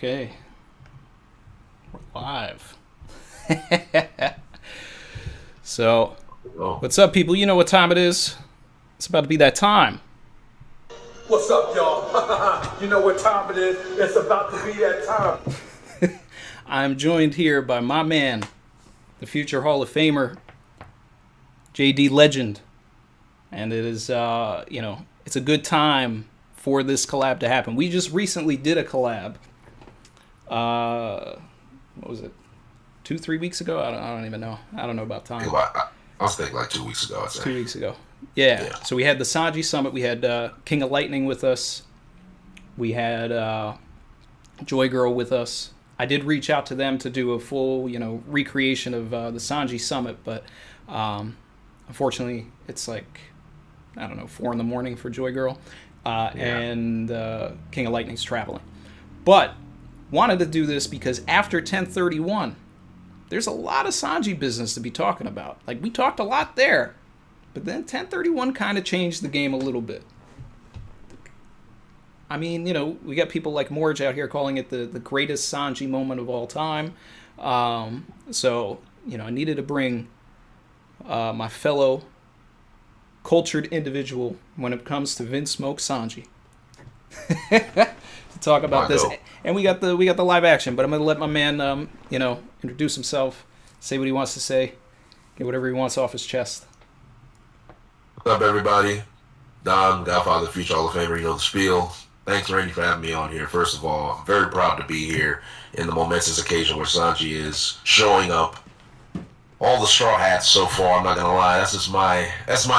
Okay. We're live. So, what's up, people? You know what time it is. It's about to be that time. What's up, y'all? You know what time it is. It's about to be that time. I'm joined here by my man, the future Hall of Famer, JayDLegend. And it is, it's a good time for this collab to happen. We just recently did a collab. What was it? 2-3 weeks ago? I don't even know. I don't know about time. I was thinking like 2 weeks ago, I'd say. 2 weeks ago. Yeah. So we had the Sanji Summit. We had King of Lightning with us. We had Joy Girl with us. I did reach out to them to do a full, recreation of the Sanji Summit, but unfortunately, it's like, 4 in the morning for Joy Girl, and King of Lightning's traveling. But wanted to do this because after 1031, there's a lot of Sanji business to be talking about. Like, we talked a lot there, but then 1031 kind of changed the game a little bit. I mean, we got people like Morge out here calling it the greatest Sanji moment of all time. So, I needed to bring my fellow cultured individual when it comes to Vince Smoke Sanji to talk about this. And we got the live action, but I'm gonna let my man introduce himself, say what he wants to say, get whatever he wants off his chest. What's up, everybody? Don, Godfather, Future Hall of Famer, the spiel. Thanks, Randy, for having me on here. First of all, I'm very proud to be here in the momentous occasion where Sanji is showing up. All the straw hats so far, I'm not gonna lie, that's my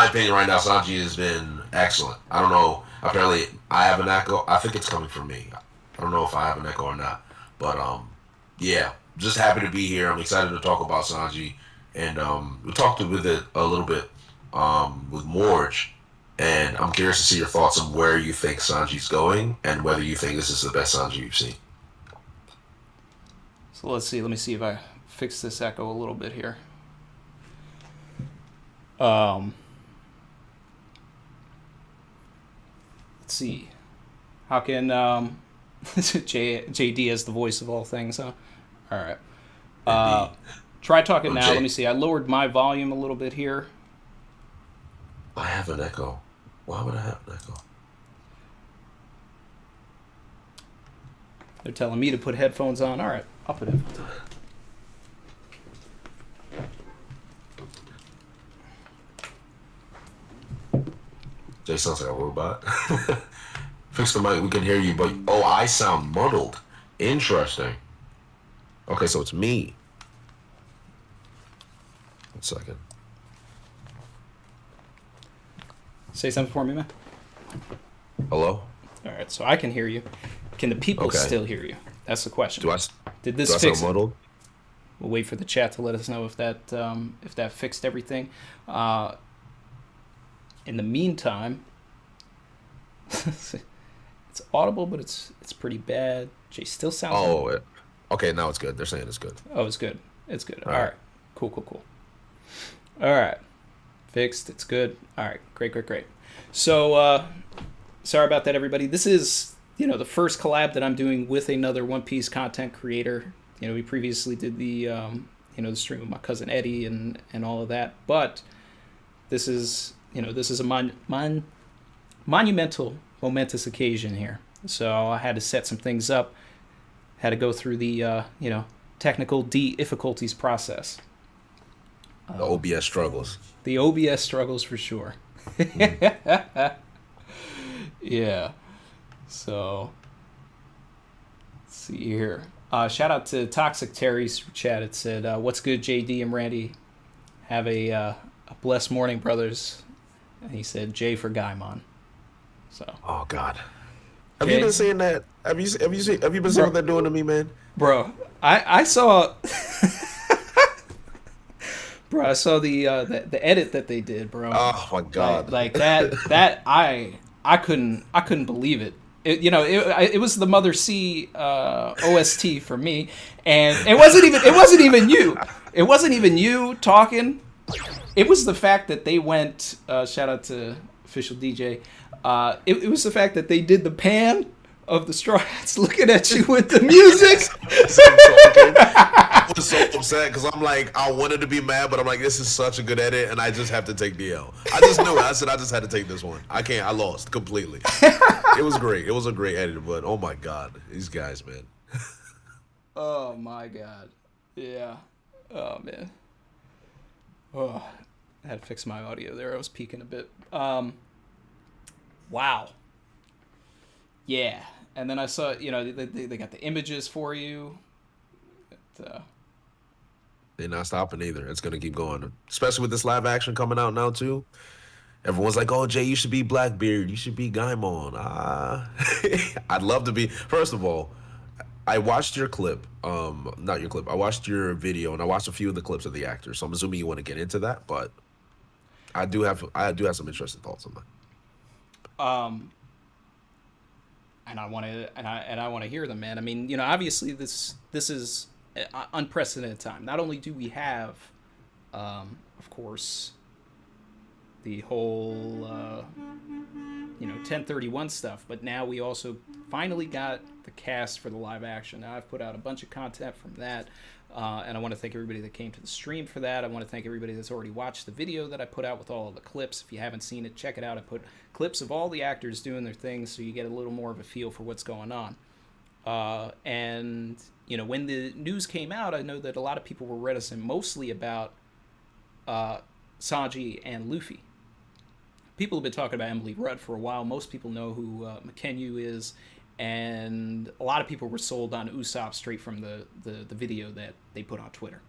opinion right now. Sanji has been excellent. I don't know, apparently I have an echo. I think it's coming from me. I don't know if I have an echo or not. But yeah, just happy to be here. I'm excited to talk about Sanji. And we talked with it a little bit with Morge. And I'm curious to see your thoughts on where you think Sanji's going and whether you think this is the best Sanji you've seen. So let's see. Let me see if I fix this echo a little bit here. Let's see. How can JD as the voice of all things, huh? All right. Try talking now. Let me see. I lowered my volume a little bit here. I have an echo. Why would I have an echo? They're telling me to put headphones on. All right. I'll put headphones on. Jay sounds like a robot. Fix the mic, we can hear you, but I sound muddled. Interesting. Okay, so it's me. 1 second. Say something for me, man. Hello? All right, so I can hear you. Can the people still hear you? That's the question. Did this fix sound muddled? We'll wait for the chat to let us know if that fixed everything. In the meantime, it's audible, but it's pretty bad. Jay still sounds. Okay. Now it's good. They're saying it's good. Oh, it's good. It's good. All right. Cool. All right. Fixed. It's good. All right. Great. So, sorry about that, everybody. This is, the first collab that I'm doing with another One Piece content creator. We previously did the, the stream with my cousin Eddie and all of that. But this is, this is a monumental, momentous occasion here. So I had to set some things up. Had to go through the, technical difficulties process. The OBS struggles. The OBS struggles for sure. Yeah. So, let's see here. Shout out to Toxic Terry's chat. It said, "What's good, JD and Randy? Have a blessed morning, brothers." And he said, "J for Gaimon." So. Oh God. Have you been seeing that? Have you been seeing what they're doing to me, man? Bro, I saw. Bro, I saw the edit that they did, bro. Oh my God! Like that I couldn't believe it. It was the Mother C OST for me, and it wasn't even you. It wasn't even you talking. It was the fact that they went. Shout out to Official DJ. It was the fact that they did the pan of the Straw Hats looking at you with the music. I was so upset because I'm like, I wanted to be mad, but I'm like, this is such a good edit, and I just have to take the L. I just knew it. I said I just had to take this one. I can't. I lost completely. It was great. It was a great edit, but oh my god, these guys, man. Oh my god. Yeah. Oh man. Oh, I had to fix my audio there. I was peaking a bit. Wow. Yeah. And then I saw, they got the images for you. They're not stopping either. It's gonna keep going, especially with this live action coming out now too. Everyone's like, "Oh, Jay, you should be Blackbeard. You should be Gaimon." I'd love to be. First of all, I watched your clip. Not your clip. I watched your video, and I watched a few of the clips of the actors. So I'm assuming you want to get into that, but I do have some interesting thoughts on that. And I want to hear them, man. I mean, obviously this is an unprecedented time. Not only do we have, of course, the whole 1031 stuff, but now we also finally got the cast for the live action. Now I've put out a bunch of content from that, and I want to thank everybody that came to the stream for that. I want to thank everybody that's already watched the video that I put out with all of the clips. If you haven't seen it, check it out. I put clips of all the actors doing their things so you get a little more of a feel for what's going on. And when the news came out, I know that a lot of people were reticent, mostly about Sanji and Luffy. People have been talking about Emily Rudd for a while. Most people know who McKenyu is, and a lot of people were sold on Usopp straight from the video that they put on Twitter.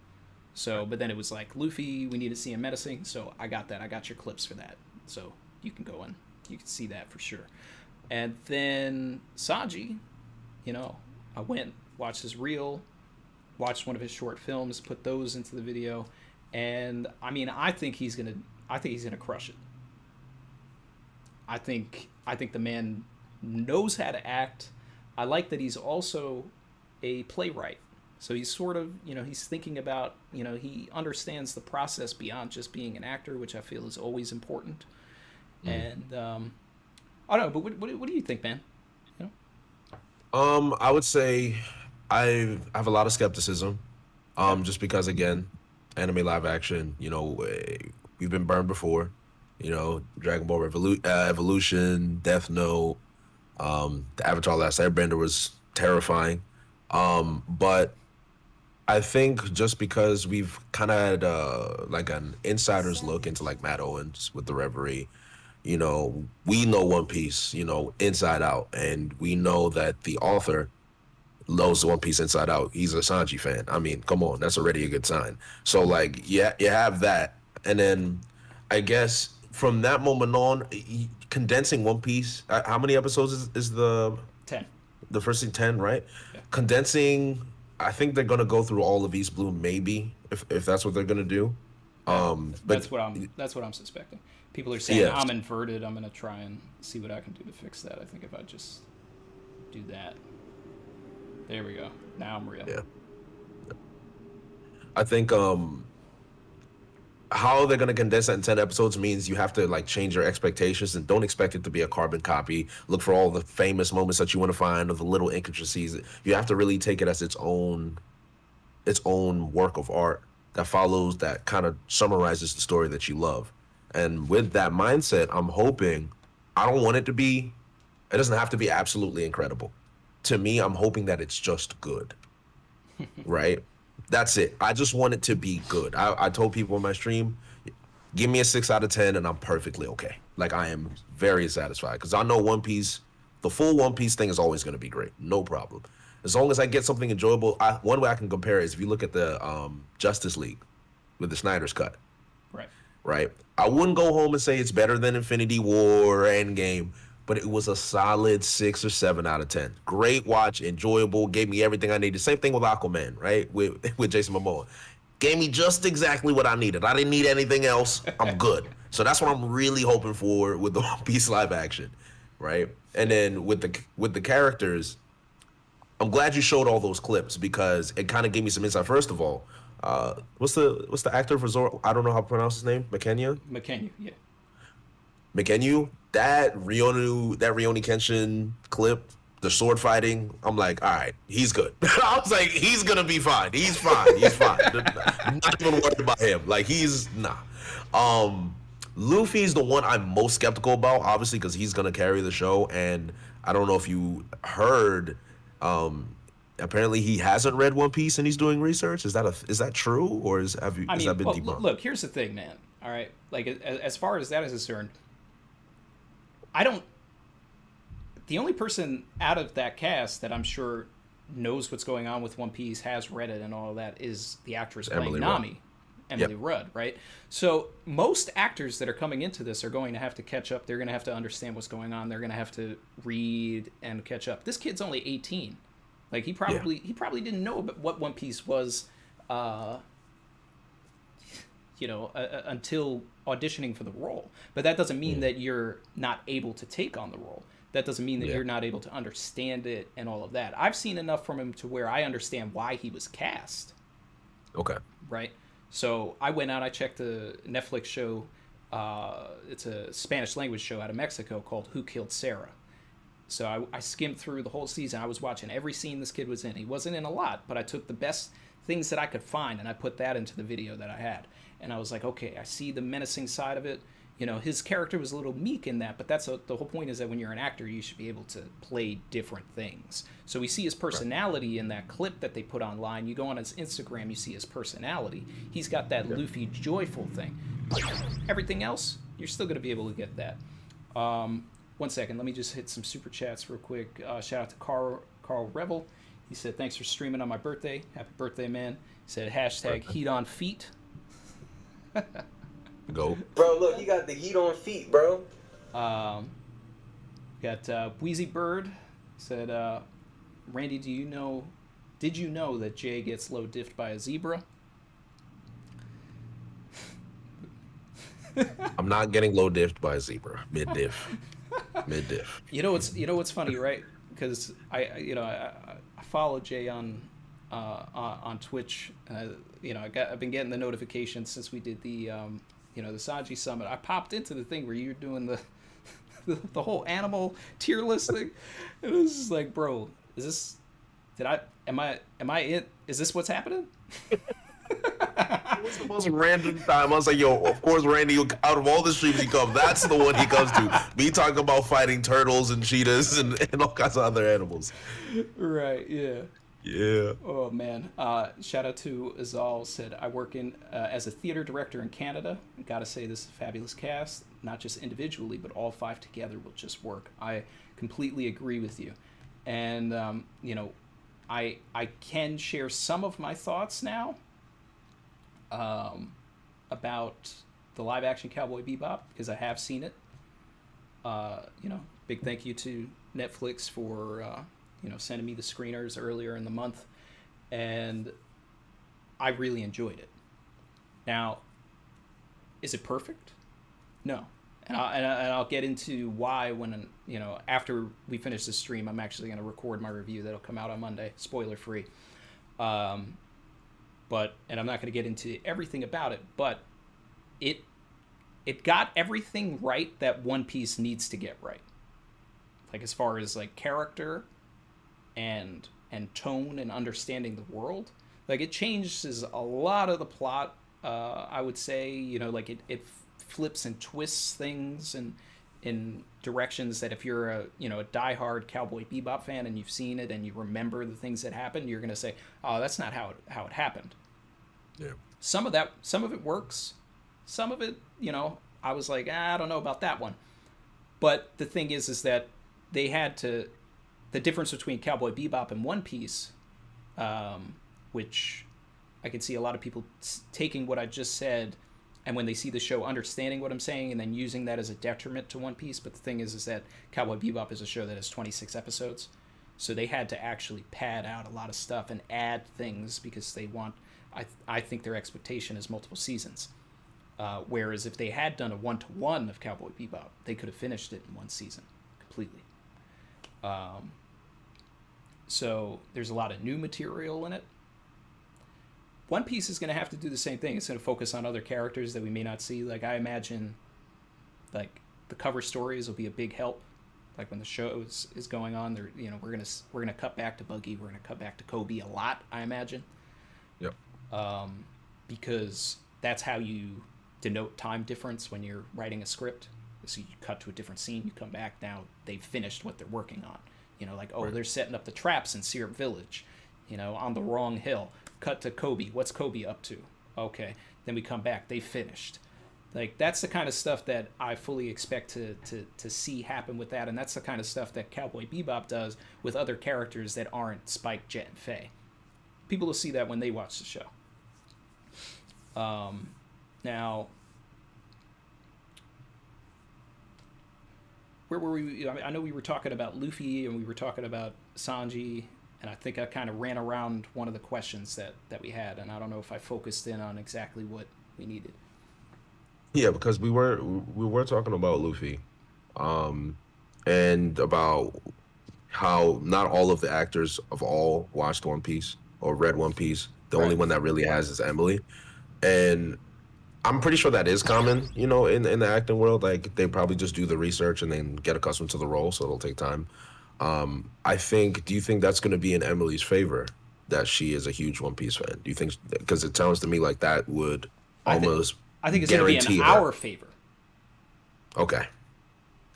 So, but then it was like, Luffy, we need to see him menacing, so I got that. I got your clips for that. So you can go and you can see that for sure. And then Sanji, I went, watched his reel, watched one of his short films, put those into the video, and I mean, I think he's gonna crush it. I think the man knows how to act. I like that he's also a playwright. So he's sort of, he's thinking about, he understands the process beyond just being an actor, which I feel is always important. And I don't know, but what do you think, man? I would say I have a lot of skepticism, just because, again, anime live action, we've been burned before. Dragon Ball Evolution, Death Note, the Avatar: Last Airbender was terrifying. But I think just because we've kind of had like an insider's look into like Matt Owens with the Reverie, we know One Piece, inside out, and we know that the author knows One Piece inside out. He's a Sanji fan. I mean, come on, that's already a good sign. So like, yeah, you have that, and then I guess from that moment on, condensing One Piece. How many episodes is the 10? The first 10, right? Yeah. Condensing. I think they're gonna go through all of East Blue, maybe if that's what they're gonna do. But that's what I'm suspecting. People are saying, yeah. I'm inverted. I'm gonna try and see what I can do to fix that. I think if I just do that, there we go. Now I'm real. Yeah. I think how they're gonna condense that in 10 episodes means you have to like change your expectations and don't expect it to be a carbon copy. Look for all the famous moments that you want to find, or the little intricacies. You have to really take it as its own work of art that follows, that kind of summarizes the story that you love. And with that mindset, I'm hoping, I don't want it to be, it doesn't have to be absolutely incredible. To me, I'm hoping that it's just good, right? That's it. I just want it to be good. I told people in my stream, give me a 6 out of 10 and I'm perfectly okay. Like, I am very satisfied because I know One Piece, the full One Piece thing is always going to be great. No problem. As long as I get something enjoyable. One way I can compare is if you look at the Justice League with the Snyder's Cut. Right? I wouldn't go home and say it's better than Infinity War or Endgame, but it was a solid 6 or 7 out of 10. Great watch, enjoyable, gave me everything I needed. Same thing with Aquaman, right? With Jason Momoa. Gave me just exactly what I needed. I didn't need anything else. I'm good. So that's what I'm really hoping for with the One Piece live action, right? And then with the characters, I'm glad you showed all those clips because it kind of gave me some insight. First of all, what's the actor for Zoro? I don't know how to pronounce his name. McKenyu, yeah. McKenyu, that Rioni Kenshin clip the sword fighting, I'm like, all right, he's good. I was like, he's gonna be fine. He's fine. He's fine. I'm not even worried about him. Like he's nah. Luffy's the one I'm most skeptical about, obviously, because he's gonna carry the show. And I don't know if you heard. Apparently, he hasn't read One Piece and he's doing research. Is that true, or has that been debunked? Look, here's the thing, man. All right, like as far as that is concerned, I don't. The only person out of that cast that I'm sure knows what's going on with One Piece, has read it, and all of that is the actress playing Emily Nami. Emily Rudd, right? So most actors that are coming into this are going to have to catch up. They're going to have to understand what's going on. They're going to have to read and catch up. This kid's only 18. Like he probably didn't know what One Piece was, until auditioning for the role. But that doesn't mean that you're not able to take on the role. That doesn't mean that you're not able to understand it and all of that. I've seen enough from him to where I understand why he was cast. Okay. Right? So I went out, I checked a Netflix show. It's a Spanish language show out of Mexico called Who Killed Sarah? So I skimmed through the whole season. I was watching every scene this kid was in. He wasn't in a lot, but I took the best things that I could find and I put that into the video that I had. And I was like, okay, I see the menacing side of it. You know, his character was a little meek in that, but the whole point is that when you're an actor, you should be able to play different things. So we see his personality in that clip that they put online. You go on his Instagram, you see his personality. He's got that Luffy joyful thing. Everything else, you're still going to be able to get that. 1 second, let me just hit some super chats real quick. Shout out to Carl Revel. He said, thanks for streaming on my birthday. Happy birthday, man. He said, hashtag heat on feet. Go. Bro, look, you got the heat on feet, bro. Got Wheezy Bird. Said, Randy, did you know that Jay gets low diffed by a zebra? I'm not getting low diffed by a zebra. Mid diff. Mid diff. You know what's funny, right? Because I follow Jay on Twitch. I've been getting the notifications since we did the the Sanji summit. I popped into the thing where you're doing the whole animal tier list thing, and it was just like, bro, is this what's happening? It was the most random time. I was like, yo, of course, Randy, out of all the streams he comes, that's the one he comes to. Me talking about fighting turtles and cheetahs and all kinds of other animals. Right, yeah. Yeah. Oh, man. Shout out to Azal. Said, I work as a theater director in Canada. Gotta say, this is a fabulous cast. Not just individually, but all five together will just work. I completely agree with you. And, I can share some of my thoughts now about the live-action Cowboy Bebop, because I have seen it. Big thank you to Netflix for... sending me the screeners earlier in the month, and I really enjoyed it. Now, is it perfect? No, and I'll get into why when after we finish this stream. I'm actually going to record my review that'll come out on Monday, spoiler free. And I'm not going to get into everything about it, but it got everything right that One Piece needs to get right. Like as far as like character and tone and understanding the world. Like it changes a lot of the plot, I would say, it flips and twists things and in directions that if you're a diehard Cowboy Bebop fan and you've seen it and you remember the things that happened, you're going to say, oh, that's not how it happened. Yeah. Some of it works. Some of it, I was like, I don't know about that one. But the thing is that they had to... The difference between Cowboy Bebop and One Piece, which I can see a lot of people taking what I just said, and when they see the show, understanding what I'm saying, and then using that as a detriment to One Piece. But the thing is that Cowboy Bebop is a show that has 26 episodes, so they had to actually pad out a lot of stuff and add things because they want. I think their expectation is multiple seasons. Whereas if they had done a 1-to-1 of Cowboy Bebop, they could have finished it in one season completely. So there's a lot of new material in it. One Piece is going to have to do the same thing. It's going to focus on other characters that we may not see. Like I imagine, like the cover stories will be a big help Like when the show is going on, there, you know, we're gonna cut back to Buggy, we're gonna cut back to Kobe a lot, I imagine. Yep. Because that's how you denote time difference when you're writing a script. So you cut to a different scene, you come back, now they've finished what they're working on. You know, like, oh, they're setting up the traps in Syrup Village, you know, on the wrong hill. Cut to Kobe. What's Kobe up to? Okay. Then we come back. They finished. Like, that's the kind of stuff that I fully expect to see happen with that. And that's the kind of stuff that Cowboy Bebop does with other characters that aren't Spike, Jet, and Faye. People will see that when they watch the show. Now, where were we? I know we were talking about Luffy and we were talking about Sanji, and I think I kind of ran around one of the questions that we had, and I don't know if I focused in on exactly what we needed. Yeah, because we were talking about Luffy, and about how not all of the actors of all watched One Piece or read One Piece. The only one that really has is Emily, and I'm pretty sure that is common, you know, in the acting world. Like, they probably just do the research and then get accustomed to the role, so it'll take time. Do you think that's going to be in Emily's favor, that she is a huge One Piece fan? Do you think, because it sounds to me like that would I think it's going to be in our favor. Okay.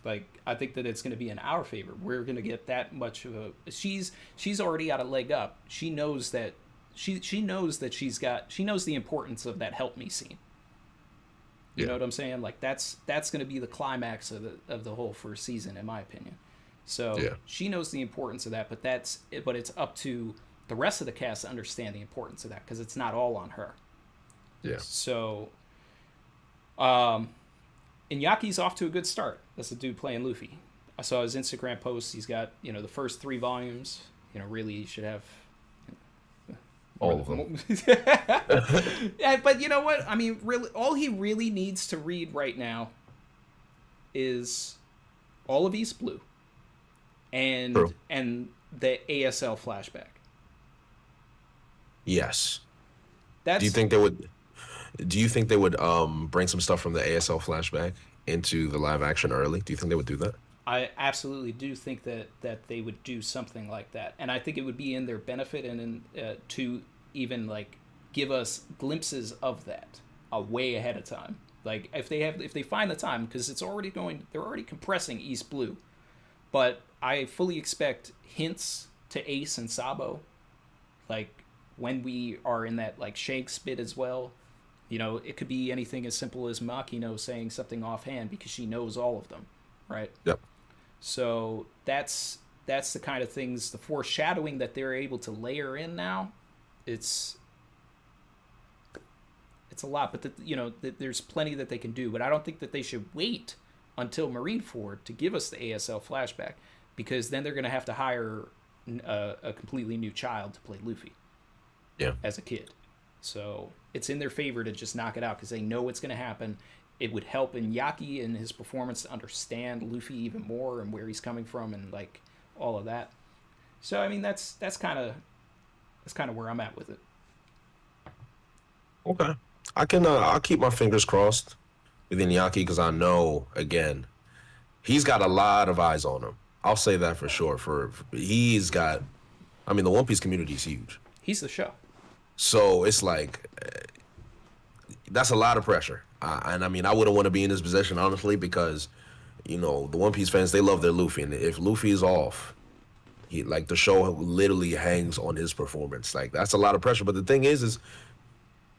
Like, I think that it's going to be in our favor. We're going to get that much of a... She's already got a leg up. She knows that she knows that she knows the importance of that help me scene. You know what I'm saying? Like, that's going to be the climax of the whole first season, in my opinion. So she knows the importance of that, but it's up to the rest of the cast to understand the importance of that, because it's not all on her. Yeah. So, Inyaki's off to a good start. That's the dude playing Luffy. I saw his Instagram post. He's got, you know, the first 3 volumes. You know, really, he should have all of them. Yeah, but you know what? I mean, really, all he really needs to read right now is all of East Blue and the ASL flashback. Yes. Do you think they would bring some stuff from the ASL flashback into the live action early? Do you think they would do that? I absolutely do think that they would do something like that, and I think it would be in their benefit and to even like give us glimpses of that way ahead of time. Like, if they find the time, because they're already compressing East Blue, but I fully expect hints to Ace and Sabo, like when we are in that like Shanks bit as well. You know, it could be anything as simple as Makino saying something offhand because she knows all of them, right? Yep. So that's the kind of things, the foreshadowing that they're able to layer in now. It's a lot, but there's plenty that they can do. But I don't think that they should wait until Marineford to give us the ASL flashback, because then they're going to have to hire a completely new child to play Luffy. Yeah. As a kid. So it's in their favor to just knock it out, because they know it's going to happen. It would help Inuyaki and his performance to understand Luffy even more and where he's coming from and like all of that. So I mean, that's kind of where I'm at with it. Okay, I'll keep my fingers crossed with Inuyaki, because I know, again, he's got a lot of eyes on him. I'll say that for sure. He's got, I mean, the One Piece community is huge. He's the show. So it's like, that's a lot of pressure. And I mean, I wouldn't want to be in this position, honestly, because, you know, the One Piece fans, they love their Luffy. And if Luffy is off, the show literally hangs on his performance. Like, that's a lot of pressure. But the thing is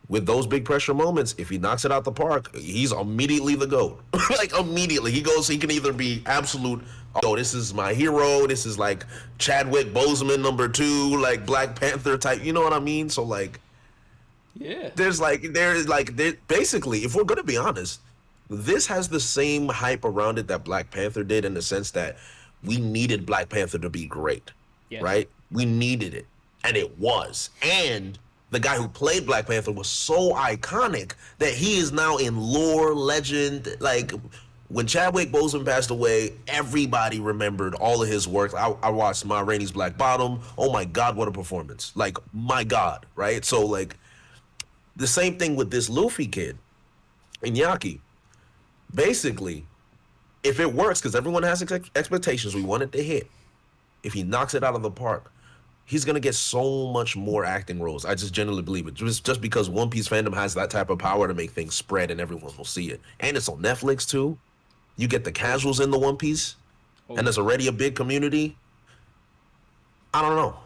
with those big pressure moments, if he knocks it out the park, he's immediately the GOAT. Like, immediately. He can either be absolute, oh, this is my hero, this is like Chadwick Boseman #2, like Black Panther type, you know what I mean? So, like, yeah. There's basically, if we're going to be honest, this has the same hype around it that Black Panther did, in the sense that we needed Black Panther to be great, right? We needed it, and it was. And the guy who played Black Panther was so iconic that he is now in lore, legend. Like, when Chadwick Boseman passed away, everybody remembered all of his work. I watched Ma Rainey's Black Bottom. Oh my God, what a performance. Like, my God, right? So, like, the same thing with this Luffy kid, Inuyaki. Basically, if it works, because everyone has expectations, we want it to hit. If he knocks it out of the park, he's gonna get so much more acting roles. I just genuinely believe it. Just because One Piece fandom has that type of power to make things spread and everyone will see it. And it's on Netflix too. You get the casuals in the One Piece, and there's already a big community. I don't know.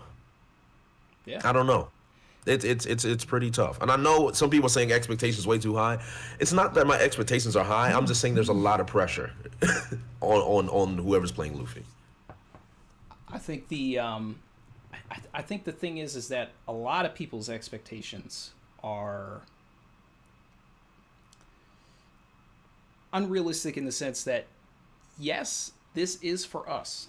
Yeah. I don't know. It's pretty tough. And I know some people are saying expectations way too high. It's not that my expectations are high. I'm just saying there's a lot of pressure on whoever's playing Luffy. I think I think the thing is that a lot of people's expectations are unrealistic in the sense that, yes, this is for us,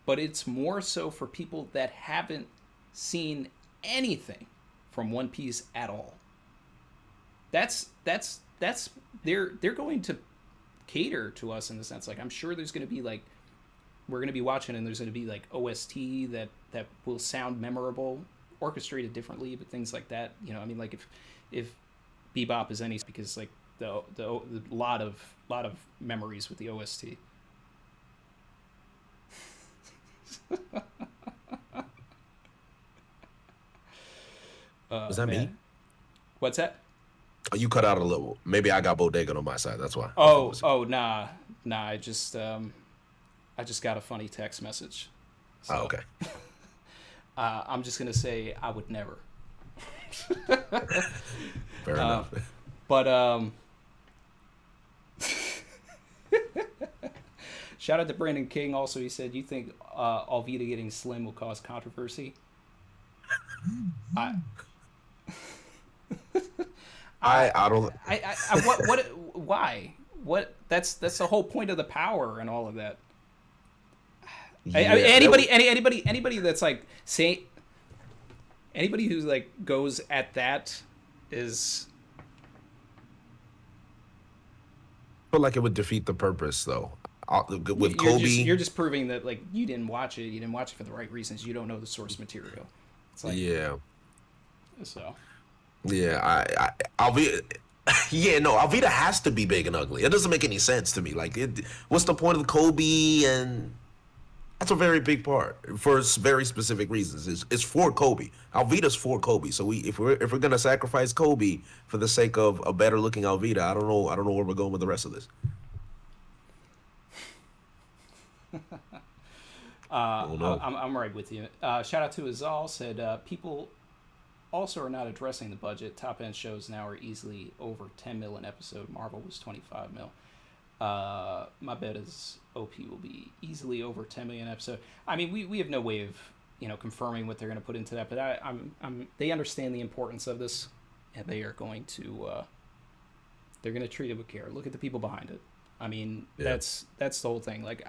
but it's more so for people that haven't seen anything from One Piece at all. That's they're going to cater to us in the sense, like, I'm sure there's going to be, like, we're going to be watching and there's going to be, like, OST that will sound memorable, orchestrated differently, but things like that, you know. I mean, like, if Bebop is any, because, like, the lot of memories with the OST. Is that me? What's that? Oh, you cut out a little. Maybe I got Bodega on my side. That's why. Nah. I just got a funny text message. So, okay. I'm just gonna say I would never. Fair enough. But shout out to Brandon King. Also, he said, "You think Alvida getting slim will cause controversy?" I don't. Why? What? That's the whole point of the power and all of that. Yeah, Anybody that's like anybody who's like goes at that is. I feel like it would defeat the purpose, though. With Kobe, you're just proving that, like, you didn't watch it. You didn't watch it for the right reasons. You don't know the source material. It's like, yeah. So. Yeah, Alvida has to be big and ugly. It doesn't make any sense to me. Like, what's the point of Kobe? And that's a very big part for very specific reasons. It's for Kobe. Alvida's for Kobe. So if we're gonna sacrifice Kobe for the sake of a better looking Alvida, I don't know where we're going with the rest of this. I'm right with you. Shout out to Azal, said people also are not addressing the budget. Top end shows now are easily over 10 mil an episode. Marvel was 25 mil. My bet is OP will be easily over 10 million episode. I mean, we have no way of, you know, confirming what they're going to put into that, but they understand the importance of this, and they are going to they're going to treat it with care. Look at the people behind it. I mean, yeah. That's the whole thing. Like,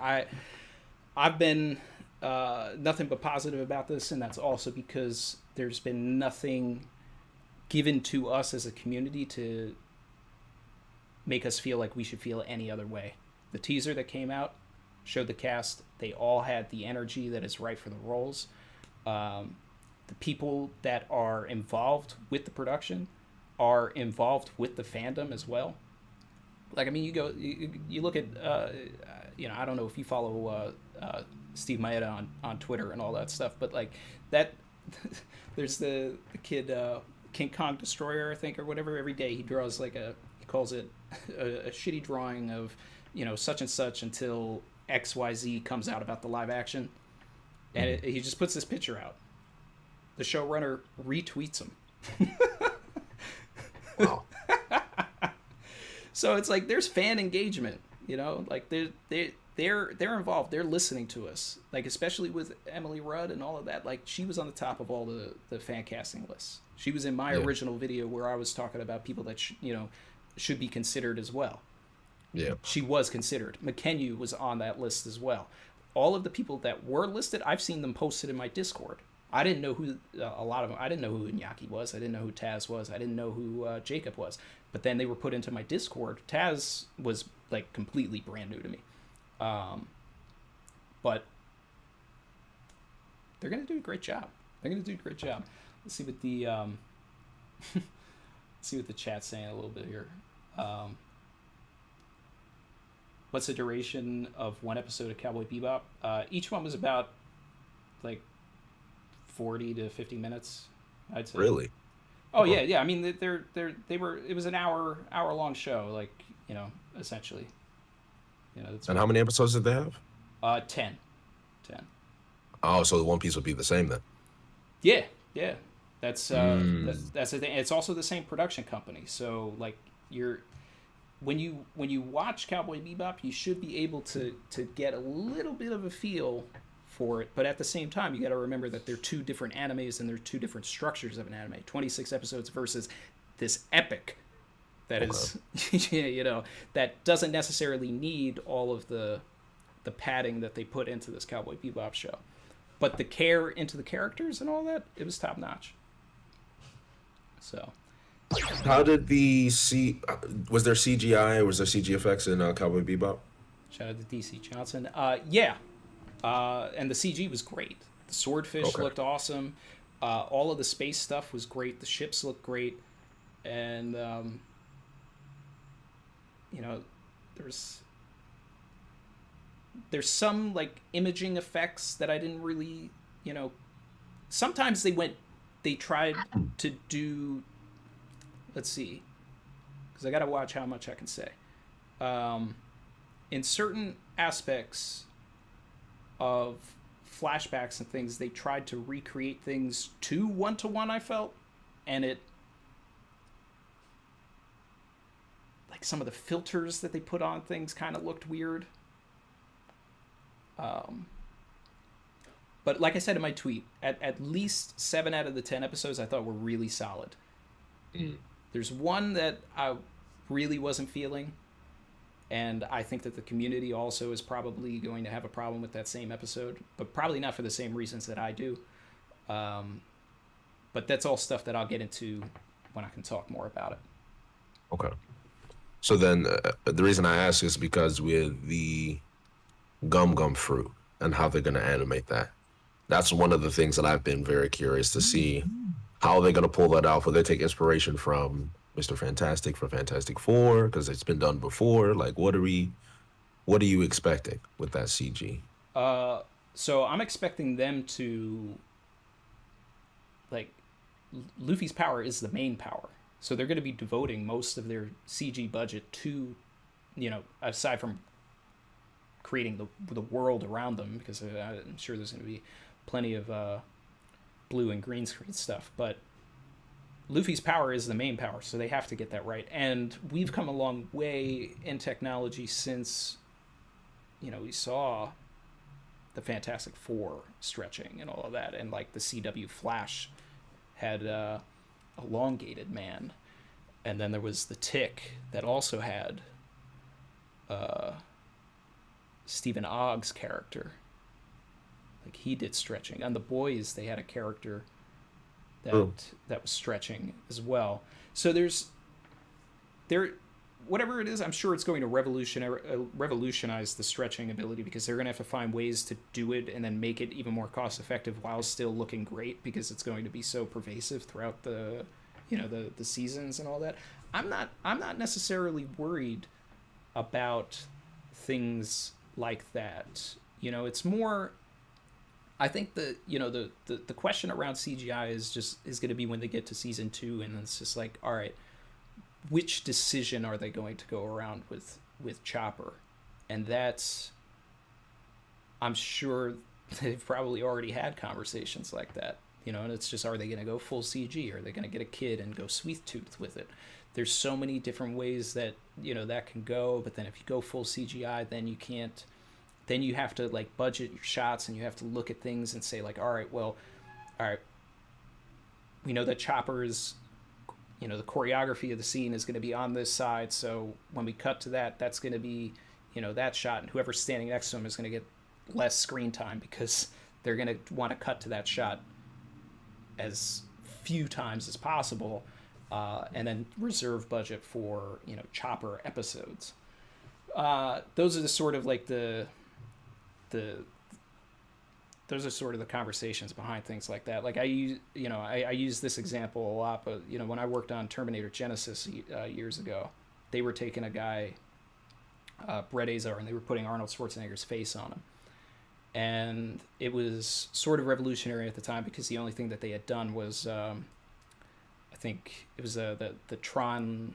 I've been nothing but positive about this, and that's also because there's been nothing given to us as a community to make us feel like we should feel any other way. The teaser that came out showed the cast. They all had the energy that is right for the roles. The people that are involved with the production are involved with the fandom as well. Like, I mean, you look at, you know, I don't know if you follow Steve Maeda on Twitter and all that stuff, but like that, there's the kid, King Kong Destroyer, I think, or whatever. Every day he draws like he calls it a shitty drawing of, you know, such and such until XYZ comes out about the live action. And he just puts this picture out. The showrunner retweets him. Wow. So it's like there's fan engagement, you know, like they're involved. They're listening to us, like, especially with Emily Rudd and all of that. Like, she was on the top of all the fan casting lists. She was in my original video where I was talking about people that should be considered as well. Yeah, she was considered. McKenyu was on that list as well. All of the people that were listed, I've seen them posted in my Discord. I didn't know who a lot of them. I didn't know who Iñaki was. I didn't know who Taz was. I didn't know who Jacob was. But then they were put into my Discord. Taz was like completely brand new to me. But they're gonna do a great job. Let's see what the see what the chat's saying a little bit here. what's the duration of one episode of Cowboy Bebop? Each one was about like 40 to 50 minutes, I'd say. Really? Oh yeah. I mean, they were. It was an hour long show, like, you know, essentially. You know, And how many episodes did they have? 10. Oh, so the One Piece would be the same then. Yeah. That's the thing. It's also the same production company. So like when you watch Cowboy Bebop, you should be able to get a little bit of a feel for it, but at the same time, you got to remember that they're two different animes and they're two different structures of an anime. 26 episodes versus this epic that is, you know, that doesn't necessarily need all of the padding that they put into this Cowboy Bebop show. But the care into the characters and all that, it was top notch. So, how did was there CGI or was there CG effects in Cowboy Bebop? Shout out to DC Johnson. Yeah. And the CG was great. The swordfish looked awesome. All of the space stuff was great. The ships looked great. And, you know, there's some, like, imaging effects that I didn't really, you know... Sometimes they tried to do... Let's see. Because I got to watch how much I can say. In certain aspects of flashbacks and things, they tried to recreate things too one-to-one, I felt. And it... Like, some of the filters that they put on things kind of looked weird. But like I said in my tweet, at least 7 out of the 10 episodes I thought were really solid. There's one that I really wasn't feeling, and I think that the community also is probably going to have a problem with that same episode, but probably not for the same reasons that I do. But that's all stuff that I'll get into when I can talk more about it. Okay. So then the reason I ask is because with the gum fruit and how they're going to animate that. That's one of the things that I've been very curious to see how they're going to pull that off. Will they take inspiration from Mr. Fantastic for Fantastic Four? Because it's been done before. Like, what are you expecting with that CG? So I'm expecting them to, like, Luffy's power is the main power. So they're going to be devoting most of their CG budget to, you know, aside from creating the world around them, because I'm sure there's going to be plenty of blue and green screen stuff, but Luffy's power is the main power, so they have to get that right. And we've come a long way in technology since, you know, we saw the Fantastic Four stretching and all of that, and like the CW Flash had elongated man, and then there was the Tick that also had Stephen Ogg's character. Like, he did stretching. On the Boys, they had a character that was stretching as well. So whatever it is, I'm sure it's going to revolutionize the stretching ability, because they're going to have to find ways to do it and then make it even more cost effective while still looking great, because it's going to be so pervasive throughout the, you know, the seasons and all that. I'm not necessarily worried about things like that. You know, it's more, I think the question around CGI is going to be when they get to season 2, and it's just like, all right, which decision are they going to go around with Chopper? And that's, I'm sure they've probably already had conversations like that, you know, and it's just, are they going to go full CG? Are they going to get a kid and go sweet tooth with it? There's so many different ways that, you know, that can go, but then if you go full CGI, then you can't, then you have to, like, budget your shots, and you have to look at things and say, like, all right, we know that Chopper's, you know, the choreography of the scene is going to be on this side, so when we cut to that, that's going to be, you know, that shot, and whoever's standing next to him is going to get less screen time, because they're going to want to cut to that shot as few times as possible, and then reserve budget for, you know, Chopper episodes. Those are the sort of, like, those are sort of the conversations behind things like that. Like, I use this example a lot, but, you know, when I worked on Terminator Genesis years ago, they were taking a guy Brett Azar, and they were putting Arnold Schwarzenegger's face on him. And it was sort of revolutionary at the time because the only thing that they had done was, I think it was the Tron,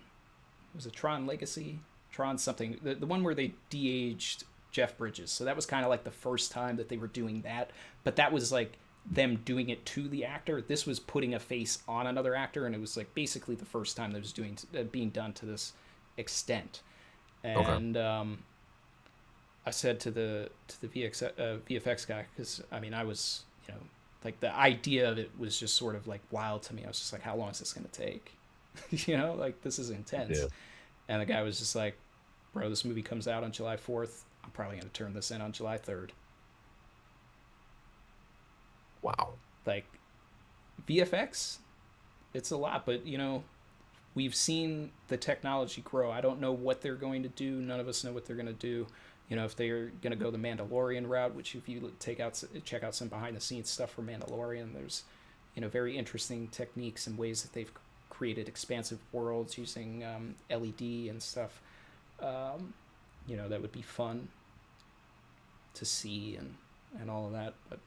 was it Tron Legacy? Tron something, the one where they de-aged Jeff Bridges. So that was kind of like the first time that they were doing that. But that was like them doing it to the actor. This was putting a face on another actor, and it was like basically the first time that was being done to this extent. And I said to the VFX guy, because I mean I was, you know, like the idea of it was just sort of like wild to me. I was just like, how long is this going to take? You know, like this is intense. Yeah. And the guy was just like, bro, this movie comes out on July 4th. I'm probably going to turn this in on July 3rd. Wow. Like, VFX, it's a lot, but, you know, we've seen the technology grow. I don't know what they're going to do. None of us know what they're going to do. You know, if they're going to go the Mandalorian route, which if you check out some behind-the-scenes stuff for Mandalorian, there's, you know, very interesting techniques and ways that they've created expansive worlds using LED and stuff. You know, that would be fun to see and all of that. But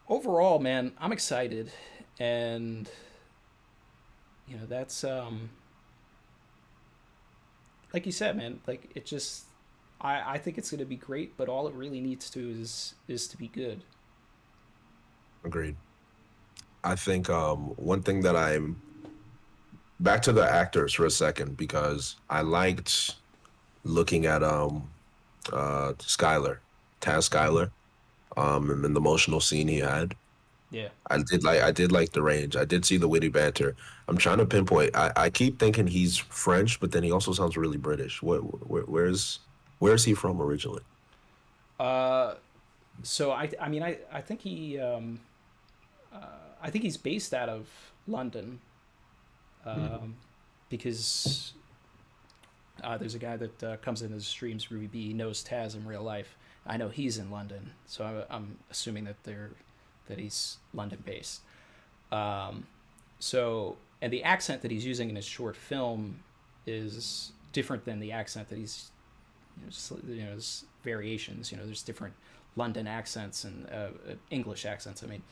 overall, man, I'm excited. And, you know, that's, like you said, man, like it just, I think it's going to be great, but all it really needs to is to be good. Agreed. I think one thing that I'm back to the actors for a second, because I liked looking at Skylar, Taz Skylar, and the emotional scene he had. Yeah, I did like the range. I did see the witty banter. I'm trying to pinpoint. I keep thinking he's French, but then he also sounds really British. Where's he from originally? So I mean I think I think he's based out of London, because there's a guy that comes into the streams, Ruby B. He knows Taz in real life. I know he's in London, so I'm assuming that he's London based. So, and the accent that he's using in his short film is different than the accent that he's, you know, there's variations. You know, there's different London accents and English accents. I mean.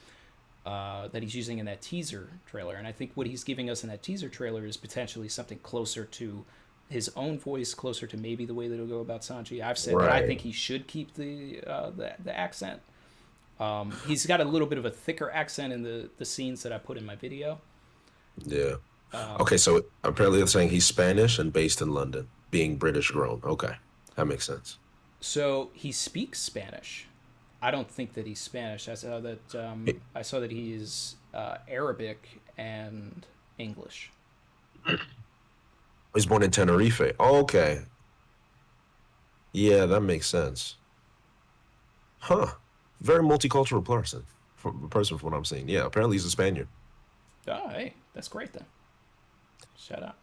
That he's using in that teaser trailer. And I think what he's giving us in that teaser trailer is potentially something closer to his own voice, closer to maybe the way that he'll go about Sanji. I've said that I think he should keep the accent. He's got a little bit of a thicker accent in the scenes that I put in my video. Yeah. Okay, so apparently they're saying he's Spanish and based in London, being British grown. Okay, that makes sense. So he speaks Spanish. I don't think that he's Spanish. I saw that he is Arabic and English. He's born in Tenerife. Oh, okay. Yeah, that makes sense. Huh. Very multicultural person from what I'm seeing. Yeah, apparently he's a Spaniard. Oh, hey, that's great then. Shout out.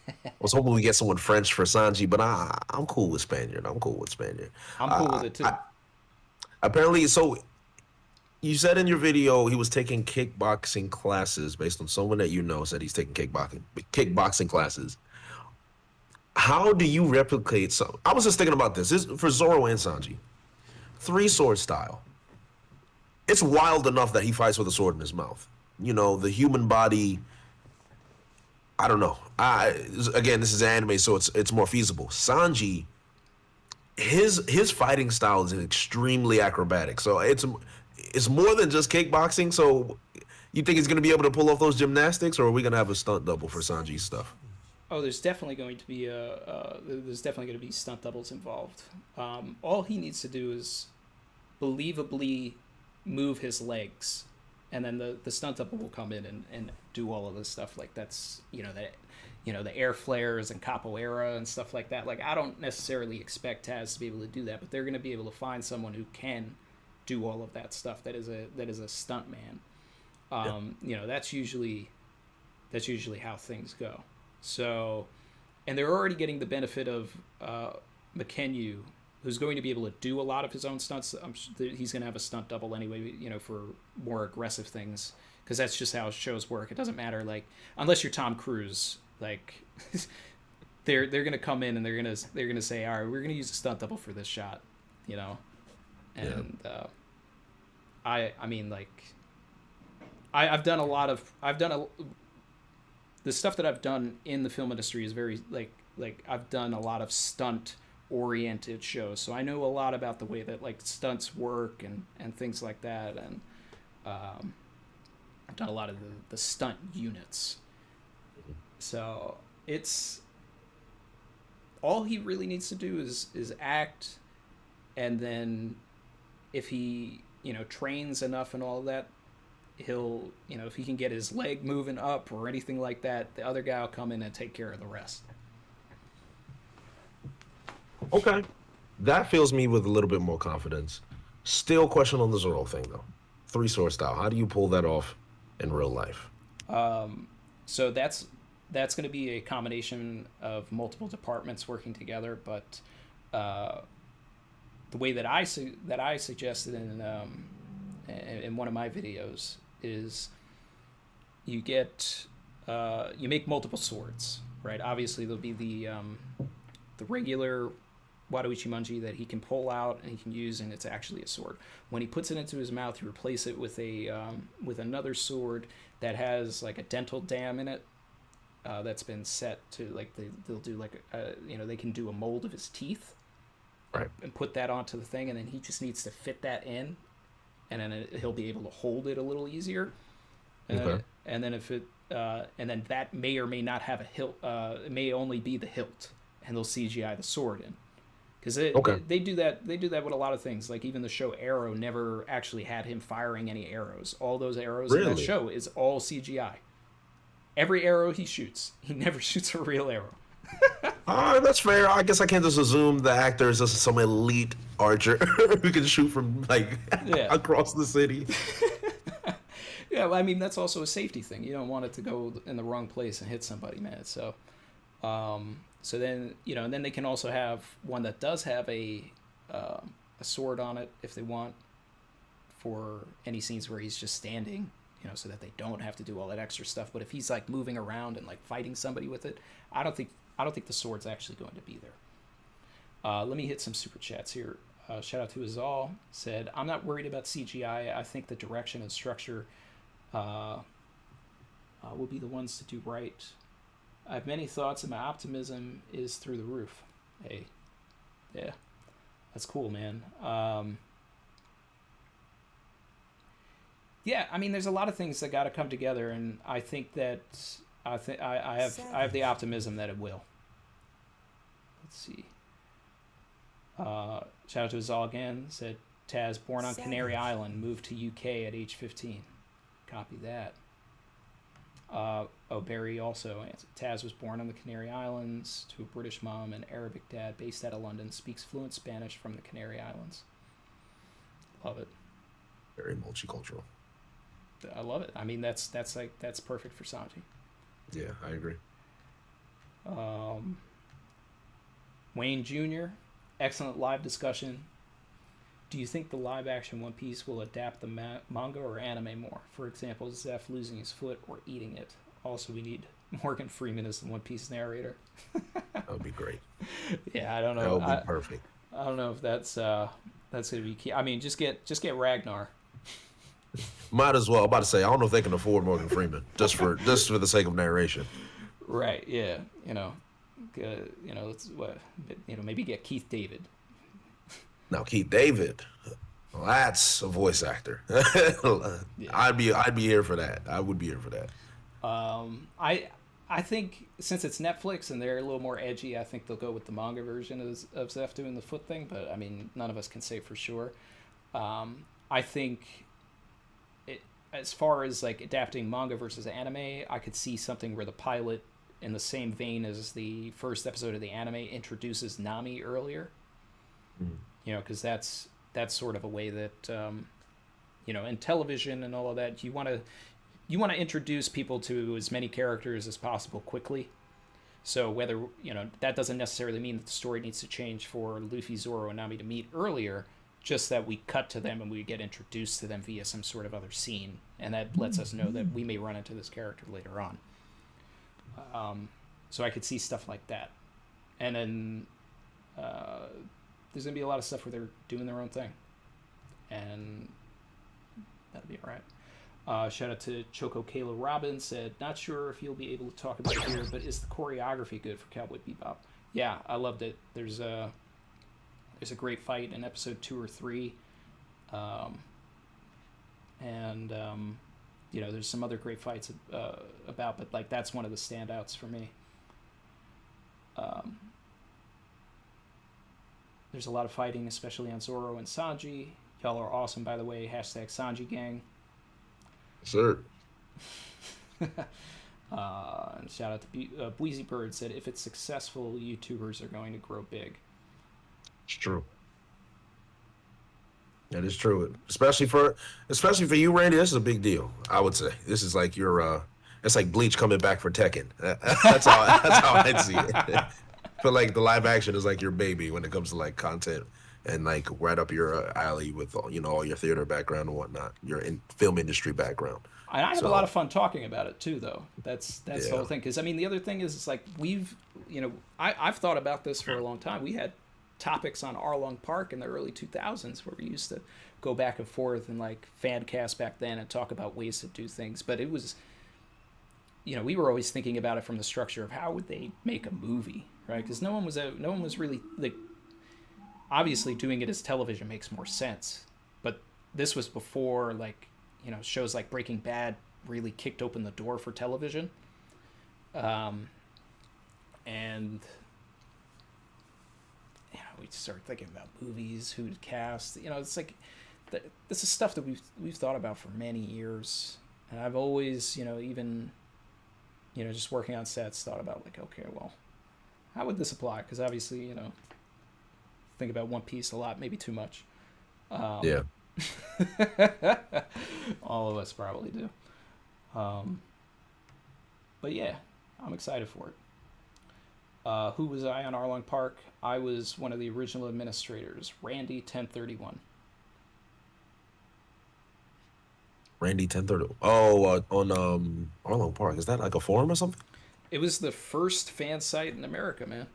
I was hoping we get someone French for Sanji, but I'm cool with Spaniard. I'm cool with it too. Apparently, so you said in your video he was taking kickboxing classes based on someone that you know said he's taking kickboxing classes. How do you replicate so? I was just thinking about this. This is for Zoro and Sanji. 3-sword style. It's wild enough that he fights with a sword in his mouth. You know, the human body. I don't know. Again, this is anime, so it's more feasible. Sanji. His fighting style is extremely acrobatic, so it's more than just kickboxing. So, you think he's going to be able to pull off those gymnastics, or are we going to have a stunt double for Sanji's stuff? Oh, there's definitely going to be stunt doubles involved. All he needs to do is believably move his legs, and then the stunt double will come in and do all of this stuff. Like that's the air flares and capoeira and stuff like that. Like I don't necessarily expect Taz to be able to do that, but they're going to be able to find someone who can do all of that stuff. That is a stunt man. You know, that's usually how things go. So, and they're already getting the benefit of McKenyu, who's going to be able to do a lot of his own stunts. He's going to have a stunt double anyway, you know, for more aggressive things, because that's just how shows work. It doesn't matter, like, unless you're Tom Cruise, like, they're gonna come in and they're gonna say, all right, we're gonna use a stunt double for this shot, you know, and I mean, like, I've done the stuff that I've done in the film industry is very like I've done a lot of stunt oriented shows, so I know a lot about the way that like stunts work and things like that, and I've done a lot of the stunt units. So it's all he really needs to do is act, and then if he, you know, trains enough and all of that, he'll, you know, if he can get his leg moving up or anything like that, the other guy will come in and take care of the rest. Okay. That fills me with a little bit more confidence. Still question on the Zoro thing, though. 3-sword style. How do you pull that off in real life? So that's going to be a combination of multiple departments working together, but the way that I suggested in one of my videos is you make multiple swords, right? Obviously there'll be the regular Wado Ichimonji that he can pull out and he can use, and it's actually a sword. When he puts it into his mouth, you replace it with another sword that has like a dental dam in it, that's been set to, like, they'll do like you know, they can do a mold of his teeth, right, and put that onto the thing, and then he just needs to fit that in, and then he'll be able to hold it a little easier. Okay. And then and then that may or may not have a hilt. It may only be the hilt, and they'll CGI the sword in, because they do that. They do that with a lot of things. Like even the show Arrow never actually had him firing any arrows. All those arrows in that show is all CGI. Every arrow he shoots, he never shoots a real arrow. That's fair. I guess I can't just assume the actor is just some elite archer who can shoot from across the city. Yeah, well, I mean, that's also a safety thing. You don't want it to go in the wrong place and hit somebody, man. So, so then, you know, and then they can also have one that does have a sword on it if they want, for any scenes where he's just standing, you know, so that they don't have to do all that extra stuff. But if he's like moving around and like fighting somebody with it, I don't think the sword's actually going to be there. Let me hit some super chats here. Shout out to Azal, said, I'm not worried about CGI. I think the direction and structure will be the ones to do right. I have many thoughts and my optimism is through the roof. Hey, yeah, that's cool, man. Yeah, I mean, there's a lot of things that got to come together, and I think that I have the optimism that it will. Let's see. Shout out to Azal again. Said Taz, born on Canary Island, moved to UK at age 15. Copy that. Barry also answered. Taz was born on the Canary Islands to a British mom and Arabic dad, based out of London. Speaks fluent Spanish from the Canary Islands. Love it. Very multicultural. I love it. I mean, that's perfect for Sanji. Yeah, I agree. Wayne Jr., excellent live discussion. Do you think the live action One Piece will adapt the manga or anime more? For example, Zeph losing his foot or eating it. Also, we need Morgan Freeman as the One Piece narrator. That would be great. Yeah, I don't know. That would be perfect. I don't know if that's going to be key. I mean, just get Ragnar. Might as well. I'm about to say, I don't know if they can afford Morgan Freeman just for the sake of narration. Right. Yeah. Maybe get Keith David. Now, Keith David, well, that's a voice actor. Yeah. I'd be here for that. I would be here for that. I think since it's Netflix and they're a little more edgy, I think they'll go with the manga version of Zeph doing the foot thing. But I mean, none of us can say for sure. I think as far as like adapting manga versus anime, I could see something where the pilot, in the same vein as the first episode of the anime, introduces Nami earlier. Mm. You know, because that's sort of a way that in television and all of that, you want to introduce people to as many characters as possible quickly. So whether that doesn't necessarily mean that the story needs to change for Luffy, Zoro, and Nami to meet earlier. Just that we cut to them and we get introduced to them via some sort of other scene, and that lets us know that we may run into this character later on. So I could see stuff like that. And then there's going to be a lot of stuff where they're doing their own thing. And that'll be all right. Shout out to Choco Kayla Robbins, said, not sure if you'll be able to talk about it here, but is the choreography good for Cowboy Bebop? Yeah, I loved it. There's a great fight in episode 2 or 3. You know, there's some other great fights about, but like that's one of the standouts for me. There's a lot of fighting, especially on Zoro and Sanji. Y'all are awesome, by the way. Hashtag Sanji gang. Sir. And shout out to Bweezy Bird, said, if it's successful, YouTubers are going to grow big. It's true. That is true. Especially for you, Randy, this is a big deal, I would say. This is like your it's like Bleach coming back for Tekken. That's how I'd see it. I feel like the live action is like your baby when it comes to like content and like right up your alley with all your theater background and whatnot, your film industry background. And I have a lot of fun talking about it too, though. That's the whole thing. Because I mean, the other thing is, it's like I've thought about this for a long time. We had topics on Arlong Park in the early 2000s where we used to go back and forth and like fan cast back then and talk about ways to do things. But it was, we were always thinking about it from the structure of how would they make a movie, right? Because no one was really like, obviously doing it as television makes more sense, but this was before like shows like Breaking Bad really kicked open the door for television, and we start thinking about movies, who to cast. It's like this is stuff that we've thought about for many years, and I've always even just working on sets thought about like, okay, well, how would this apply? Because obviously think about One Piece a lot, maybe too much. Yeah. All of us probably do. But yeah, I'm excited for it. Who was I on Arlong Park? I was one of the original administrators, Randy 1031. Randy 1030. Oh, on Arlong Park. Is that like a forum or something? It was the first fan site in America, man.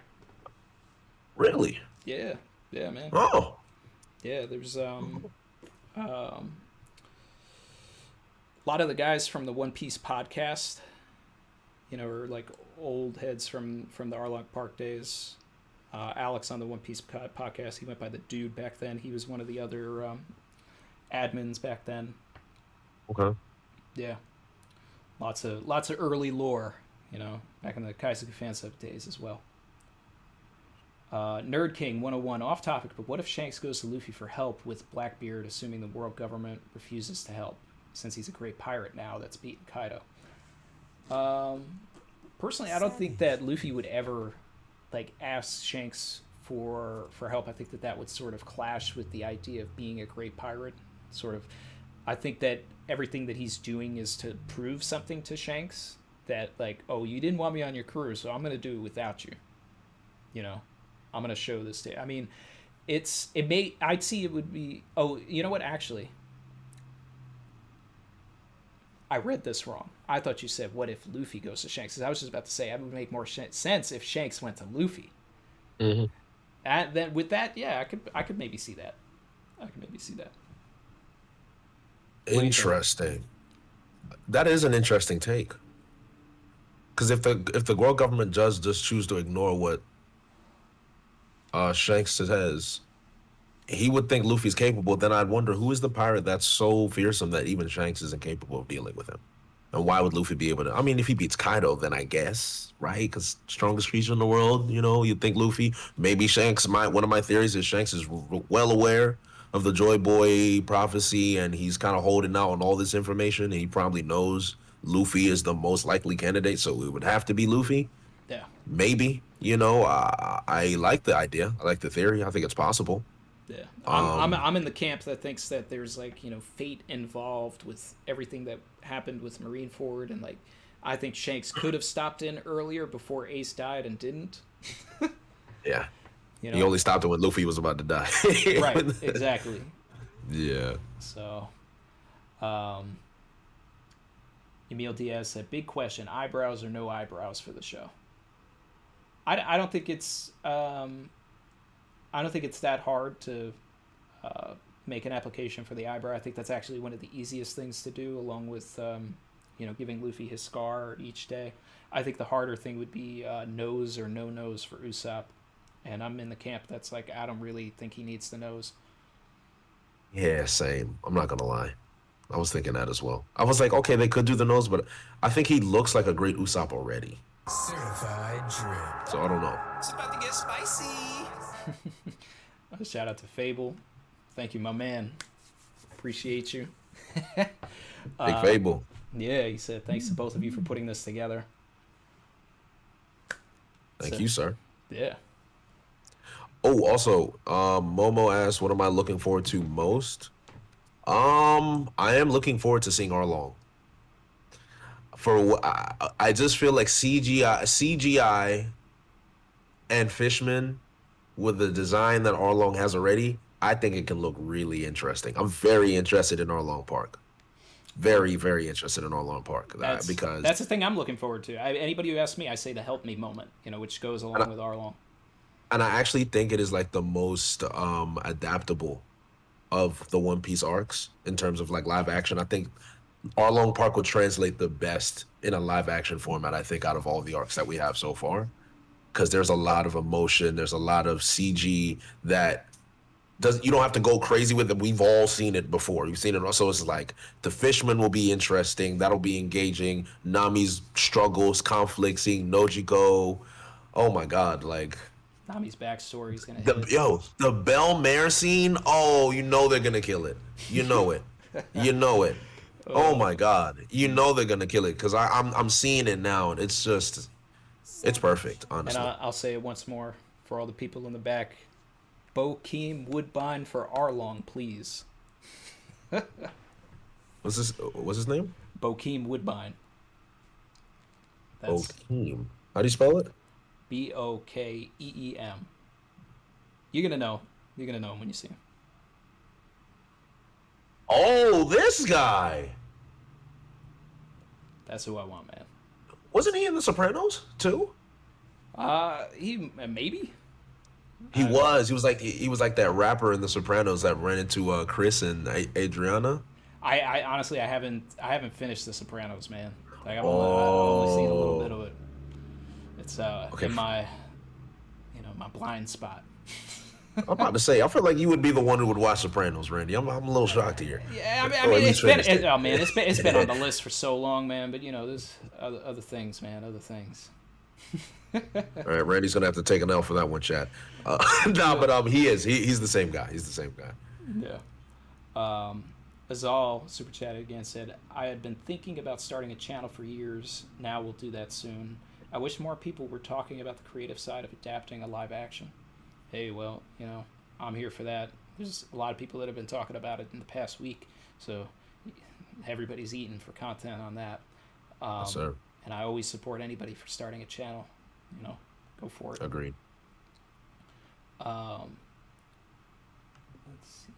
Really? Yeah, man. Oh. Yeah, there's a lot of the guys from the One Piece podcast, are like old heads from the Arlong Park days. Alex on the One Piece podcast, he went by the Dude back then. He was one of the other admins back then. Okay. Yeah. Lots of early lore, back in the Kaisuke fansub days as well. Nerd King 101, off topic, but what if Shanks goes to Luffy for help with Blackbeard, assuming the world government refuses to help, since he's a great pirate now that's beaten Kaido? Personally, I don't think that Luffy would ever like ask Shanks for help. I think that would sort of clash with the idea of being a great pirate. Sort of, I think that everything that he's doing is to prove something to Shanks, that like, oh, you didn't want me on your crew, so I'm gonna do it without you. I'm gonna show this to you. I mean, I'd see it would be. Oh, you know what? Actually, I read this wrong. I thought you said, what if Luffy goes to Shanks? 'Cause I was just about to say, it would make more sense if Shanks went to Luffy. Mm-hmm. And then with that, yeah, I could maybe see that. Interesting. That is an interesting take. Because if the world government does just choose to ignore what Shanks says, he would think Luffy's capable. Then I'd wonder, who is the pirate that's so fearsome that even Shanks isn't capable of dealing with him? And why would Luffy be able to? I mean, if he beats Kaido, then I guess, right? Because strongest creature in the world, you'd think Luffy. Maybe Shanks one of my theories is Shanks is well aware of the Joy Boy prophecy, and he's kind of holding out on all this information, and he probably knows Luffy is the most likely candidate, so it would have to be Luffy. Yeah. Maybe, I like the idea. I like the theory. I think it's possible. Yeah, I'm in the camp that thinks that there's like fate involved with everything that happened with Marineford, and like I think Shanks could have stopped in earlier before Ace died and didn't. Yeah, he only stopped it when Luffy was about to die. Right, exactly. Yeah. So, Emil Diaz said, "Big question: eyebrows or no eyebrows for the show?" I don't think it's that hard to make an application for the eyebrow. I think that's actually one of the easiest things to do, along with giving Luffy his scar each day. I think the harder thing would be nose or no nose for Usopp, and I'm in the camp that's like, I don't really think he needs the nose. Yeah, same. I'm not gonna lie. I was thinking that as well. I was like, okay, they could do the nose, but I think he looks like a great Usopp already. Certified drip. So I don't know. It's about to get spicy. Shout out to Fable. Thank you, my man. Appreciate you. Big Fable. Yeah, he said, thanks to both of you for putting this together. Thank you, sir. Yeah. Oh, also, Momo asked, what am I looking forward to most? I am looking forward to seeing Arlong. I just feel like CGI and Fishman with the design that Arlong has already, I think it can look really interesting. I'm very interested in Arlong Park. Very, very interested in Arlong Park. Because that's the thing I'm looking forward to. Anybody who asks me, I say the help me moment, which goes along with Arlong. And I actually think it is like the most adaptable of the One Piece arcs in terms of like live action. I think Arlong Park would translate the best in a live action format, I think, out of all the arcs that we have so far. Because there's a lot of emotion, there's a lot of CG that you don't have to go crazy with it. We've all seen it before. You've seen it. So it's like the Fishman will be interesting. That'll be engaging. Nami's struggles, conflict, seeing Noji go. Oh my God, like Nami's backstory is gonna the Bell Mare scene. Oh, they're gonna kill it. You know it. You know it. Oh my God, they're gonna kill it because I'm seeing it now, and it's perfect, honestly. And I'll say it once more for all the people in the back. Bokeem Woodbine for Arlong, please. What's his name? Bokeem Woodbine. Bokeem. How do you spell it? Bokeem. You're gonna know. You're gonna know him when you see him. Oh, this guy. That's who I want, man. Wasn't he in The Sopranos too? He maybe. He was like that rapper in The Sopranos that ran into Chris and Adriana. I honestly I haven't finished The Sopranos, man. Like I've only seen a little bit of it. It's in my my blind spot. I'm about to say, I feel like you would be the one who would watch Sopranos, Randy. I'm a little shocked here. Yeah, I mean it's been on the list for so long, man. But there's other things, man. Other things. All right, Randy's gonna have to take an L for that one, chat. But he's the same guy. He's the same guy. Yeah. Azal super chatted again, said, I had been thinking about starting a channel for years. Now we'll do that soon. I wish more people were talking about the creative side of adapting a live action. Hey, well, I'm here for that. There's a lot of people that have been talking about it in the past week, so everybody's eating for content on that. Yes, sir. And I always support anybody for starting a channel. Go for it. Agreed. Let's see.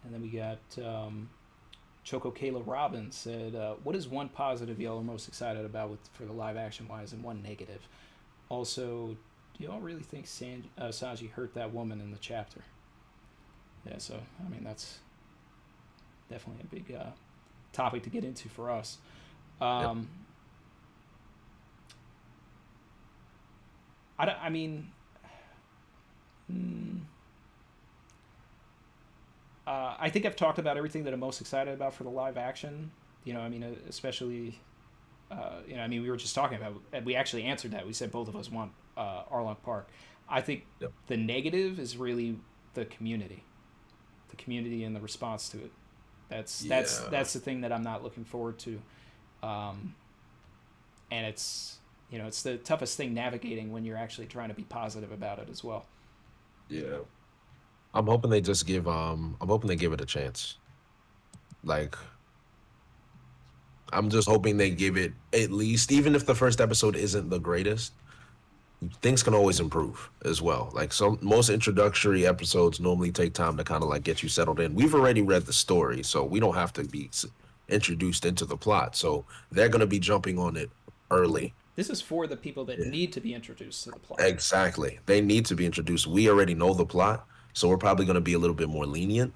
And then we got Choco Kayla Robbins said, what is one positive y'all are most excited about for the live action wise, and one negative? Also, do y'all really think Sanji hurt that woman in the chapter? Yeah, so, I mean, that's definitely a big topic to get into for us. Yep. I think I've talked about everything that I'm most excited about for the live action. Especially, we were just talking about, we actually answered that. We said both of us want Arlong Park. I think the negative is really the community and the response to it. That's the thing that I'm not looking forward to. And it's the toughest thing navigating when you're actually trying to be positive about it as well. Yeah. I'm hoping they just give it a chance. Like, I'm just hoping they give it at least, even if the first episode isn't the greatest, things can always improve as well. Like most introductory episodes normally take time to kind of like get you settled in. We've already read the story, so we don't have to be introduced into the plot. So they're going to be jumping on it early. This is for the people that need to be introduced to the plot. Exactly. They need to be introduced. We already know the plot, so we're probably going to be a little bit more lenient.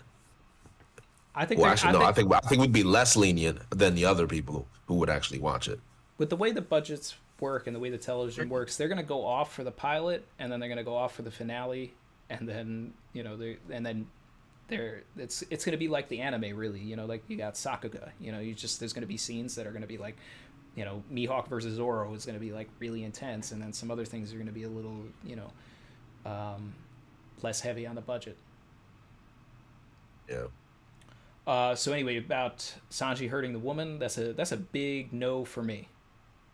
I think. Well, actually, no. I think we'd be less lenient than the other people who would actually watch it. With the way the budgets work and the way the television works, they're going to go off for the pilot, and then they're going to go off for the finale, and then it's going to be like the anime, really. Like you got Sakuga. There's going to be scenes that are going to be like, Mihawk versus Zoro is going to be like really intense, and then some other things are going to be a little, less heavy on the budget. Yeah. So anyway, about Sanji hurting the woman, that's a big no for me.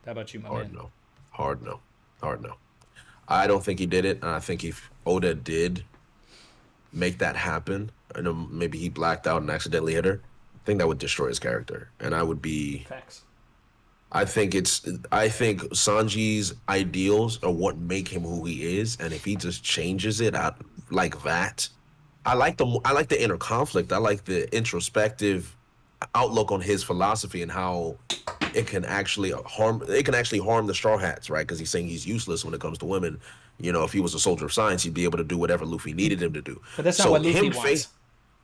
How about you, my man? Hard no. I don't think he did it, and I think if Oda did make that happen, I know maybe he blacked out and accidentally hit her, I think that would destroy his character, and I would be. Facts. I think Sanji's ideals are what make him who he is, and if he just changes it out like that, I like the inner conflict. I like the introspective outlook on his philosophy and how it can actually harm the Straw Hats, right? Because he's saying he's useless when it comes to women. If he was a soldier of science, he'd be able to do whatever Luffy needed him to do. But that's not what Luffy wants.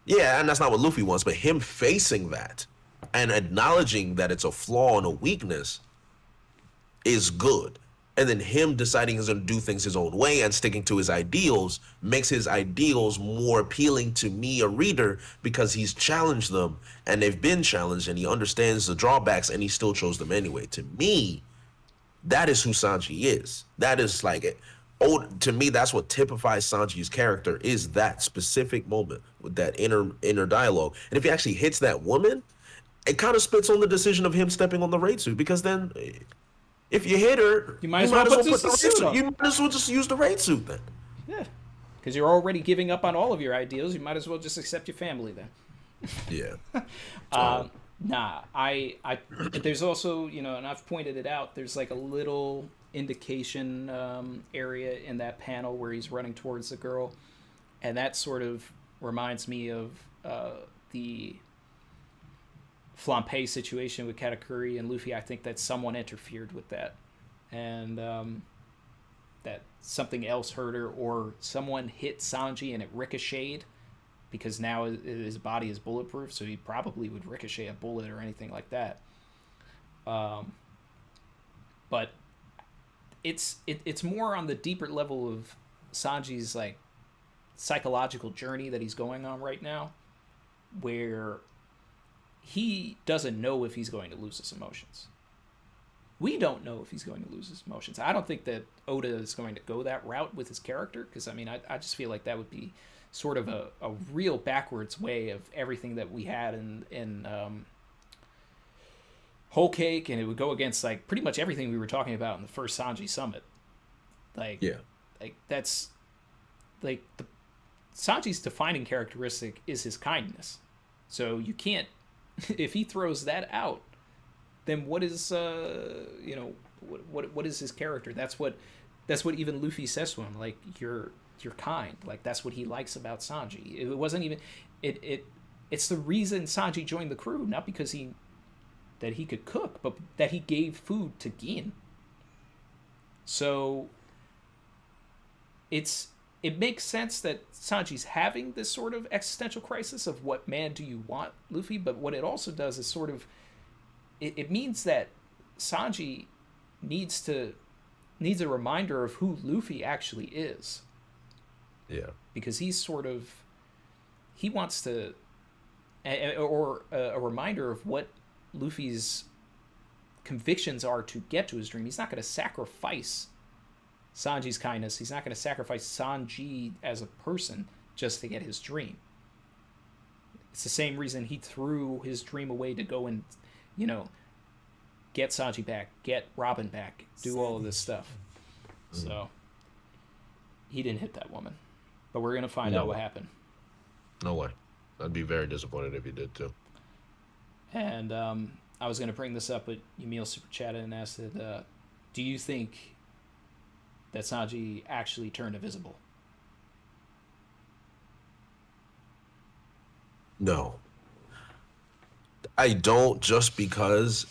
Yeah, and that's not what Luffy wants. But him facing that and acknowledging that it's a flaw and a weakness is good. And then him deciding he's going to do things his own way and sticking to his ideals makes his ideals more appealing to me, a reader, because he's challenged them and they've been challenged and he understands the drawbacks and he still chose them anyway. To me, that is who Sanji is. That is to me, that's what typifies Sanji's character, is that specific moment with that inner dialogue. And if he actually hits that woman, it kind of spits on the decision of him stepping on the raid suit, because then if you hit her, you might as well put the suit on. You might as well just use the raid suit then. Yeah, because you're already giving up on all of your ideals. You might as well just accept your family then. Yeah. I there's also, and I've pointed it out, there's like a little indication area in that panel where he's running towards the girl, and that sort of reminds me of the Flampe situation with Katakuri and Luffy. I think that someone interfered with that, and that something else hurt her, or someone hit Sanji and it ricocheted, because now his body is bulletproof, so he probably would ricochet a bullet or anything like that. But it's more on the deeper level of Sanji's like psychological journey that he's going on right now, where he doesn't know if he's going to lose his emotions. We don't know if he's going to lose his emotions. I don't think that Oda is going to go that route with his character, because I just feel like that would be sort of a real backwards way of everything that we had in Whole Cake, and it would go against like pretty much everything we were talking about in the first Sanji summit. That's like Sanji's defining characteristic is his kindness. So you can't, if he throws that out, then what is what is his character? That's what even Luffy says to him, like, you're kind. Like, that's what he likes about Sanji. It wasn't even it's the reason Sanji joined the crew, not because he could cook, but that he gave food to Gin. So it makes sense that Sanji's having this sort of existential crisis of what man do you want, Luffy, but what it also does is sort of it means that Sanji needs a reminder of who Luffy actually is. Yeah. Because he wants to, or a reminder of what Luffy's convictions are to get to his dream. He's not going to sacrifice Sanji's kindness. He's not going to sacrifice Sanji as a person just to get his dream. It's the same reason he threw his dream away to go and, get Sanji back, get Robin back, do all of this stuff. So he didn't hit that woman. But we're going to find out what happened. No way. I'd be very disappointed if he did too. And I was going to bring this up, but Yamil super chatted and asked that, do you think that Sanji actually turned invisible? No. I don't, just because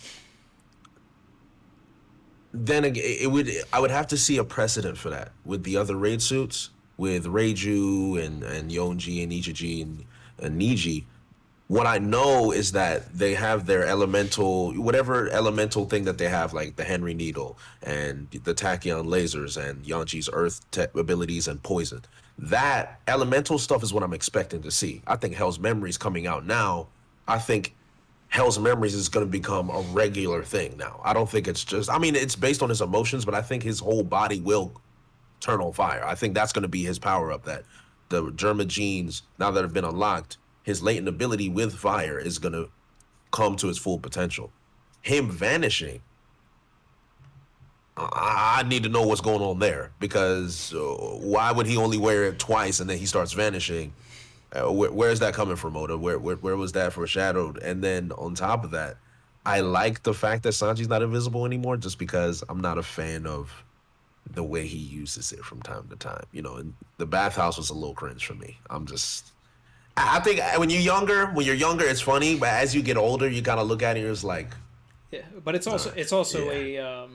then again, I would have to see a precedent for that with the other raid suits, with Reiju and Yonji and Ichiji and Niji. What I know is that they have their elemental, whatever elemental thing that they have, like the Henry Needle and the Tachyon lasers and Yonji's earth abilities and poison. That elemental stuff is what I'm expecting to see. I think Hell's Memories coming out now. I think Hell's Memories is going to become a regular thing now. I don't think it's just, I mean, it's based on his emotions, but I think his whole body will turn on fire. I think that's going to be his power up, that the Germa genes, now that have been unlocked, his latent ability with fire is going to come to its full potential. Him vanishing, I need to know what's going on there, because why would he only wear it twice and then he starts vanishing? Where is that coming from, Oda? Where was that foreshadowed? And then on top of that, I like the fact that Sanji's not invisible anymore, just because I'm not a fan of the way he uses it from time to time. You know, and the bathhouse was a little cringe for me. I think when you're younger, it's funny, but as you get older, you kind of look at it, it's like, yeah. But it's also a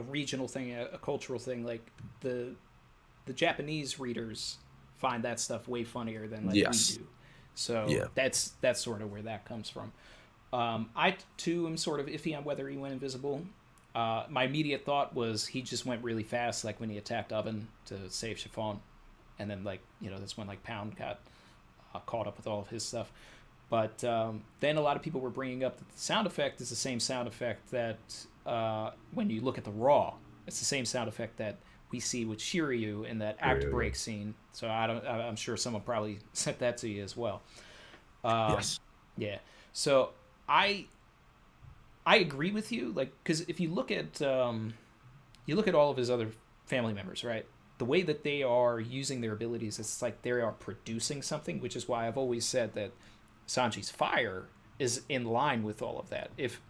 regional thing, a cultural thing. Like the Japanese readers find that stuff way funnier than we do. So that's sort of where that comes from. I too am sort of iffy on whether he went invisible. My immediate thought was he just went really fast, like when he attacked Oven to save Chiffon. And then, that's when, Pound got caught up with all of his stuff. But then a lot of people were bringing up that the sound effect is the same sound effect that, when you look at the Raw, it's the same sound effect that we see with Shiryu in that act break scene. So I'm sure someone probably sent that to you as well. yes. Yeah. So I agree with you, because if you look at all of his other family members, right? The way that they are using their abilities, it's like they are producing something, which is why I've always said that Sanji's fire is in line with all of that. If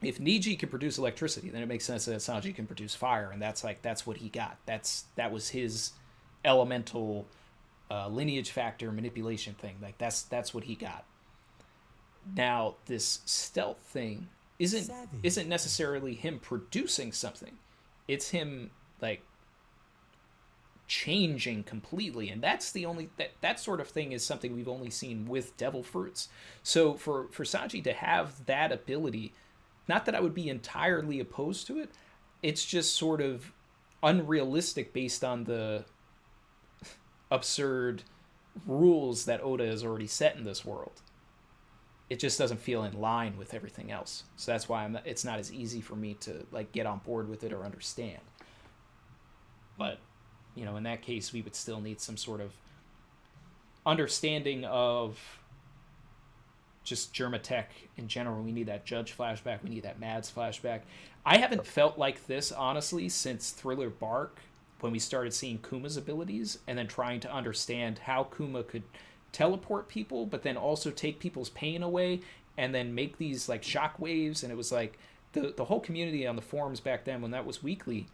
Niji can produce electricity, then it makes sense that Sanji can produce fire, and that's what he got. That was his elemental lineage factor manipulation thing. That's what he got. Now this stealth thing isn't necessarily him producing something. It's him changing completely, and that's the only that sort of thing is something we've only seen with devil fruits. So for Sanji to have that ability, not that I would be entirely opposed to it, it's just sort of unrealistic based on the absurd rules that Oda has already set in this world. It just doesn't feel in line with everything else. So that's why it's not as easy for me to get on board with it or understand. But, in that case, we would still need some sort of understanding of just Germatech in general. We need that Judge flashback. We need that Mads flashback. I haven't felt like this, honestly, since Thriller Bark, when we started seeing Kuma's abilities and then trying to understand how Kuma could teleport people, but then also take people's pain away and then make these shock waves. And it was the whole community on the forums back then, when that was weekly,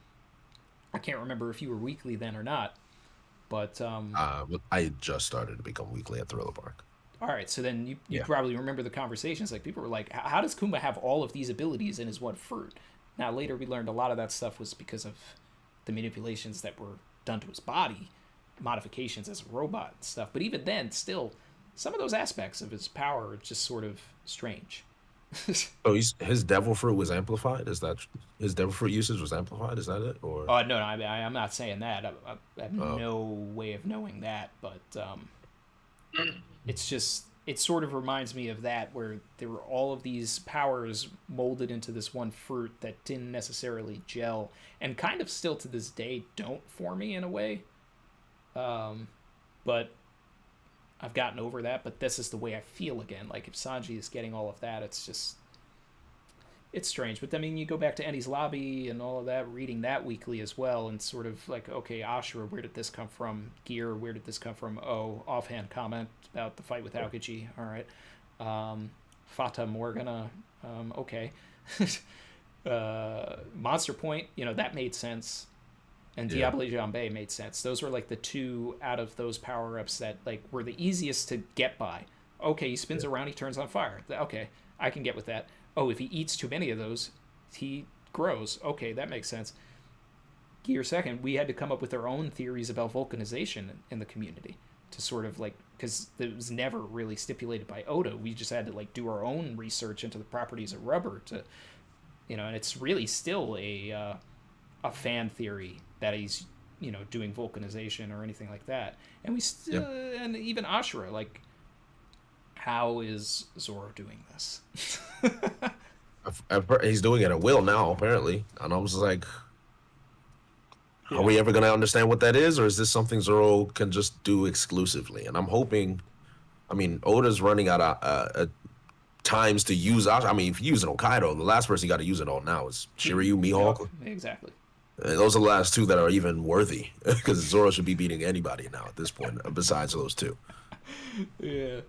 I can't remember if you were weekly then or not, but I just started to become weekly at Thriller Bark. All right, so then you probably remember the conversations. People were like, how does Kuma have all of these abilities in his one fruit? Now later we learned a lot of that stuff was because of the manipulations that were done to his body, modifications as a robot and stuff. But even then, still, some of those aspects of his power are just sort of strange. So his devil fruit was amplified? Is that his devil fruit usage was amplified? Is that it? Or no, I'm not saying that. I have no way of knowing that, but it's just, it sort of reminds me of that, where there were all of these powers molded into this one fruit that didn't necessarily gel, and kind of still to this day don't for me in a way. But I've gotten over that, but this is the way I feel again. If Sanji is getting all of that, it's strange. But I mean, you go back to Endy's Lobby and all of that, reading that weekly as well, and sort of okay, Ashura, where did this come from? Gear, where did this come from? Oh, offhand comment about the fight with Aokiji. All right. Fata Morgana. Okay. Monster Point, that made sense. And Diable Jambe made sense. Those were the two out of those power-ups that were the easiest to get by. Okay, he spins around, he turns on fire. Okay, I can get with that. oh, if he eats too many of those, he grows. Okay, that makes sense. Gear second, we had to come up with our own theories about vulcanization in the community to sort of like, because it was never really stipulated by Oda. We just had to like do our own research into the properties of rubber to, and it's really still a fan theory that he's doing vulcanization or anything like that. And we still, and even Ashura, like, how is Zoro doing this? I've heard he's doing it at will now, apparently, and I was like, are we ever going to understand what that is, or is this something Zoro can just do exclusively? And I'm hoping, I mean, Oda's running out of times to use. I mean, if you use it on Kaido, the last person you got to use it on now is Shiryu Mihawk. Exactly. And those are the last two that are even worthy, because Zoro should be beating anybody now at this point, besides those two. Yeah.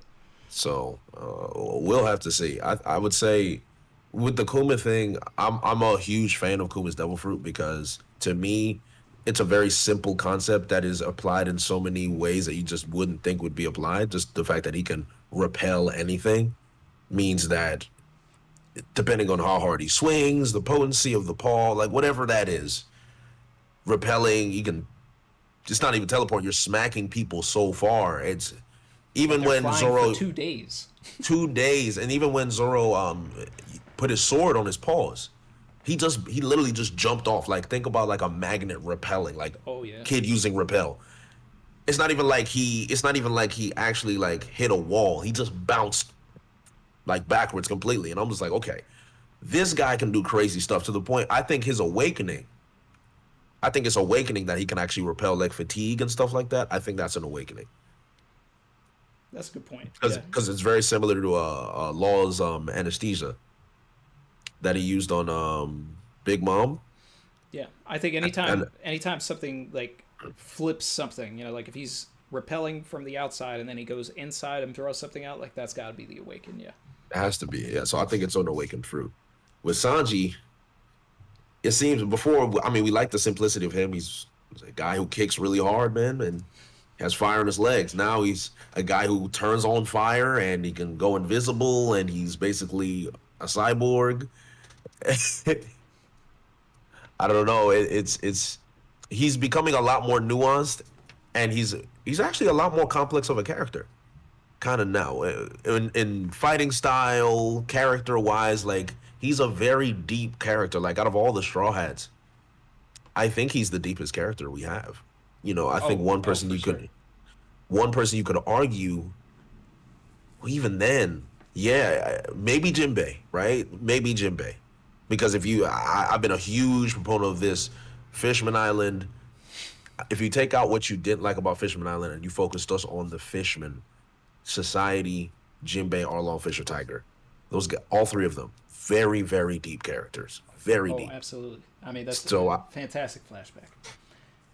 So we'll have to see. I would say with the Kuma thing, I'm a huge fan of Kuma's Devil Fruit, because to me, it's a very simple concept that is applied in so many ways that you just wouldn't think would be applied. Just the fact that he can repel anything means that depending on how hard he swings, the potency of the paw, like whatever that is, repelling, you can, it's not even teleport, you're smacking people so far. It's even when Zoro, for 2 days. 2 days, and even when Zoro put his sword on his paws, he literally just jumped off. Like, think about like a magnet repelling, like kid using repel. It's not even like he actually like hit a wall. He just bounced like backwards completely. And I'm just like, okay, this guy can do crazy stuff to the point. I think it's awakening that he can actually repel like fatigue and stuff like that. I think that's an awakening. That's a good point. Because it's very similar to Law's anesthesia that he used on Big Mom. Yeah, I think anytime something like flips something, like if he's repelling from the outside and then he goes inside and throws something out, like that's got to be the awaken. Yeah, it has to be. Yeah, so I think it's an awakened fruit. With Sanji, it seems before. I mean, we like the simplicity of him. He's a guy who kicks really hard, man, and has fire in his legs. Now he's a guy who turns on fire and he can go invisible, and he's basically a cyborg. I don't know. It's he's becoming a lot more nuanced, and he's actually a lot more complex of a character, kind of now in fighting style, character wise. Like, he's a very deep character. Like, out of all the Straw Hats, I think he's the deepest character we have. I think one person you could argue, well, even then, maybe Jinbei, right? Maybe Jinbei. Because I've been a huge proponent of this Fishman Island. If you take out what you didn't like about Fishman Island and you focused us on the Fishman, Society, Jinbei, Arlong, Fisher, Tiger, those guys, all three of them, very, very deep characters. Very deep. Oh, absolutely. I mean, that's a fantastic flashback.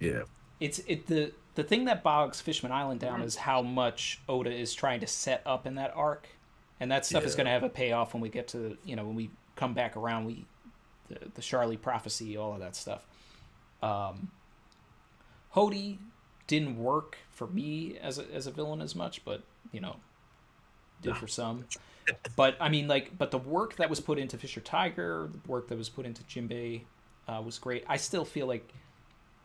Yeah. The thing that bogs Fishman Island down is how much Oda is trying to set up in that arc, and that stuff is going to have a payoff when we get to when we come back around. The Charlie prophecy, all of that stuff. Hody didn't work for me as a villain as much, but did for some. But I mean, but the work that was put into Fisher Tiger, the work that was put into Jinbei, was great. I still feel like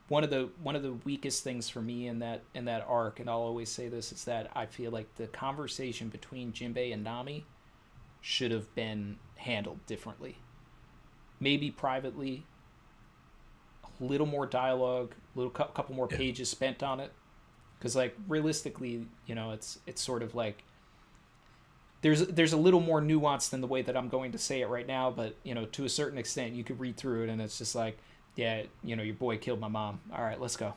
one of the weakest things for me in that arc, and I'll always say this, is that I feel like the conversation between Jinbei and Nami should have been handled differently. Maybe privately, a little more dialogue, couple more pages spent on it, because like realistically, it's sort of like there's a little more nuance than the way that I'm going to say it right now, but to a certain extent you could read through it and it's just like, yeah, your boy killed my mom, all right, let's go.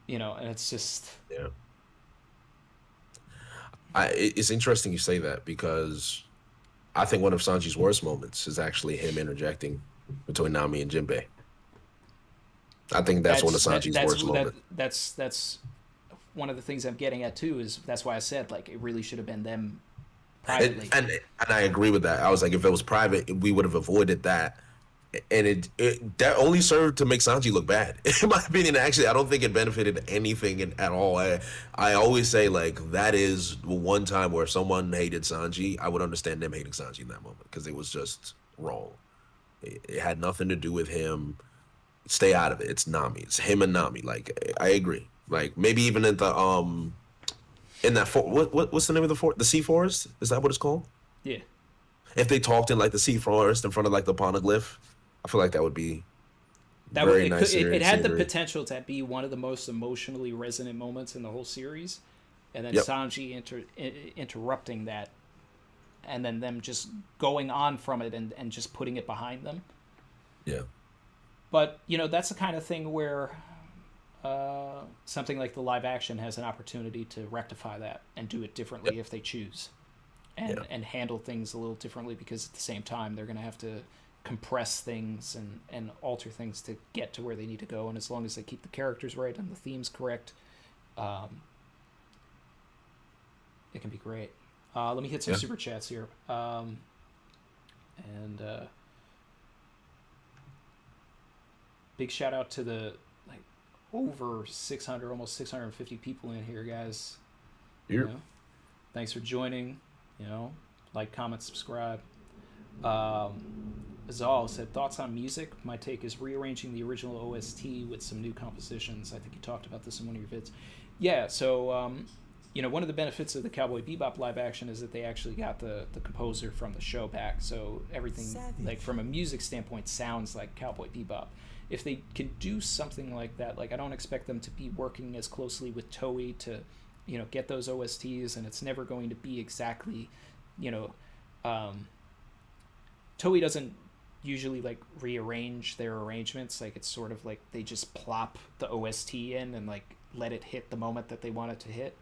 And it's just it's interesting you say that, because I think one of Sanji's worst moments is actually him interjecting between Nami and Jinbei. I think that's one of Sanji's worst moments. That's one of the things I'm getting at too. Is that's why I said like it really should have been them privately. And I agree with that. I was like, if it was private, we would have avoided that and it that only served to make Sanji look bad. In my opinion, actually, I don't think it benefited anything at all. I always say like that is one time where if someone hated Sanji, I would understand them hating Sanji in that moment because it was just wrong. It had nothing to do with him. Stay out of it. It's Nami. It's him and Nami. Like I agree. Like maybe even in the in that what's the name of the forest? The Sea Forest? Is that what it's called? Yeah. If they talked in like the Sea Forest in front of like the poneglyph, I feel like that would be it had the potential to be one of the most emotionally resonant moments in the whole series, and then Sanji interrupting that, and then them just going on from it and just putting it behind them. Yeah. But, that's the kind of thing where something like the live action has an opportunity to rectify that and do it differently if they choose. And handle things a little differently, because at the same time they're going to have to compress things and alter things to get to where they need to go. And as long as they keep the characters right and the themes correct, it can be great. Let me hit some super chats here. Big shout out to the over 600, almost 650 people in here, guys. Thanks for joining. Like, comment, subscribe. Zal said, thoughts on music? My take is rearranging the original OST with some new compositions. I think you talked about this in one of your vids. Yeah, so, one of the benefits of the Cowboy Bebop live action is that they actually got the composer from the show back, so everything, like, from a music standpoint, sounds like Cowboy Bebop. If they could do something like that, like, I don't expect them to be working as closely with Toei to, get those OSTs, and it's never going to be exactly, Toei doesn't usually like rearrange their arrangements. Like, it's sort of like they just plop the OST in and like let it hit the moment that they want it to hit.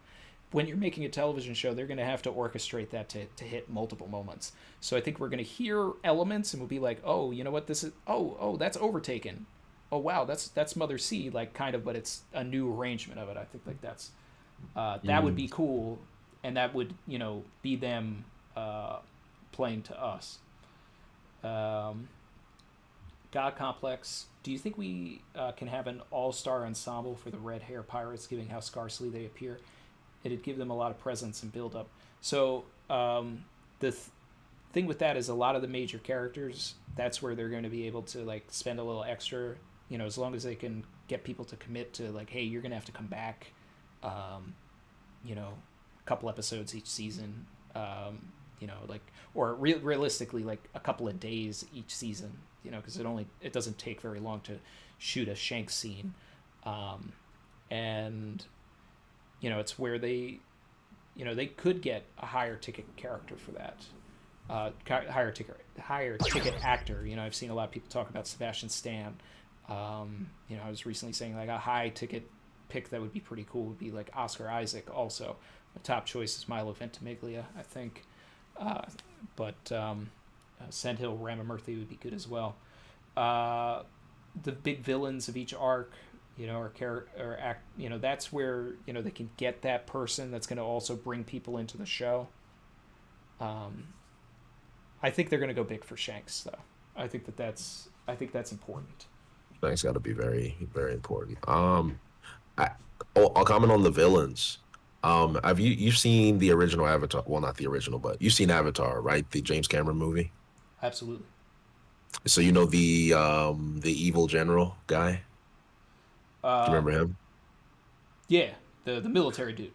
When you're making a television show, they're going to have to orchestrate that to hit multiple moments. So I think we're going to hear elements and we'll be like, oh, you know what, this is, oh, that's Overtaken. Oh, wow, that's Mother C, like, kind of, but it's a new arrangement of it. I think like that's that would be cool, and that would, be them playing to us. God Complex, do you think we can have an all-star ensemble for the Red Hair Pirates, given how scarcely they appear? It'd give them a lot of presence and build-up. So the thing with that is a lot of the major characters, that's where they're going to be able to like spend a little extra, as long as they can get people to commit to like, hey, you're going to have to come back, a couple episodes each season, or realistically, like a couple of days each season, because it doesn't take very long to shoot a Shanks scene. It's where they could get a higher ticket character for that, higher ticket actor. I've seen a lot of people talk about Sebastian Stan. I was recently saying like a high ticket pick that would be pretty cool would be like Oscar Isaac. Also, the top choice is Milo Ventimiglia, I think. Sandhill Ramamurthy would be good as well. The big villains of each arc, that's where, they can get that person that's going to also bring people into the show. I think they're going to go big for Shanks, though. I think that's important. Shanks got to be very, very important. I'll comment on the villains. Have you've seen the original Avatar? Well, not the original, but you've seen Avatar, right? The James Cameron movie. Absolutely. So the evil general guy. Do you remember him? Yeah, the military dude.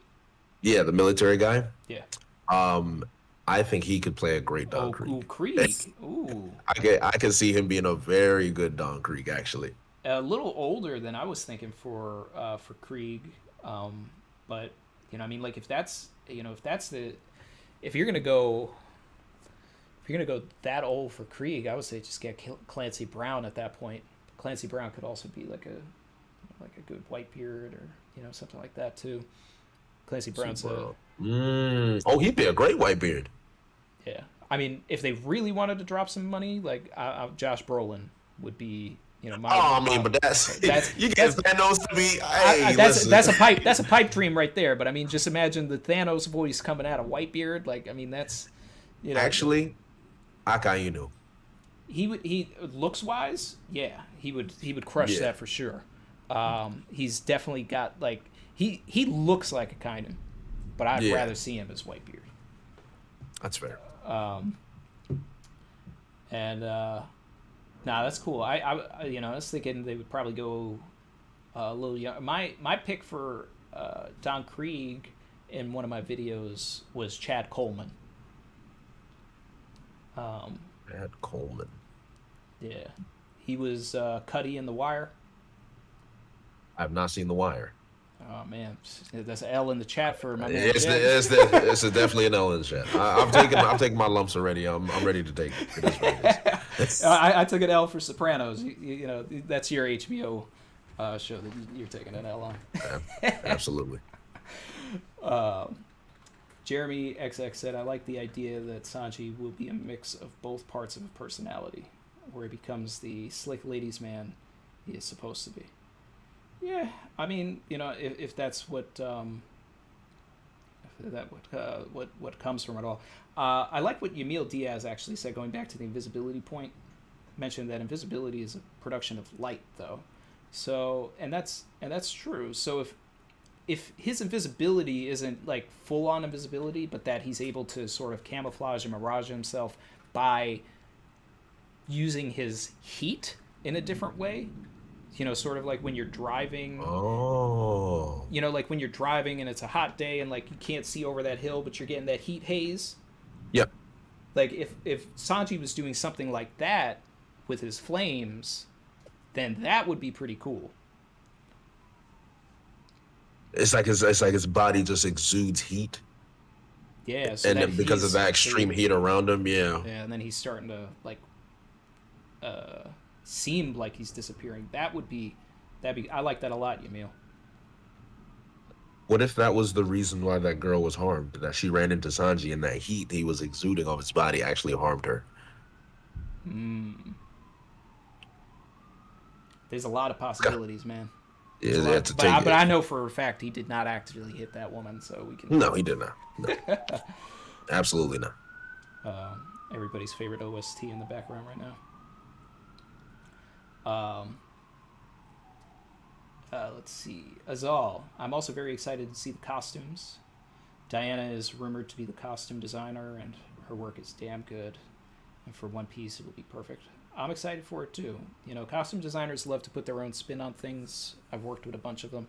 Yeah, the military guy. Yeah. I think he could play a great Don Krieg. Ooh, Krieg. Ooh. I can see him being a very good Don Krieg, actually. A little older than I was thinking for Krieg, but like if you're gonna go that old for Krieg, I would say just get Clancy Brown at that point. Clancy Brown could also be like a good Whitebeard or something like that too. Clancy Brown's he'd be a great Whitebeard. Yeah, if they really wanted to drop some money, like Josh Brolin would be. But that's you get Thanos to be. Hey, that's a pipe dream right there. But just imagine the Thanos voice coming out of Whitebeard. Like, that's actually, Akainu. he looks wise, yeah, he would crush that for sure. He's definitely got like he looks like a Kainen, but I'd rather see him as Whitebeard. That's fair. That's cool. I was thinking they would probably go a little young. My pick for Don Krieg in one of my videos was Chad Coleman. Chad Coleman. Yeah, he was Cuddy in The Wire. I've not seen The Wire. Oh man, that's an L in the chat for my man. It's definitely an L in the chat. I'm taking my lumps already. I'm ready to take it. I took an L for Sopranos. You know, that's your HBO show that you're taking an L on. Absolutely. Jeremy XX said, I like the idea that Sanji will be a mix of both parts of a personality, where he becomes the slick ladies man he is supposed to be. Yeah, I mean, you know, if that's what what comes from it all. I like what Yamil Diaz actually said, going back to the invisibility point. Mentioned that invisibility is a production of light, though. So, and that's true. So if his invisibility isn't like full on invisibility, but that he's able to sort of camouflage and mirage himself by using his heat in a different way. You know, sort of like when you're driving. Oh. You know, like when you're driving and it's a hot day and like you can't see over that hill, but you're getting that heat haze. Yep. Like if Sanji was doing something like that with his flames, then that would be pretty cool. It's like his body just exudes heat. Yeah. So and then because of that extreme heat around him, yeah. Yeah, and then he's starting to like seem like he's disappearing. That'd be I like that a lot, Yamil. What if that was the reason why that girl was harmed? That she ran into Sanji and that heat he was exuding off his body actually harmed her. There's a lot of possibilities, man. Yeah, but I know for a fact he did not actively hit that woman, so we can. No, he did not. No. Absolutely not. Everybody's favorite OST in the background right now. Let's see. Azal. I'm also very excited to see the costumes. Diana is rumored to be the costume designer, and her work is damn good. And for One Piece, it will be perfect. I'm excited for it too. You know, costume designers love to put their own spin on things. I've worked with a bunch of them.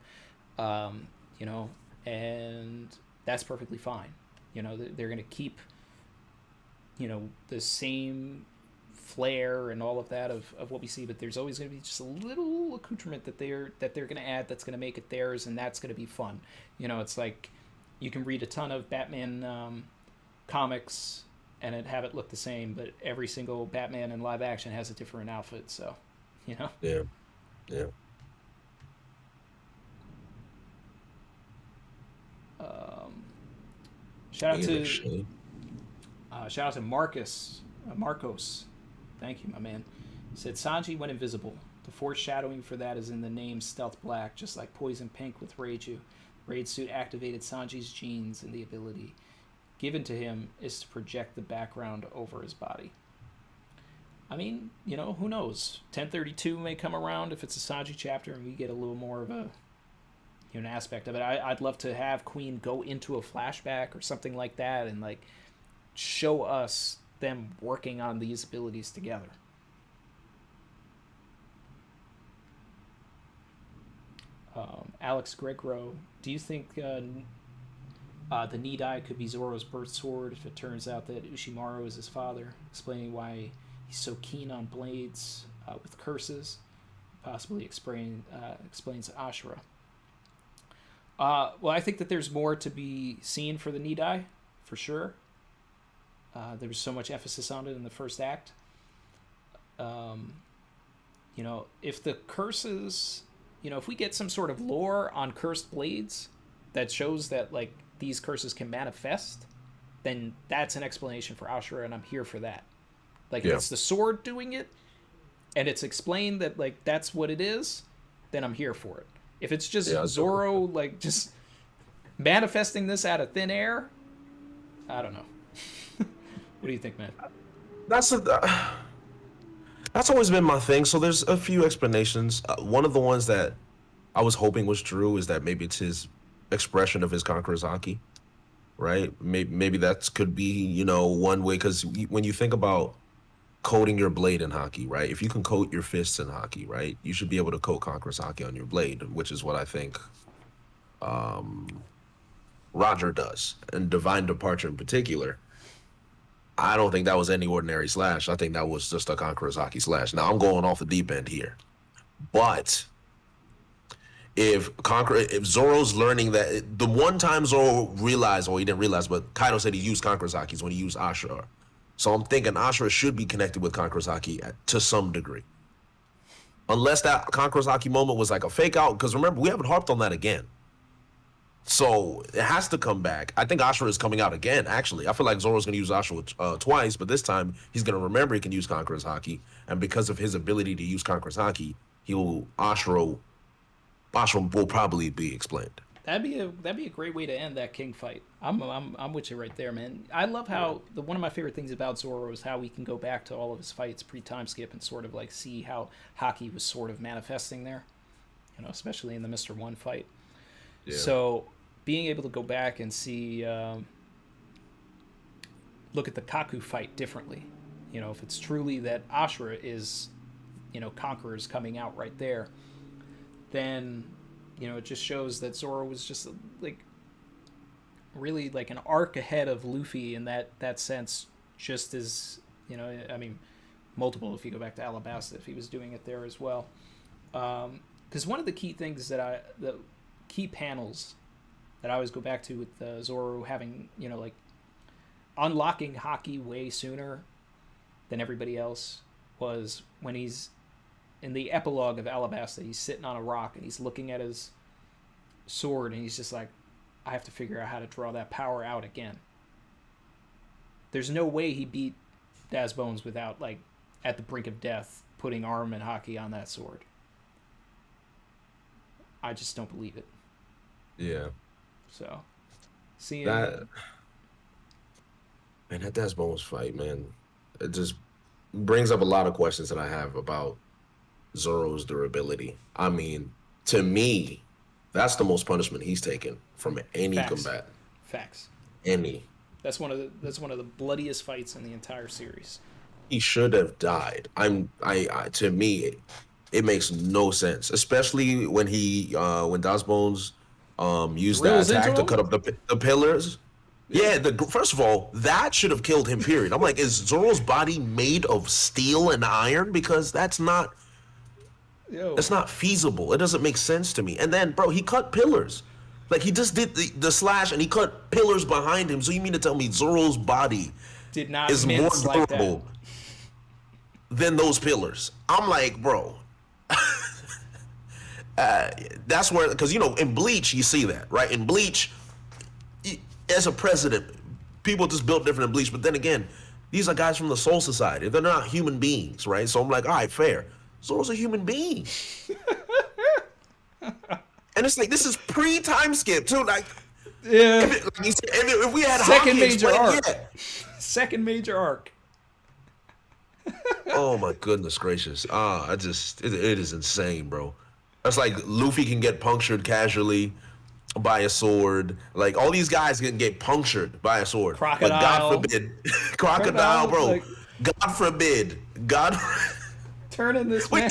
You know, and that's perfectly fine. You know, they're going to keep, you know, the same flair and all of that of what we see, but there's always going to be just a little accoutrement that they're going to add that's going to make it theirs, and that's going to be fun. You know, it's like you can read a ton of Batman comics and have it look the same, but every single Batman in live action has a different outfit, so, you know? Yeah. Shout out to Marcos. Thank you, my man. He said, Sanji went invisible. The foreshadowing for that is in the name Stealth Black, just like Poison Pink with Reiju. Raid suit activated Sanji's genes, and the ability given to him is to project the background over his body. I mean, you know, who knows? 1032 may come around if it's a Sanji chapter and we get a little more of a, you know, an aspect of it. I'd love to have Queen go into a flashback or something like that and like show us them working on these abilities together. Alex Gregro, do you think the Nidai could be Zoro's birth sword if it turns out that Ushimaru is his father, explaining why he's so keen on blades with curses, possibly explains Ashura. Well, I think that there's more to be seen for the Nidai, for sure. There was so much emphasis on it in the first act. You know, if the curses, you know, if we get some sort of lore on cursed blades that shows that, like, these curses can manifest, then that's an explanation for Ashura, and I'm here for that. Like, if it's the sword doing it, and it's explained that, like, that's what it is, then I'm here for it. If it's just Zoro, like, just manifesting this out of thin air, I don't know. What do you think, man? That's always been my thing. So there's a few explanations. One of the ones that I was hoping was true is that maybe it's his expression of his Conqueror's Haki, right? Maybe that could be, you know, one way. Because when you think about coating your blade in Haki, right? If you can coat your fists in Haki, right, you should be able to coat Conqueror's Haki on your blade, which is what I think Roger does, and Divine Departure in particular. I don't think that was any ordinary slash. I think that was just a Conqueror's Haki slash. Now I'm going off the deep end here, but if Zoro's learning that, the one time Zoro realized, or he didn't realize, but Kaido said he used Conqueror's Haki when he used Ashura. So I'm thinking Ashura should be connected with Conqueror's Haki to some degree, unless that Conqueror's Haki moment was like a fake out. Because remember, we haven't harped on that again. So it has to come back. I think Ashura is coming out again, actually. I feel like Zoro's going to use Ashura twice, but this time he's going to remember he can use Conqueror's Haki. And because of his ability to use Conqueror's Haki, Ashura will probably be explained. That'd be a great way to end that King fight. I'm with you right there, man. I love how one of my favorite things about Zoro is how we can go back to all of his fights pre-time skip and sort of like see how Haki was sort of manifesting there, you know, especially in the Mr. One fight. Yeah. So being able to go back and see, look at the Kaku fight differently, you know, if it's truly that Ashura is, you know, Conqueror's coming out right there, then, you know, it just shows that Zoro was just like really like an arc ahead of Luffy in that sense, just as, you know, I mean, multiple if you go back to Alabasta, if he was doing it there as well. Because one of the key things the key panels that I always go back to with Zoro having, you know, like unlocking Haki way sooner than everybody else was when he's in the epilogue of Alabasta. He's sitting on a rock and he's looking at his sword and he's just like, I have to figure out how to draw that power out again. There's no way he beat Daz Bones without, like, at the brink of death, putting Arm and Haki on that sword. I just don't believe it. Yeah. So, seeing that, man, that Daz Bones fight, man, it just brings up a lot of questions that I have about Zoro's durability. I mean, to me, that's the most punishment he's taken from any combatant. Facts. Any. That's one of the bloodiest fights in the entire series. He should have died. To me, it makes no sense, especially when when Daz Bones used that attack to cut up the pillars. Yeah, first of all, that should have killed him, period. I'm like, is Zoro's body made of steel and iron? Because that's not feasible. It doesn't make sense to me. And then, bro, he cut pillars. Like, he just did the slash and he cut pillars behind him. So you mean to tell me Zoro's body is more durable than those pillars? I'm like, bro. That's where, because, you know, in Bleach, you see that, right? In Bleach, as a president, people just built different in Bleach. But then again, these are guys from the Soul Society. They're not human beings, right? So I'm like, all right, fair. Zoro's a human being. And it's like, this is pre-time skip, too. Like, yeah. If we had second Haki major arc. Yeah. Second major arc. Oh, my goodness gracious. It is insane, bro. That's like Luffy can get punctured casually by a sword. Like, all these guys can get punctured by a sword. Crocodile. But God forbid. Crocodile, bro. Like, God forbid. Turning this man.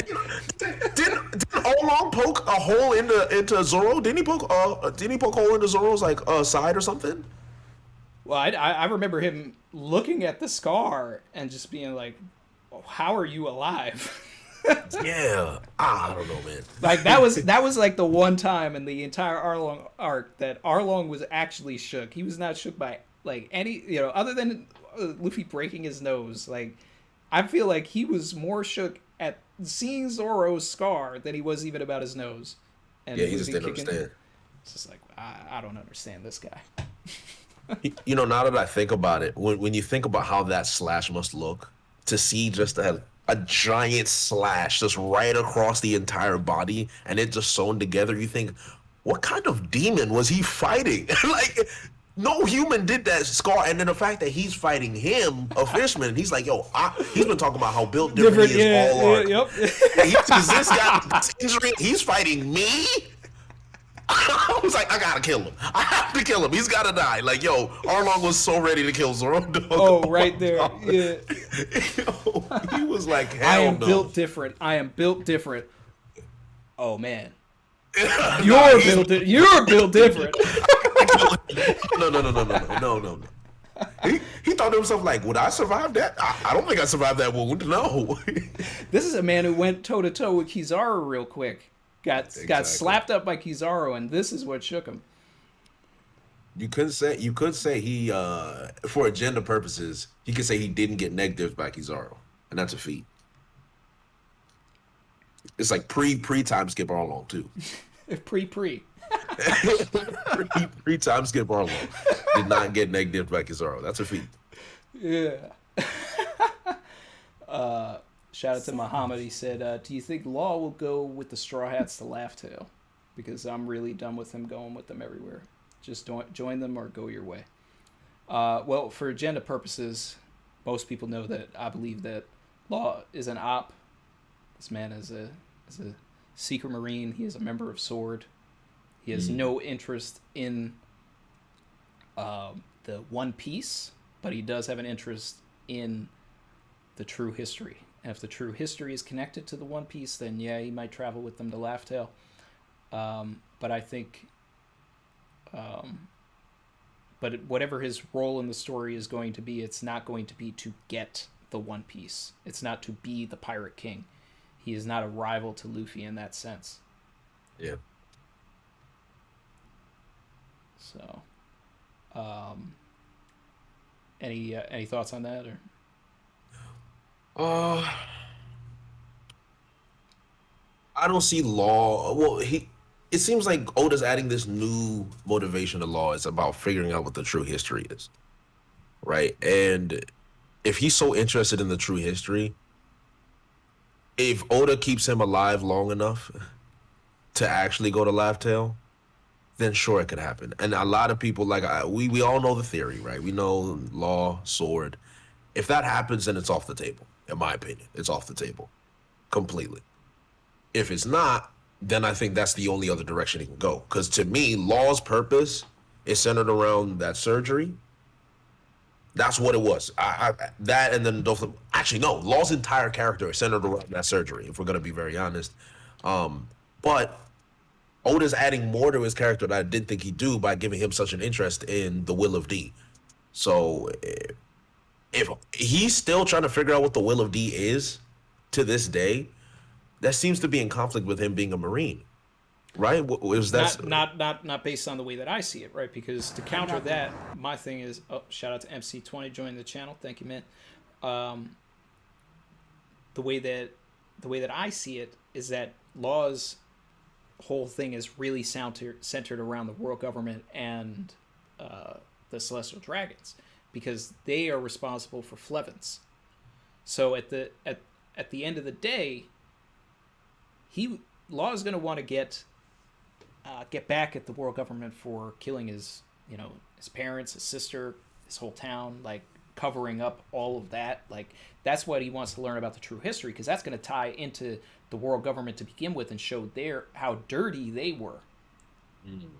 Didn't Oolong poke a hole into Zoro? Didn't he poke a hole into Zoro's like side or something? Well, I remember him looking at the scar and just being like, "How are you alive?" Yeah, I don't know, man. Like that was like the one time in the entire Arlong arc that Arlong was actually shook. He was not shook by like any, you know, other than Luffy breaking his nose. Like, I feel like he was more shook at seeing Zoro's scar than he was even about his nose. And yeah, he just didn't understand. It's just like, I don't understand this guy. You know, now that I think about it, when you think about how that slash must look, to see just a giant slash just right across the entire body and it just sewn together, you think, what kind of demon was he fighting? Like, No human did that, Scar. And then the fact that he's fighting him, a Fishman, he's like, yo, he's been talking about how built different he is all arc. Yep. Because this guy, this injury, he's fighting me. I was like, I gotta kill him. I have to kill him. He's gotta die. Like, yo, Arlong was so ready to kill Zoro. Oh, right there. Yeah. Yo, he was like, hell I am no. built different. I am built different. Oh man. You're built different. No. He thought to himself, like, would I survive that? I don't think I survived that wound. No. This is a man who went toe to toe with Kizaru real quick. Got slapped up by Kizaru, and this is what shook him. You could say he for agenda purposes, he could say he didn't get negative by Kizaru, and that's a feat. It's like pre time skip Arlong too. pre. Pre time skip Arlong did not get negative by Kizaru. That's a feat. Yeah. Shout out to Muhammad. He said, do you think Law will go with the Straw Hats to Laugh Tale? Because I'm really done with him going with them everywhere. Just don't join them or go your way. Well, for agenda purposes, most people know that I believe that Law is an op. This man is a secret marine. He is a member of Sword. He has no interest in the One Piece, but he does have an interest in the true history. And if the true history is connected to the One Piece, then yeah, he might travel with them to Laugh Tale. But I think, but whatever his role in the story is going to be, it's not going to be to get the One Piece. It's not to be the Pirate King. He is not a rival to Luffy in that sense. Yeah. So, any thoughts on that, or? I don't see Law. Well, it seems like Oda's adding this new motivation to Law. It's about figuring out what the true history is, right? And if he's so interested in the true history, if Oda keeps him alive long enough to actually go to Laugh Tale, then sure, it could happen. And a lot of people, like, we all know the theory, right? We know Law, Sword. If that happens, then it's off the table. In my opinion, it's off the table completely. If it's not, then I think that's the only other direction he can go. Because to me, Law's purpose is centered around that surgery. That's what it was. That and then Doflamingo. Actually, no. Law's entire character is centered around that surgery, if we're going to be very honest. But Oda's adding more to his character that I didn't think he'd do by giving him such an interest in the Will of D. So if he's still trying to figure out what the Will of D is to this day, that seems to be in conflict with him being a Marine, right? Was that not based on the way that I see it, right? Because to counter that, my thing is, shout out to MC20 joining the channel, thank you, man. The way that I see it is that Law's whole thing is really centered around the world government and the Celestial Dragons, because they are responsible for Flevens. So at the end of the day, Law is going to want to get back at the world government for killing his parents, his sister, his whole town, like covering up all of that. Like, that's what he wants to learn about the true history, because that's going to tie into the world government to begin with and show how dirty they were. Mm.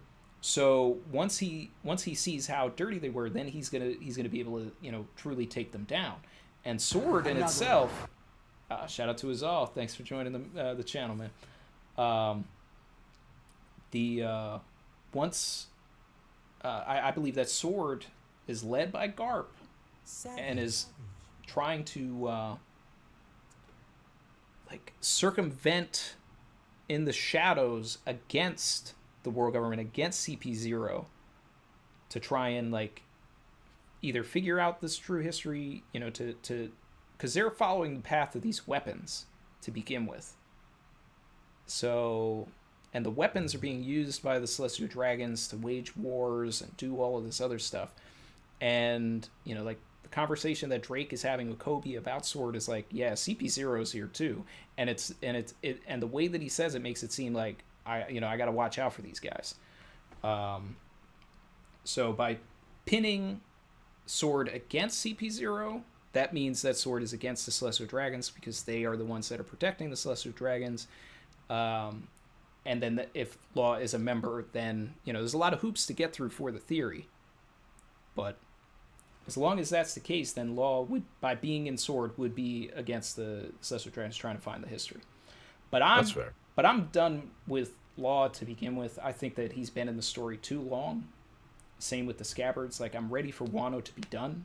So once he sees how dirty they were, then he's gonna be able to truly take them down. And Sword in itself, shout out to Azal, thanks for joining the channel, man. I believe that Sword is led by Garp and is trying to circumvent in the shadows against the world government, against CP0, to try and either figure out this true history, because they're following the path of these weapons to begin with. So, and the weapons are being used by the Celestial Dragons to wage wars and do all of this other stuff. And, the conversation that Drake is having with Kobe about Sword is yeah, CP0 is here too. And and the way that he says it makes it seem like I got to watch out for these guys. So by pinning Sword against CP0, that means that Sword is against the Celestial Dragons because they are the ones that are protecting the Celestial Dragons. And then if Law is a member, then, there's a lot of hoops to get through for the theory. But as long as that's the case, then Law, would, by being in Sword, would be against the Celestial Dragons trying to find the history. That's fair. But I'm done with Law to begin with. I think that he's been in the story too long. Same with the Scabbards. Like, I'm ready for Wano to be done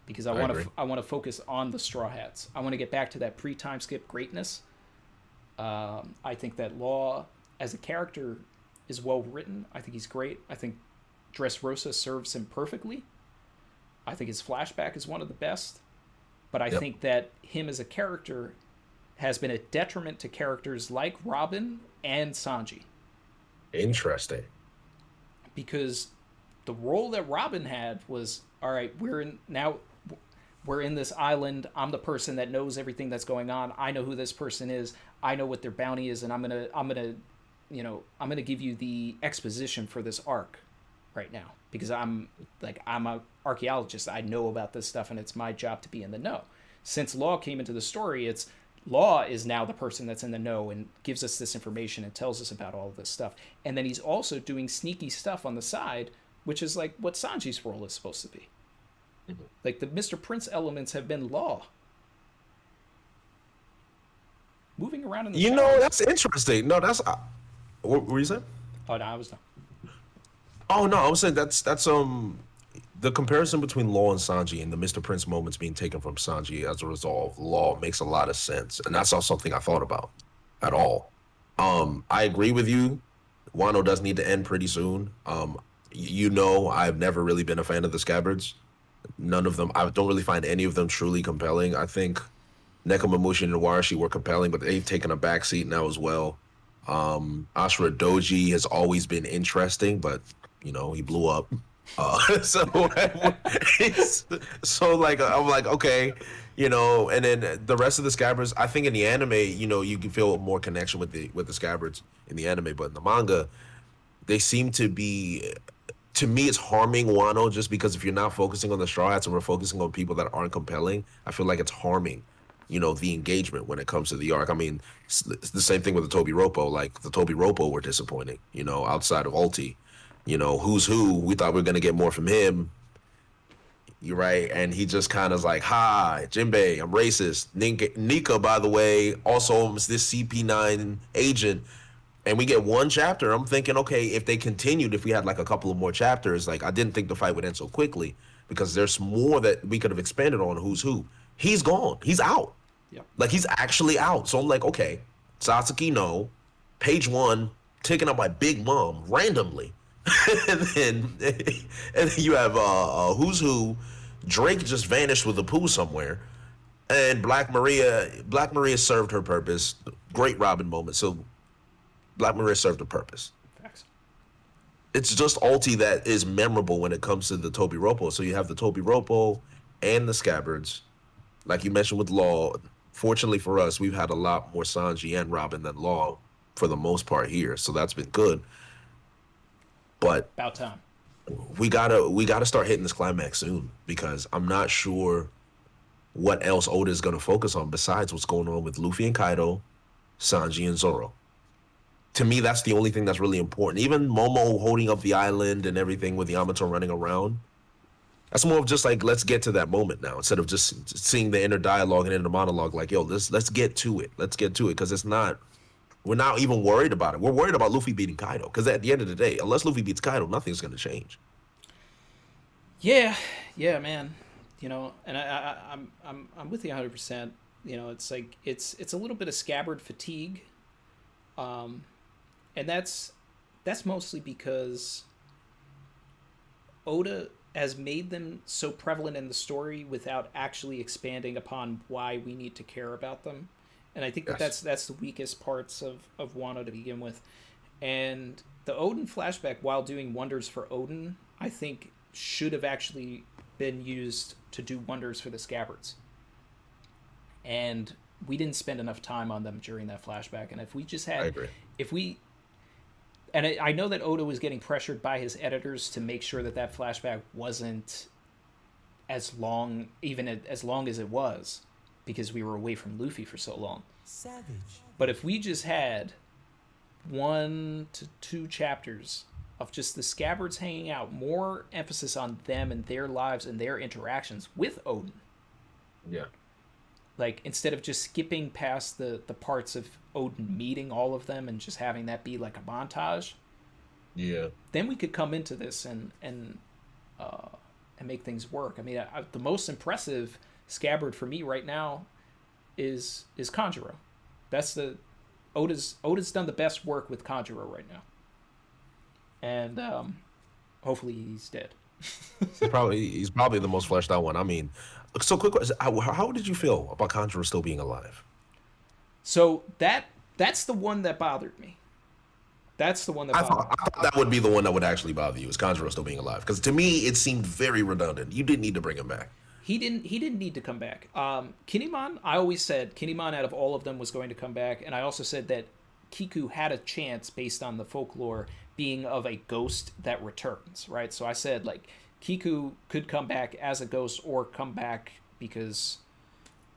because I want to focus on the Straw Hats. I want to get back to that pre-time skip greatness. I think that Law as a character is well written. I think he's great. I think Dressrosa serves him perfectly. I think his flashback is one of the best. But I think that him as a character has been a detriment to characters like Robin and Sanji. Interesting. Because the role that Robin had was, all right, we're in this island. I'm the person that knows everything that's going on. I know who this person is. I know what their bounty is, and I'm gonna give you the exposition for this arc right now because I'm a archaeologist. I know about this stuff, and it's my job to be in the know. Since Law came into the story, it's Law is now the person that's in the know and gives us this information and tells us about all of this stuff. And then he's also doing sneaky stuff on the side, which is like what Sanji's role is supposed to be. Mm-hmm. Like the Mr. Prince elements have been Law. Moving around in the shadows. That's interesting. No, that's what were you saying? Oh, no, I was done. Oh no, I was saying that's the comparison between Law and Sanji and the Mr. Prince moments being taken from Sanji as a result of Law makes a lot of sense, and that's not something I thought about at all. I agree with you. Wano does need to end pretty soon. I've never really been a fan of the Scabbards. None of them. I don't really find any of them truly compelling. I think Nekomamushi and Warashi were compelling, but they've taken a backseat now as well. Ashura Doji has always been interesting, but he blew up. I'm like, okay, and then the rest of the Scabbards, I think in the anime, you can feel more connection with the Scabbards in the anime, but in the manga, they seem to be, to me, it's harming Wano just because if you're not focusing on the Straw Hats and we're focusing on people that aren't compelling, I feel like it's harming, the engagement when it comes to the arc. I mean, it's the same thing with the Toby Roppo. Like, the Toby Roppo were disappointing, outside of Ulti. Who's who, we thought we were going to get more from him. You're right. And he just kind of like, hi, Jinbei, I'm racist. Nika, by the way, also is this CP9 agent. And we get one chapter. I'm thinking, okay, if they continued, if we had like a couple of more chapters, like I didn't think the fight would end so quickly because there's more that we could have expanded on who's who. He's gone. He's out. Yep. Like he's actually out. So I'm like, okay, Satsuki, no. Page 1, taken up by Big Mom randomly. and then you have who's who. Drake just vanished with a poo somewhere, and Black Maria served her purpose. Great Robin moment. So Black Maria served a purpose. Facts. It's just Ulti that is memorable when it comes to the Toby Roppo. So you have the Toby Roppo and the Scabbards, like you mentioned with Law. Fortunately for us, we've had a lot more Sanji and Robin than Law for the most part here, so that's been good. But about time. We gotta start hitting this climax soon because I'm not sure what else Oda is gonna focus on besides what's going on with Luffy and Kaido, Sanji and Zoro. To me, that's the only thing that's really important. Even Momo holding up the island and everything with Yamato running around. That's more of just like, let's get to that moment now instead of just seeing the inner dialogue and inner monologue. Like, yo, let's get to it. Let's get to it because it's not. We're not even worried about it. We're worried about Luffy beating Kaido because at the end of the day, unless Luffy beats Kaido, nothing's going to change. Yeah, man. And I'm with you 100%. It's like it's a little bit of Scabbard fatigue, and that's mostly because Oda has made them so prevalent in the story without actually expanding upon why we need to care about them. And I think that's the weakest parts of Wano to begin with. And the Odin flashback, while doing wonders for Odin, I think should have actually been used to do wonders for the Scabbards. And we didn't spend enough time on them during that flashback. And if we just had... I agree. and I know that Oda was getting pressured by his editors to make sure that flashback wasn't as long, even as long as it was, because we were away from Luffy for so long. Savage. But if we just had 1 to 2 chapters of just the Scabbards hanging out, more emphasis on them and their lives and their interactions with Odin. Yeah. Like, instead of just skipping past the parts of Odin meeting all of them and just having that be like a montage. Yeah. Then we could come into this and make things work. I mean, the most impressive Scabbard for me right now is Conqueror. That's Oda's done the best work with Conqueror right now. And hopefully he's dead. He's probably the most fleshed out one. I mean, so quick question: how did you feel about Conqueror still being alive? So that's the one that bothered me. That's the one that I bothered me. thought that would be the one that would actually bother you, is Conqueror still being alive? Because to me, it seemed very redundant. You didn't need to bring him back. He didn't need to come back. Kinemon, I always said Kinemon out of all of them was going to come back, and I also said that Kiku had a chance based on the folklore being of a ghost that returns, right? So I said, like, Kiku could come back as a ghost or come back because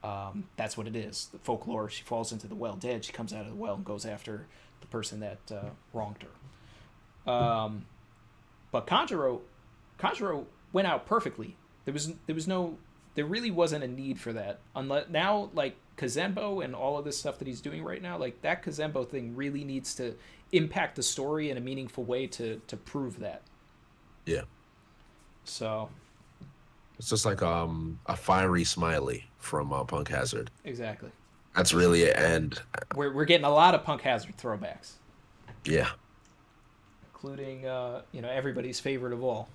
that's what it is. The folklore, she falls into the well dead, she comes out of the well and goes after the person that wronged her. But Kanjuro went out perfectly. There really wasn't a need for that. Unless now, like, Kazembo and all of this stuff that he's doing right now, like, that Kazembo thing really needs to impact the story in a meaningful way to prove that. Yeah. So it's just like a fiery smiley from Punk Hazard. Exactly. That's really it. And we're getting a lot of Punk Hazard throwbacks. Yeah. Including everybody's favorite of all.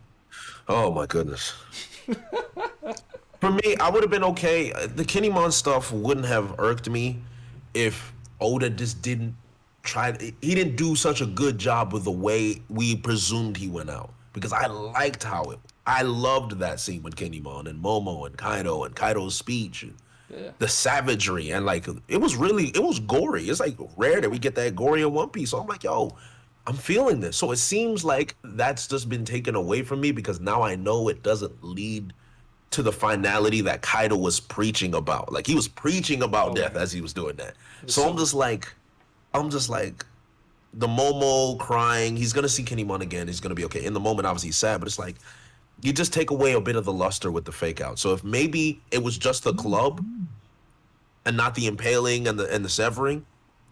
Oh my goodness. For me, I would have been okay. The Kinemon stuff wouldn't have irked me if Oda just didn't he didn't do such a good job with the way we presumed he went out. Because I liked I loved that scene with Kinemon and Momo and Kaido's speech and the savagery, and like it was gory. It's like rare that we get that gory in One Piece. So I'm like, yo, I'm feeling this. So it seems like that's just been taken away from me, because now I know it doesn't lead to the finality that Kaido was preaching about. Like, he was preaching about death as he was doing that. So I'm just like the Momo crying. He's gonna see Kinemon again. He's gonna be okay. In the moment, obviously he's sad, but it's like you just take away a bit of the luster with the fake out. So if maybe it was just the club and not the impaling and the severing,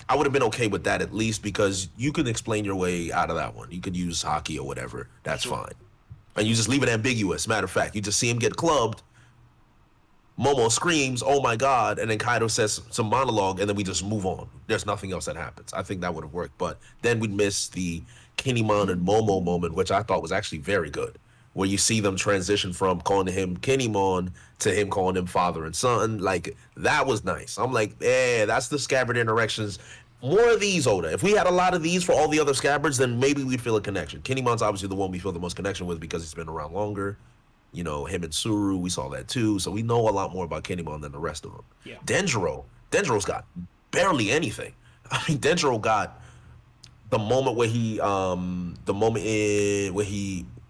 I would have been okay with that at least, because you can explain your way out of that one. You could use Haki or whatever. That's fine. And you just leave it ambiguous. Matter of fact, you just see him get clubbed. Momo screams, "Oh my God," and then Kaido says some monologue, and then we just move on. There's nothing else that happens. I think that would have worked, but then we'd miss the Kinemon and Momo moment, which I thought was actually very good, where you see them transition from calling him Kinemon to him calling him father and son. Like, that was nice. I'm like, that's the Scabbard interactions. More of these, Oda. If we had a lot of these for all the other Scabbards, then maybe we'd feel a connection. Kinemon's obviously the one we feel the most connection with because he's been around longer. You know, him and Suru, we saw that too. So we know a lot more about Kinemon than the rest of them. Yeah. Denjiro's got barely anything. I mean, Denjiro got the moment where he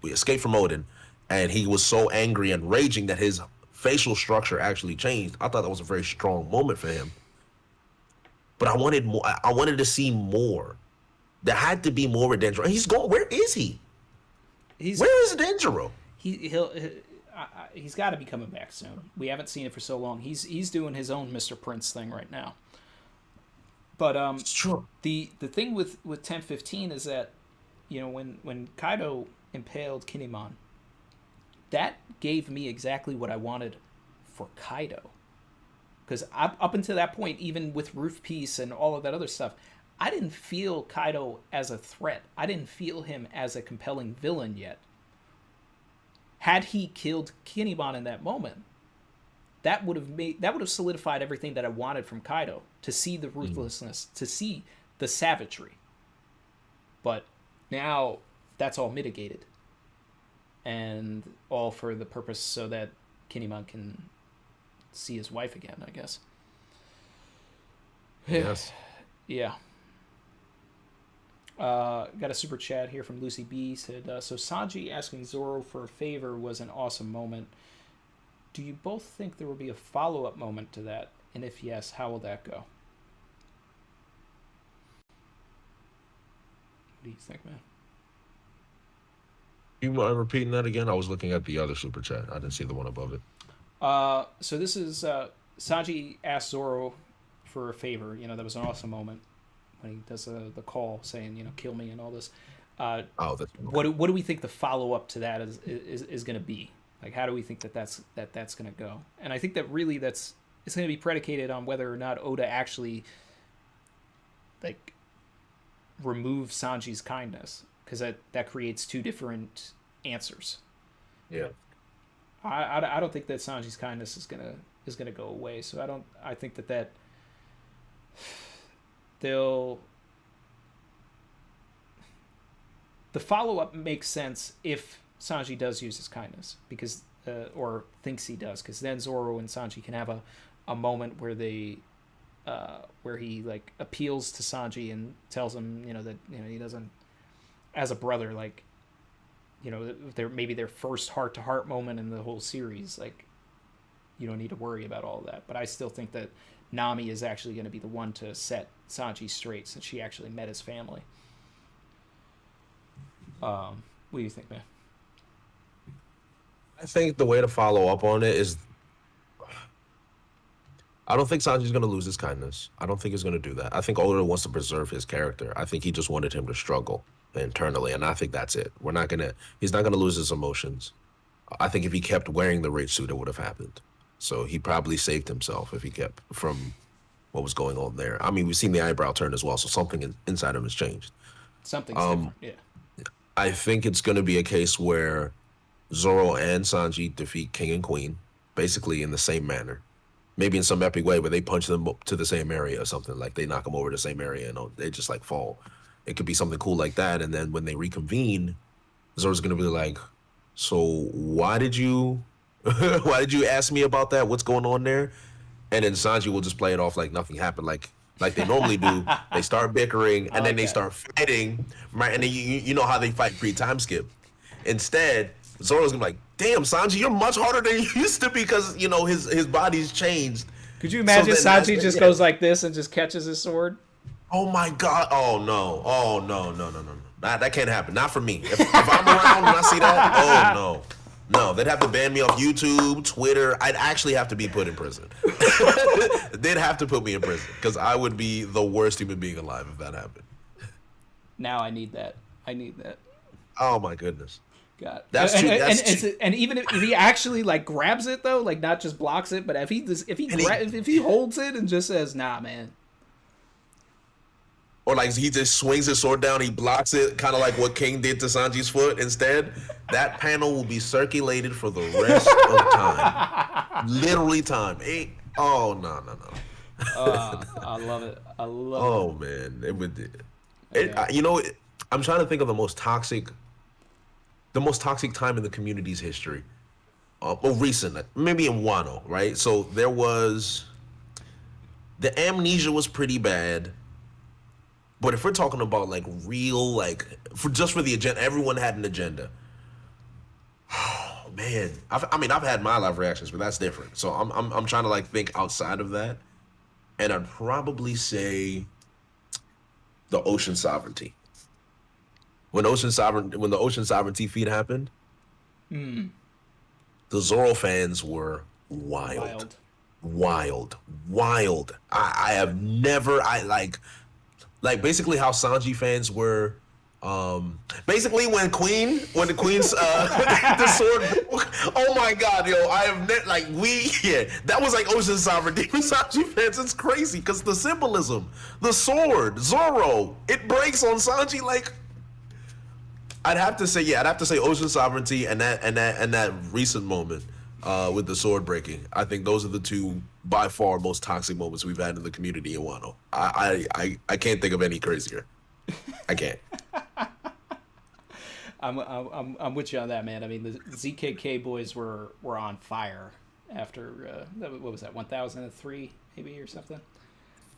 escaped from Odin, and he was so angry and raging that his facial structure actually changed. I thought that was a very strong moment for him. But I wanted more. I wanted to see more. There had to be more with Denjiro. He's gone. Where is he? Where is Denjiro? He's got to be coming back soon. We haven't seen it for so long. He's doing his own Mr. Prince thing right now. But sure. The thing with 1015 is that, you know, when Kaido impaled Kinemon, that gave me exactly what I wanted for Kaido. Because up until that point, even with Roof Piece and all of that other stuff, I didn't feel Kaido as a threat. I didn't feel him as a compelling villain yet. Had he killed Kinemon in that moment, that would have solidified everything that I wanted from Kaido, to see the ruthlessness, to see the savagery. But now that's all mitigated, and all for the purpose so that Kinemon can see his wife again, I guess. Yes. Yeah. Got a super chat here from Lucy B. Said, so Sanji asking Zoro for a favor was an awesome moment. Do you both think there will be a follow-up moment to that? And if yes, how will that go? What do you think, man? You mind repeating that again? I was looking at the other super chat. I didn't see the one above it. So this is Sanji asked Zoro for a favor. You know, that was an awesome moment when he does the call saying, you know, kill me and all this. That's what do we think the follow up to that is going to be? Like, how do we think that's going to go? And I think that really it's going to be predicated on whether or not Oda actually like removes Sanji's kindness, because that creates two different answers. Yeah. I don't think that Sanji's kindness is gonna go away. So I think that the follow up makes sense if Sanji does use his kindness, because or thinks he does, because then Zoro and Sanji can have a moment where they where he like appeals to Sanji and tells him, you know, that, you know, he doesn't, as a brother, like, you know, maybe their first heart-to-heart moment in the whole series, like, you don't need to worry about all of that. But I still think that Nami is actually going to be the one to set Sanji straight, since she actually met his family. What do you think, man? I think the way to follow up on it is, I don't think Sanji's going to lose his kindness. I don't think he's going to do that. I think Oda wants to preserve his character. I think he just wanted him to struggle internally, and I think that's it. He's not going to lose his emotions. I think if he kept wearing the raid suit, it would have happened. So he probably saved himself if he kept from what was going on there. I mean, we've seen the eyebrow turn as well, so something inside him has changed. Something's different, yeah. I think it's going to be a case where Zoro and Sanji defeat King and Queen, basically in the same manner. Maybe in some epic way where they punch them to the same area or something, like they knock them over the same area and they just like fall. It could be something cool like that. And then when they reconvene, Zoro's going to be like, so why did you ask me about that? What's going on there? And then Sanji will just play it off like nothing happened, like they normally do. They start bickering and then they start fighting, right? And then you know how they fight pre-time skip. Instead, Zoro's gonna be like, damn, Sanji, you're much harder than you used to be, because, you know, his body's changed. Could you imagine Sanji just goes like this and just catches his sword? Oh my God. Oh no. That can't happen. Not for me. If I'm around and I see that, oh no. No, they'd have to ban me off YouTube, Twitter. I'd actually have to be put in prison. They'd have to put me in prison, because I would be the worst human being alive if that happened. Now I need that. Oh my goodness. God. That's true. And even if he actually like grabs it though, like not just blocks it, but if he holds it and just says, "Nah, man," or like he just swings his sword down, he blocks it, kind of like what King did to Sanji's foot. Instead, that panel will be circulated for the rest of time, literally time. Oh no. I love it. Oh man, it would. You know, I'm trying to think of the most toxic time in the community's history. Recent, maybe in Wano, right? So there was, the amnesia was pretty bad. But if we're talking about like real, like for the agenda, everyone had an agenda. Oh man, I've had my live reactions, but that's different. So I'm trying to like think outside of that, and I'd probably say the ocean sovereignty. When the ocean sovereignty feat happened, the Zoro fans were wild. I have never, like basically how Sanji fans were, basically when the Queen's the sword broke. Oh my God, yo, I have that was like ocean sovereignty for Sanji fans. It's crazy because the symbolism, the sword, Zoro, it breaks on Sanji like. I'd have to say ocean sovereignty and that recent moment with the sword breaking. I think those are the two by far most toxic moments we've had in the community in Wano. I can't think of any crazier. I can't. I'm with you on that, man. I mean, the ZKK boys were on fire after what was that, 1003 maybe or something.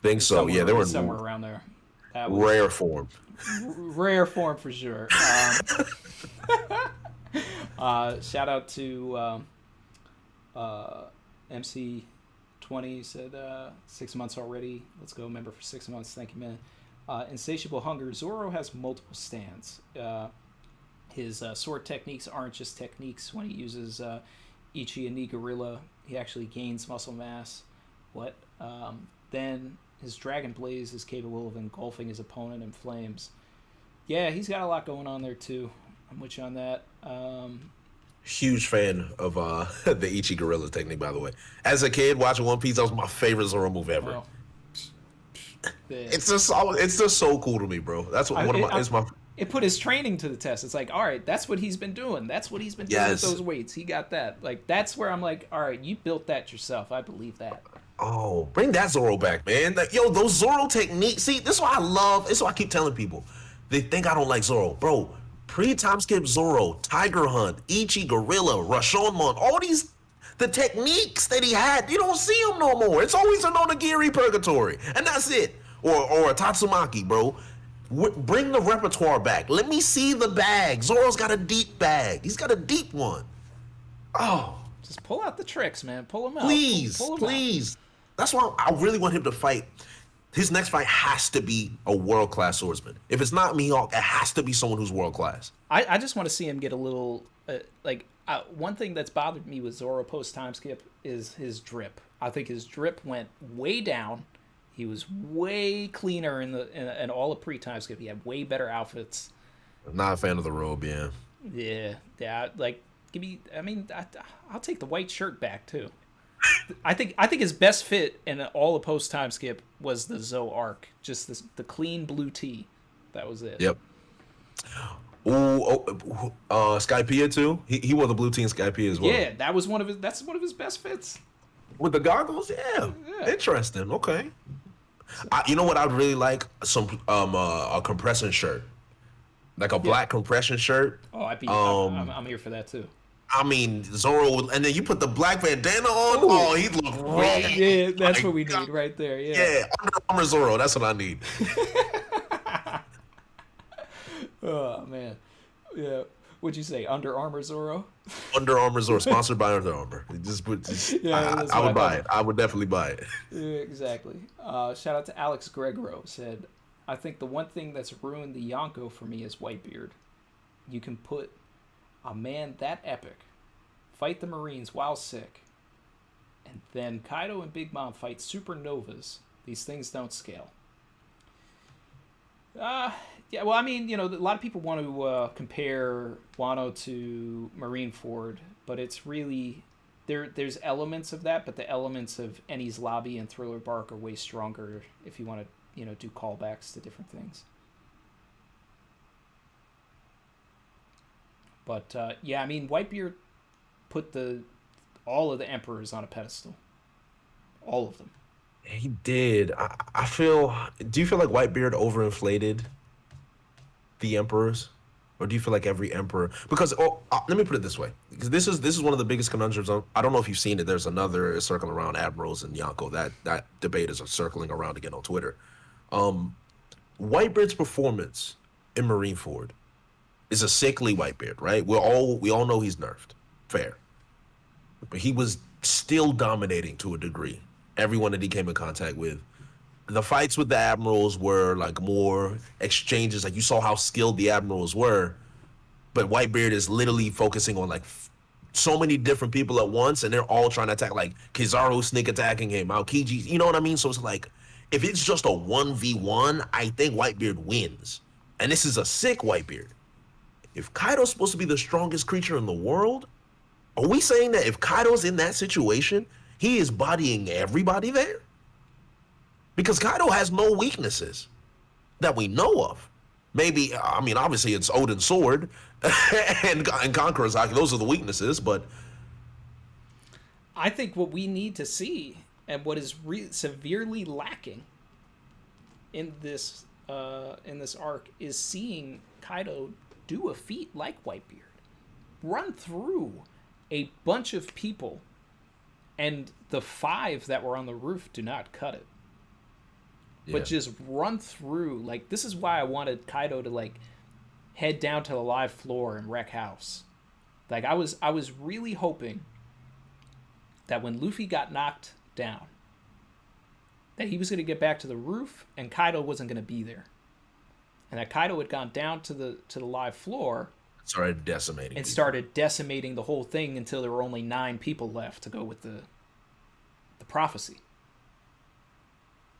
Think so. Yeah, they were somewhere around there. That was Rare form. rare form for sure. Shout out to MC20 said 6 months already. Let's go, member for 6 months. Thank you, man. Insatiable Hunger. Zoro has multiple stands. His sword techniques aren't just techniques. When he uses Ichi and Knee Gorilla, he actually gains muscle mass. Then his Dragon Blaze is capable of engulfing his opponent in flames. Yeah, he's got a lot going on there too. I'm with you on that. Huge fan of the Ichi Gorilla technique, by the way. As a kid watching One Piece, that was my favorite Zoro move ever. Well, It's just so cool to me, bro. That's what it's my. It put his training to the test. It's like, all right, that's what he's been doing. That's what he's been doing with those weights. He got that. Like, that's where I'm like, all right, you built that yourself. I believe that. Oh, bring that Zoro back, man. Yo, those Zoro techniques. See, this is what I love. This is what I keep telling people. They think I don't like Zoro. Bro, pre-time skip Zoro, Tiger Hunt, Ichi Gorilla, Rashomon, all these, the techniques that he had, you don't see them no more. It's always an Onigiri Purgatory. And that's it. Or a Tatsumaki, bro. Bring the repertoire back. Let me see the bag. Zoro's got a deep bag. He's got a deep one. Oh. Just pull out the tricks, man. Pull them out. Please, pull 'em please. That's why I really want him to fight. His next fight has to be a world-class swordsman. If it's not Mihawk, it has to be someone who's world-class. I just want to see him get a little, one thing that's bothered me with Zoro post-time skip is his drip. I think his drip went way down. He was way cleaner in all of pre-time skip. He had way better outfits. Not a fan of the robe, yeah. Yeah. Like, give me. I mean, I'll take the white shirt back too. I think his best fit in all of post-time skip was the Zo arc, just the clean blue tee. That was it. Yep. Skypiea too. He wore the blue tee in Skypiea as well. Yeah, that's one of his best fits. With the goggles, yeah. Interesting. Okay. You know what I'd really like? Some a compression shirt, like a black compression shirt. Oh, I'm here for that too. I mean, Zoro, and then you put the black bandana on. Ooh. Oh, he'd look great. Yeah, that's what we need right there. Yeah, Under Armour Zoro. That's what I need. Oh man, yeah. What'd you say? Under Armour Zoro? Under Armour Zoro, sponsored by Under Armour. I would buy it. I would definitely buy it. Yeah, exactly. Shout out to Alex Gregro. Said, I think the one thing that's ruined the Yonko for me is Whitebeard. You can put a man that epic, fight the Marines while sick, and then Kaido and Big Mom fight supernovas. These things don't scale. Yeah, well, I mean, a lot of people want to compare Wano to Marineford, but it's really there's elements of that, but the elements of Enies Lobby and Thriller Bark are way stronger if you want to, do callbacks to different things. But yeah, I mean, Whitebeard put all of the emperors on a pedestal, all of them. He did. I feel. Do you feel like Whitebeard overinflated the emperors, or do you feel like every emperor? Because let me put it this way, because this is one of the biggest conundrums. I don't know if you've seen it. There's another circling around admirals and Yonko. That debate is circling around again on Twitter. Whitebeard's performance in Marineford is a sickly Whitebeard, right? We all know he's nerfed, fair, but he was still dominating to a degree. Everyone that he came in contact with. The fights with the admirals were like more exchanges. Like you saw how skilled the admirals were, but Whitebeard is literally focusing on like so many different people at once, and they're all trying to attack. Like Kizaru sneak attacking him, Aokiji. You know what I mean? So it's like if it's just a 1v1, I think Whitebeard wins, and this is a sick Whitebeard. If Kaido's supposed to be the strongest creature in the world, are we saying that if Kaido's in that situation, he is bodying everybody there? Because Kaido has no weaknesses that we know of. Maybe, I mean, obviously it's Odin's sword and Conqueror's Haki. Those are the weaknesses, but I think what we need to see and what is severely lacking in this arc is seeing Kaido do a feat like Whitebeard. Run through a bunch of people, and the 5 that were on the roof do not cut it. but just run through. Like, this is why I wanted Kaido to, like, head down to the live floor and wreck house. Like, I was really hoping that when Luffy got knocked down, that he was going to get back to the roof and Kaido wasn't going to be there. And that Kaido had gone down to the live floor, started decimating the whole thing until there were only 9 people left to go with the prophecy.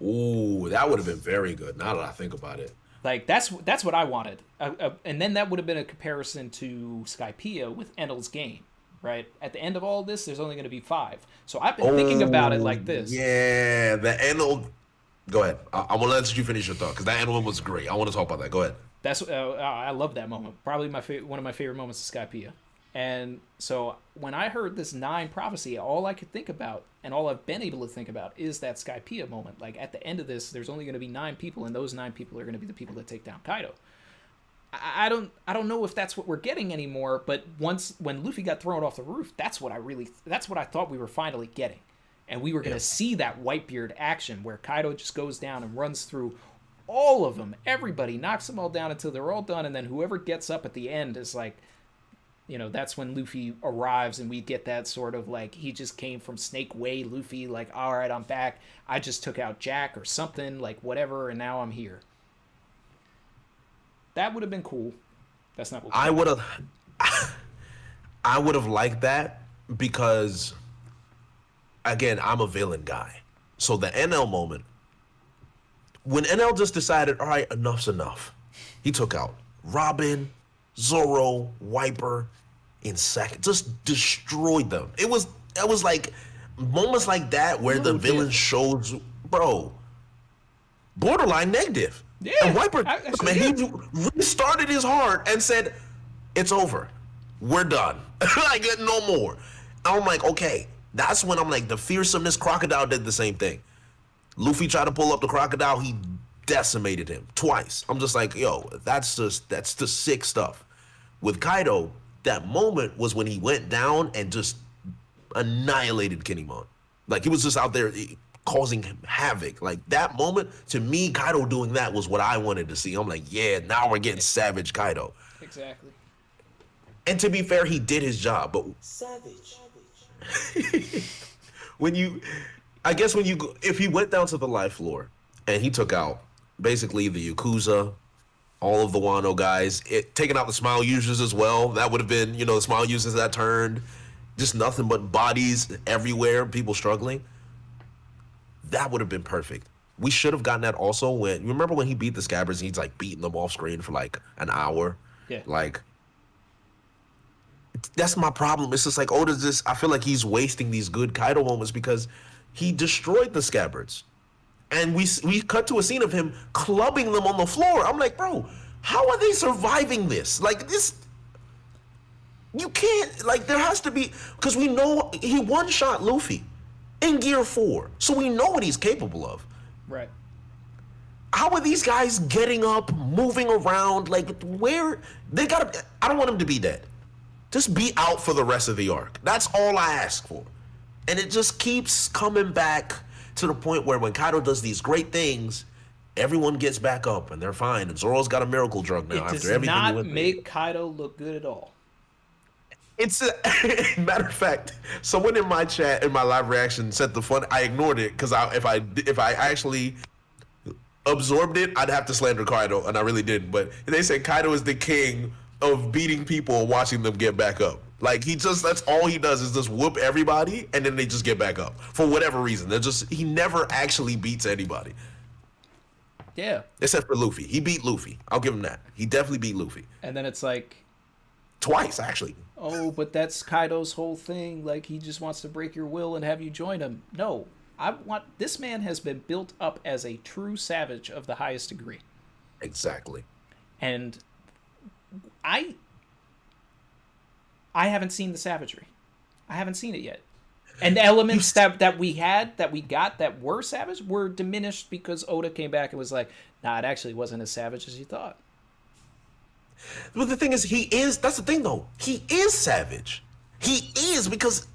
Ooh, that would have been very good. Now that I think about it, like that's what I wanted, and then that would have been a comparison to Skypiea with Enel's game, right? At the end of all this, there's only going to be 5. So I've been thinking about it like this. Yeah, the Enel. Go ahead. I'm gonna let you finish your thought because that Enel one was great. I want to talk about that. Go ahead. That's I love that moment. Probably one of my favorite moments of Skypiea. And so when I heard this 9 prophecy, all I could think about, and all I've been able to think about, is that Skypiea moment. Like, at the end of this, there's only going to be 9 people, and those 9 people are going to be the people that take down Kaido. I don't know if that's what we're getting anymore, but when Luffy got thrown off the roof, that's what I thought we were finally getting. And we were going to see that Whitebeard action where Kaido just goes down and runs through all of them. Everybody knocks them all down until they're all done, and then whoever gets up at the end is like, you know, that's when Luffy arrives, and we get that sort of, like, he just came from Snake Way Luffy, like, all right, I'm back. I just took out Jack or something, like, whatever, and now I'm here. That would have been cool. That's not what I would have liked that because, again, I'm a villain guy. So the NL moment, when NL just decided, all right, enough's enough. He took out Robin, Zoro, Wiper in second, just destroyed them. It was like moments like that where the villain shows, bro, borderline negative. Yeah, and Wiper, he restarted his heart and said, "It's over, we're done, like no more." And I'm like, okay, that's when I'm like, the fearsomeness. Crocodile did the same thing. Luffy tried to pull up the Crocodile, he decimated him twice. I'm just like, yo, that's the sick stuff. With Kaido, that moment was when he went down and just annihilated Kinemon. Like, he was just out there causing havoc. Like, that moment, to me, Kaido doing that was what I wanted to see. I'm like, yeah, now we're getting savage Kaido. Exactly. And to be fair, he did his job, but Savage. if he went down to the live floor and he took out basically the Yakuza, all of the Wano guys, taking out the Smile users as well, that would have been, the Smile users that turned, just nothing but bodies everywhere, people struggling. That would have been perfect. We should have gotten that also when, remember when he beat the Scabbards and he's like beating them off screen for like an hour? Yeah. Like, that's my problem. It's just like, I feel like he's wasting these good Kaido moments because he destroyed the Scabbards. And we cut to a scene of him clubbing them on the floor. I'm like, bro, how are they surviving this? Like, this, you can't, like, there has to be, because we know he one-shot Luffy in Gear 4. So we know what he's capable of. Right. How are these guys getting up, moving around? Like, where, I don't want him to be dead. Just be out for the rest of the arc. That's all I ask for. And it just keeps coming back to the point where when Kaido does these great things, everyone gets back up and they're fine. And Zoro's got a miracle drug now. It does not make Kaido look good at all. It's a matter of fact, someone in my chat, in my live reaction, said the fun. I ignored it because if I actually absorbed it, I'd have to slander Kaido, and I really didn't. But they said Kaido is the king of beating people and watching them get back up. Like, that's all he does is just whoop everybody and then they just get back up for whatever reason. He never actually beats anybody. Yeah. Except for Luffy. He beat Luffy. I'll give him that. He definitely beat Luffy. And then it's like, twice, actually. Oh, but that's Kaido's whole thing. Like, he just wants to break your will and have you join him. No. This man has been built up as a true savage of the highest degree. Exactly. And I haven't seen the savagery. I haven't seen it yet. And the elements that we got that were savage were diminished because Oda came back and was like, nah, it actually wasn't as savage as you thought. But the thing is, that's the thing though. He is savage. He is, because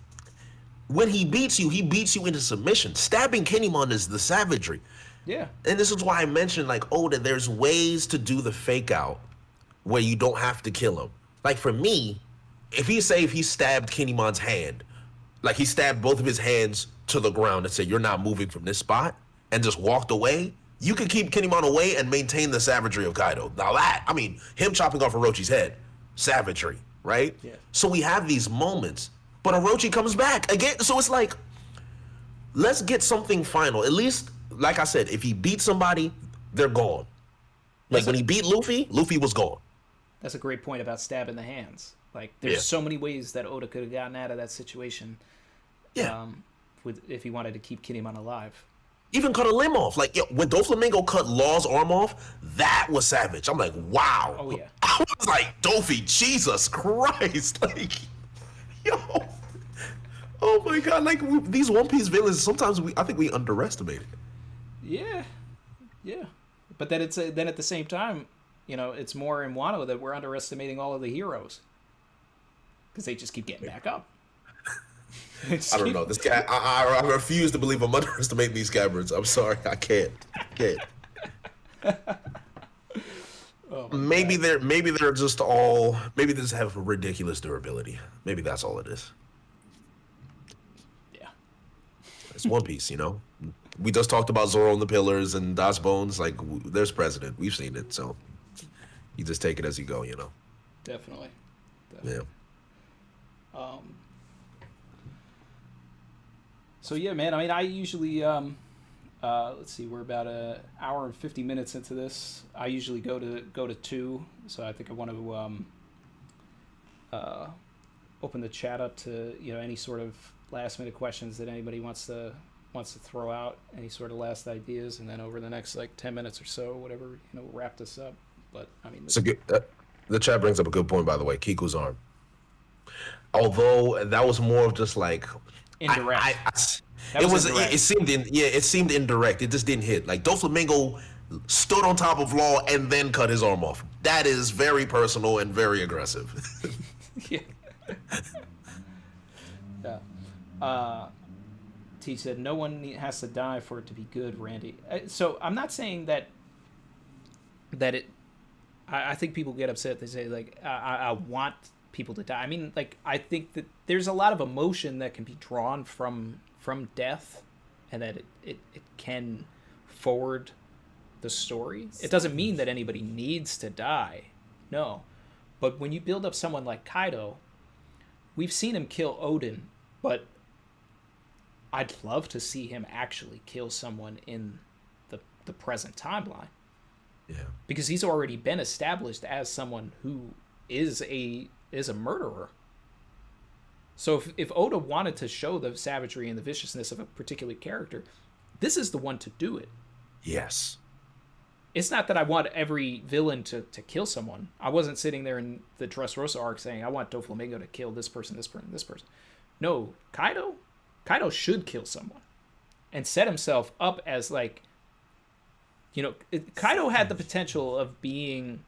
when he beats you into submission. Stabbing Kinemon is the savagery. Yeah. And this is why I mentioned, like, Oda, there's ways to do the fake out where you don't have to kill him. Like, for me, if he stabbed Kinemon's hand, like he stabbed both of his hands to the ground and said, "You're not moving from this spot," and just walked away, you can keep Kinemon away and maintain the savagery of Kaido. Now that, I mean, him chopping off Orochi's head, savagery, right? Yeah. So we have these moments, but Orochi comes back again. So it's like, let's get something final. At least, like I said, if he beats somebody, they're gone. Like when he beat Luffy, Luffy was gone. That's a great point about stabbing the hands. Like, there's so many ways that Oda could have gotten out of that situation. Yeah. If he wanted to keep Kinemon alive. Even cut a limb off. Like, yo, when Doflamingo cut Law's arm off, that was savage. I'm like, wow. Oh, yeah. I was like, Dofi, Jesus Christ. Like, yo. Oh, my God. Like, these One Piece villains, sometimes I think we underestimate it. Yeah. Yeah. But then then at the same time, you know, it's more in Wano that we're underestimating all of the heroes. Because they just keep getting back up. I don't know. This guy, I refuse to believe I'm underestimating these scabbards. I'm sorry. I can't. Maybe they're just all, maybe they just have ridiculous durability. Maybe that's all it is. Yeah. It's One Piece, you know? We just talked about Zoro and the Pillars and Das Bones. Like, there's precedent. We've seen it, so you just take it as you go, you know? Definitely. Yeah. So yeah, man. I mean, I usually let's see, we're about an hour and 50 minutes into this. I usually go to 2, so I think I want to open the chat up to, you know, any sort of last minute questions that anybody wants to throw out, any sort of last ideas, and then over the next like 10 minutes or so, whatever, you know, we'll wrap this up. But I mean, it's a good. The chat brings up a good point, by the way. Kiku's arm. Although that was more of just like indirect. It seemed indirect. It just didn't hit. Like Doflamingo stood on top of Law and then cut his arm off. That is very personal and very aggressive. Yeah. Yeah. T said, no one has to die for it to be good, Randy. So I'm not saying that it... I think people get upset. They say, like, I want people to die. I mean, like, I think that there's a lot of emotion that can be drawn from death, and that it can forward the story. It doesn't mean that anybody needs to die. No. But when you build up someone like Kaido, we've seen him kill Odin, but I'd love to see him actually kill someone in the present timeline. Yeah. Because he's already been established as someone who is a murderer. So if Oda wanted to show the savagery and the viciousness of a particular character, this is the one to do it. Yes. It's not that I want every villain to kill someone. I wasn't sitting there in the Dressrosa arc saying, I want Doflamingo to kill this person, this person, this person. No, Kaido should kill someone and set himself up as, like, you know, Kaido had the potential of being,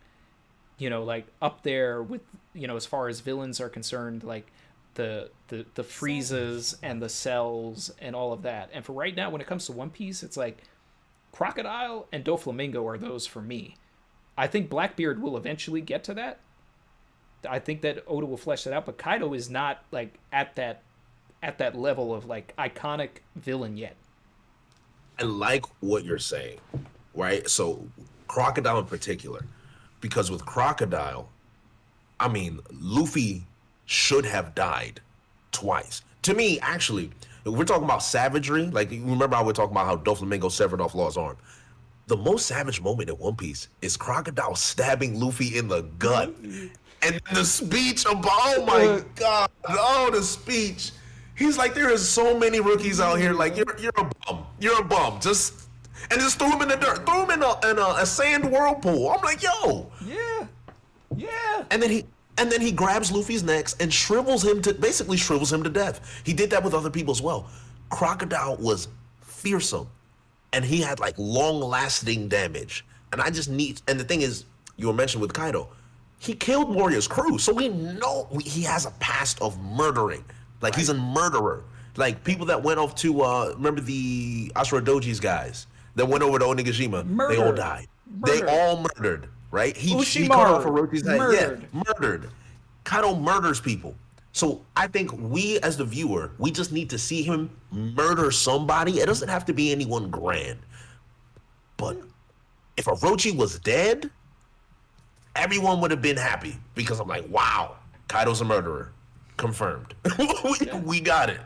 you know, like, up there with, you know, as far as villains are concerned, like the Friezas and the Cells and all of that. And for right now, when it comes to One Piece, it's like Crocodile and Doflamingo are those for me. I think Blackbeard will eventually get to that. I think that Oda will flesh that out, but Kaido is not, like, at that level of, like, iconic villain yet. I like what you're saying, right? So Crocodile in particular, because with Crocodile, I mean, Luffy should have died twice. To me, actually, if we're talking about savagery, like, remember how we're talking about how Doflamingo severed off Law's arm? The most savage moment in One Piece is Crocodile stabbing Luffy in the gut. And the speech about, oh my God, oh, the speech. He's like, there is so many rookies out here, like, you're a bum. Just threw him in the dirt, threw him in a sand whirlpool. I'm like, yo. Yeah. And then he grabs Luffy's neck and basically shrivels him to death. He did that with other people as well. Crocodile was fearsome, and he had, like, long-lasting damage. And and the thing is, you were mentioned with Kaido, he killed Warrior's crew, so we know he has a past of murdering. Like, right. He's a murderer. Like, people that went off to, remember the Ashura Doji's guys that went over to Onigashima. They all Murdered. died. Murdered. They all murdered, right? He cut off Orochi's head. Murdered. Yeah, murdered. Kaido murders people. So I think we, as the viewer, we just need to see him murder somebody. It doesn't have to be anyone grand. But if Orochi was dead, everyone would have been happy because I'm like, wow, Kaido's a murderer. Confirmed. we got it.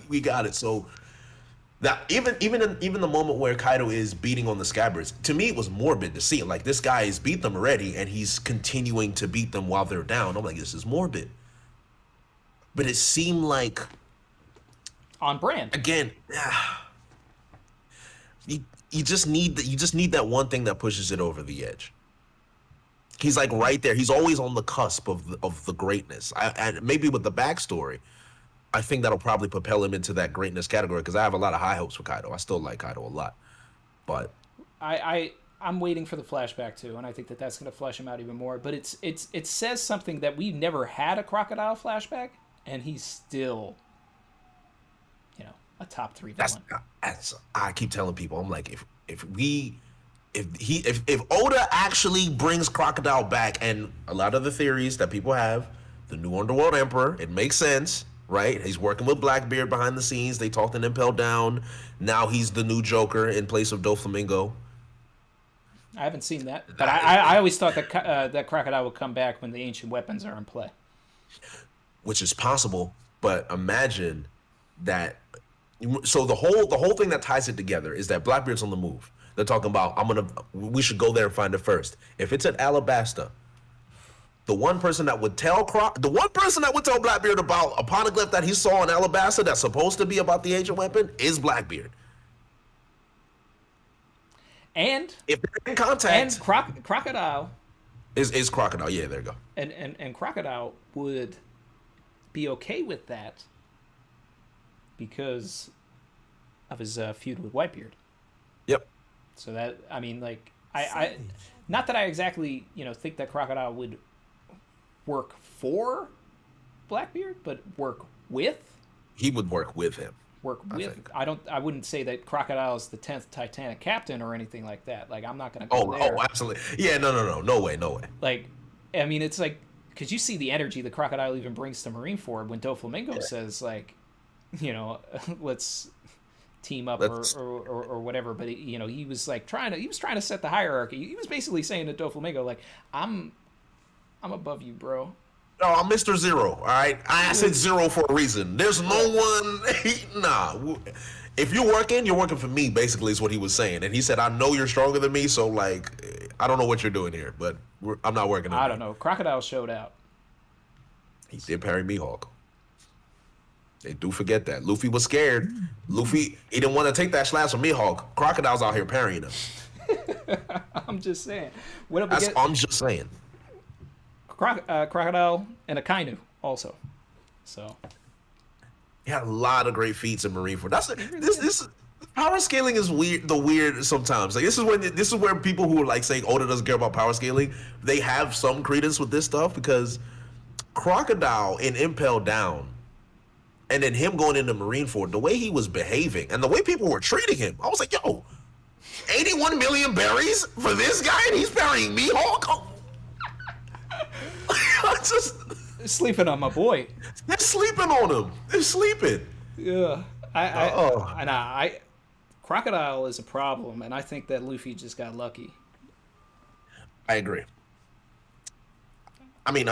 We got it. So that even the moment where Kaido is beating on the scabbards, to me it was morbid to see. Like, this guy has beat them already and he's continuing to beat them while they're down. I'm like, this is morbid. But it seemed like on brand. Again, you just need that one thing that pushes it over the edge. He's like right there. He's always on the cusp of the greatness. And maybe with the backstory, I think that'll probably propel him into that greatness category, because I have a lot of high hopes for Kaido. I still like Kaido a lot, but I'm waiting for the flashback too, and I think that's going to flesh him out even more. But it says something that we never had a Crocodile flashback, and he's still, a top 3 villain. I keep telling people, I'm like, if Oda actually brings Crocodile back, and a lot of the theories that people have, the new Underworld Emperor, it makes sense, right? He's working with Blackbeard behind the scenes. They talked an Impel down. Now he's the new Joker in place of Doflamingo. I haven't seen that, but I always thought that Crocodile would come back when the ancient weapons are in play. Which is possible, but imagine that. So the whole thing that ties it together is that Blackbeard's on the move. They're talking about, we should go there and find it first. If it's at Alabasta, the one person that would tell Blackbeard about a poneglyph that he saw in Alabasta that's supposed to be about the ancient weapon is Blackbeard. And if they're in contact, and Crocodile is Crocodile. Yeah, there you go. And Crocodile would be okay with that because of his feud with Whitebeard. Yep. So that, I not that I exactly, think that Crocodile would work for Blackbeard, but work with. He would work with him. I wouldn't say that Crocodile is the 10th Titanic captain or anything like that. Like, I'm not going to go there. Oh, absolutely. Yeah, no way. Like, it's like, because you see the energy the Crocodile even brings to Marineford when Doflamingo says, like, let's team up or whatever. But he was like trying to set the hierarchy. He was basically saying to Doflamingo, like, I'm above you, bro. No, I'm Mr. Zero, all right? I said zero for a reason. There's no one... Nah. If you're working for me, basically, is what he was saying. And he said, I know you're stronger than me, so, like, I don't know what you're doing here, but I'm not working on it. I don't know. Crocodile showed out. He did parry Mihawk. They do forget that. Luffy was scared. Luffy, he didn't want to take that slash from Mihawk. Crocodile's out here parrying him. I'm just saying. I'm just saying. Crocodile and a Kainu also. So he had a lot of great feats in Marineford. This power scaling is weird sometimes. Like, this is where people who are like saying Oda doesn't care about power scaling, they have some credence with this stuff, because Crocodile in Impel Down and then him going into Marineford, the way he was behaving and the way people were treating him, I was like, yo, 81 million berries for this guy and he's parrying Mihawk? Oh. Just sleeping on my boy. They're sleeping on him. They're sleeping. Yeah. Crocodile is a problem, and I think that Luffy just got lucky. I agree. I mean,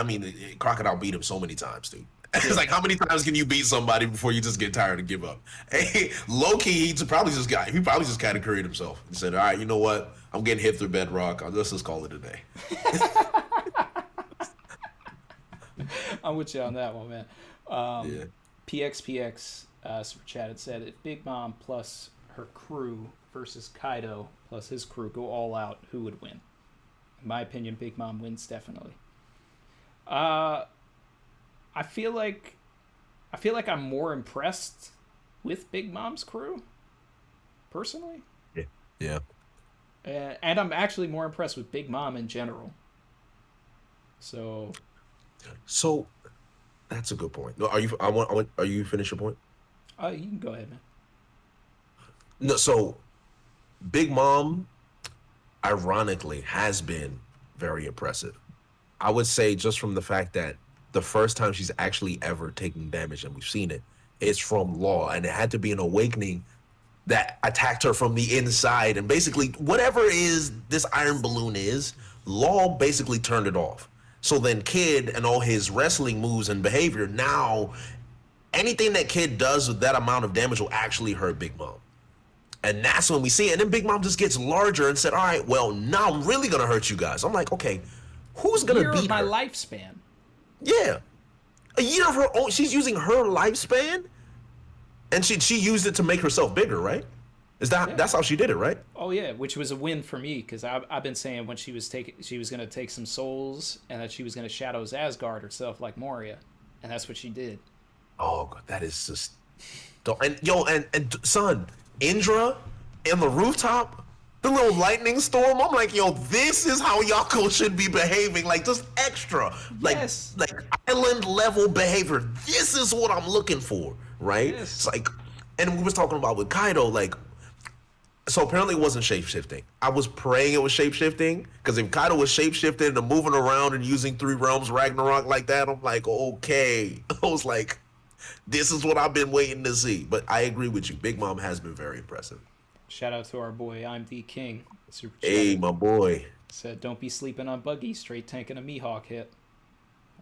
Crocodile beat him so many times, dude. It's like, how many times can you beat somebody before you just get tired and give up? Hey, low-key, he probably just kind of carried himself and said, all right, you know what? I'm getting hit through bedrock. Let's just call it a day. I'm with you on that one, man. PXPX super chatted said, if Big Mom plus her crew versus Kaido plus his crew go all out, who would win? In my opinion, Big Mom wins definitely. I feel like I'm more impressed with Big Mom's crew, personally. Yeah. And I'm actually more impressed with Big Mom in general. So that's a good point. No, are you finished your point? You can go ahead, man. No, so Big Mom, ironically, has been very impressive. I would say just from the fact that the first time she's actually ever taken damage, and we've seen it, is from Law, and it had to be an awakening that attacked her from the inside, and basically whatever is this iron balloon is, Law basically turned it off. So then Kid and all his wrestling moves and behavior, now anything that Kid does with that amount of damage will actually hurt Big Mom. And that's when we see it. And then Big Mom just gets larger and said, all right, well, now I'm really going to hurt you guys. I'm like, okay, who's going to beat my her? lifespan. Yeah. A year of her own. She's using her lifespan, and she used it to make herself bigger, right? That's how she did it, right? Oh yeah, which was a win for me because I've been saying when she was going to take some souls and that she was going to Shadows Asgard herself like Moria, and that's what she did. Oh, God, that is just. And son, Indra and the rooftop, the little lightning storm. I'm like, yo, this is how Yonko should be behaving. Like, just extra, Yes. like island level behavior. This is what I'm looking for, right? Yes. It's like, and we was talking about with Kaido, like. So apparently it wasn't shape-shifting. I was praying it was shape-shifting, because if Kaido was shape-shifting and moving around and using Three Realms Ragnarok like that, I'm like, okay. I was like, this is what I've been waiting to see. But I agree with you. Big Mom has been very impressive. Shout out to our boy, I'm the King. Super Hey, chat. my boy. Said, don't be sleeping on Buggy, straight tanking a Mihawk hit.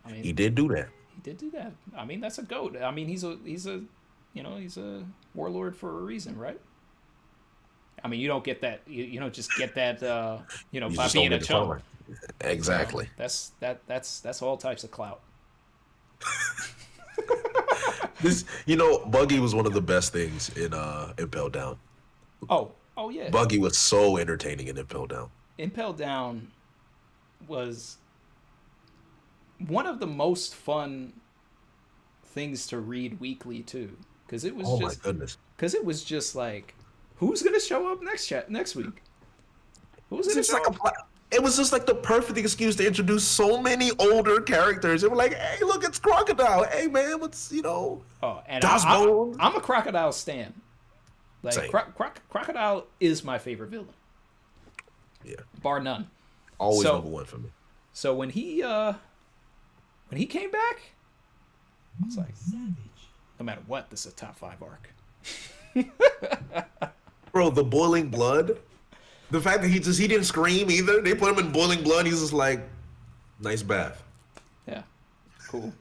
I mean, He did do that. He did do that. I mean, that's a goat. I mean, he's a warlord for a reason, right? I mean, you don't get that. You don't just get that. You by just being don't a get the chump. power. Exactly. That's all types of clout. Buggy was one of the best things in Impel Down. Oh yeah. Buggy was so entertaining in Impel Down. Impel Down was one of the most fun things to read weekly too, because it was my goodness. Because it was just like, who's gonna show up next week? Who's gonna show up? It was just like the perfect excuse to introduce so many older characters. They were like, hey, look, it's Crocodile. Hey, man, what's. Oh, and Dosbone. I'm a Crocodile stan. Like, Same. Crocodile is my favorite villain. Yeah. Bar none. Always So- number one for me. So when he came back, I was like, no matter what, this is a top 5 arc. Bro, the boiling blood. The fact that he didn't scream either. They put him in boiling blood. He's just like, nice bath. Yeah. Cool.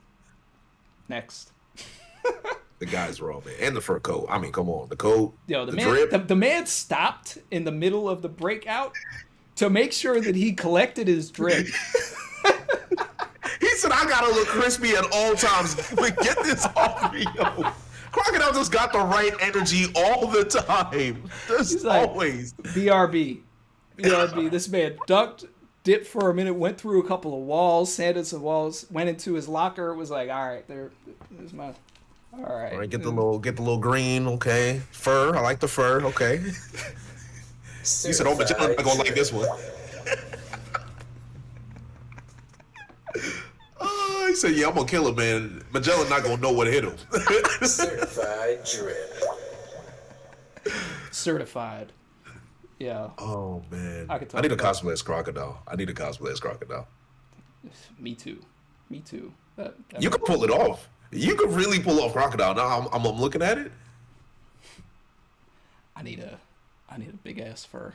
Next. The guy's raw, man. And the fur coat. I mean, come on. The coat. Yo, the the man, drip. the man stopped in the middle of the breakout to make sure that he collected his drip. He said, I gotta look crispy at all times. But get this off me, yo. Crocodile just got the right energy all the time. Just He's like, always. BRB. This man ducked, dipped for a minute, went through a couple of walls, sanded some walls, went into his locker. Was like, all right, there's my. All right. All right, get the little green, okay. Fur, I like the fur, okay. He said, "Oh, but you're not gonna like this one." He said, "Yeah, I'm gonna kill him, man. Magellan not gonna know what hit him." Certified drip. Certified. Yeah. Oh man, I could talk I need a about- cosplay as Crocodile. Me too. That You could pull it off. You could really pull off Crocodile. Now I'm looking at it. I need a big ass fur.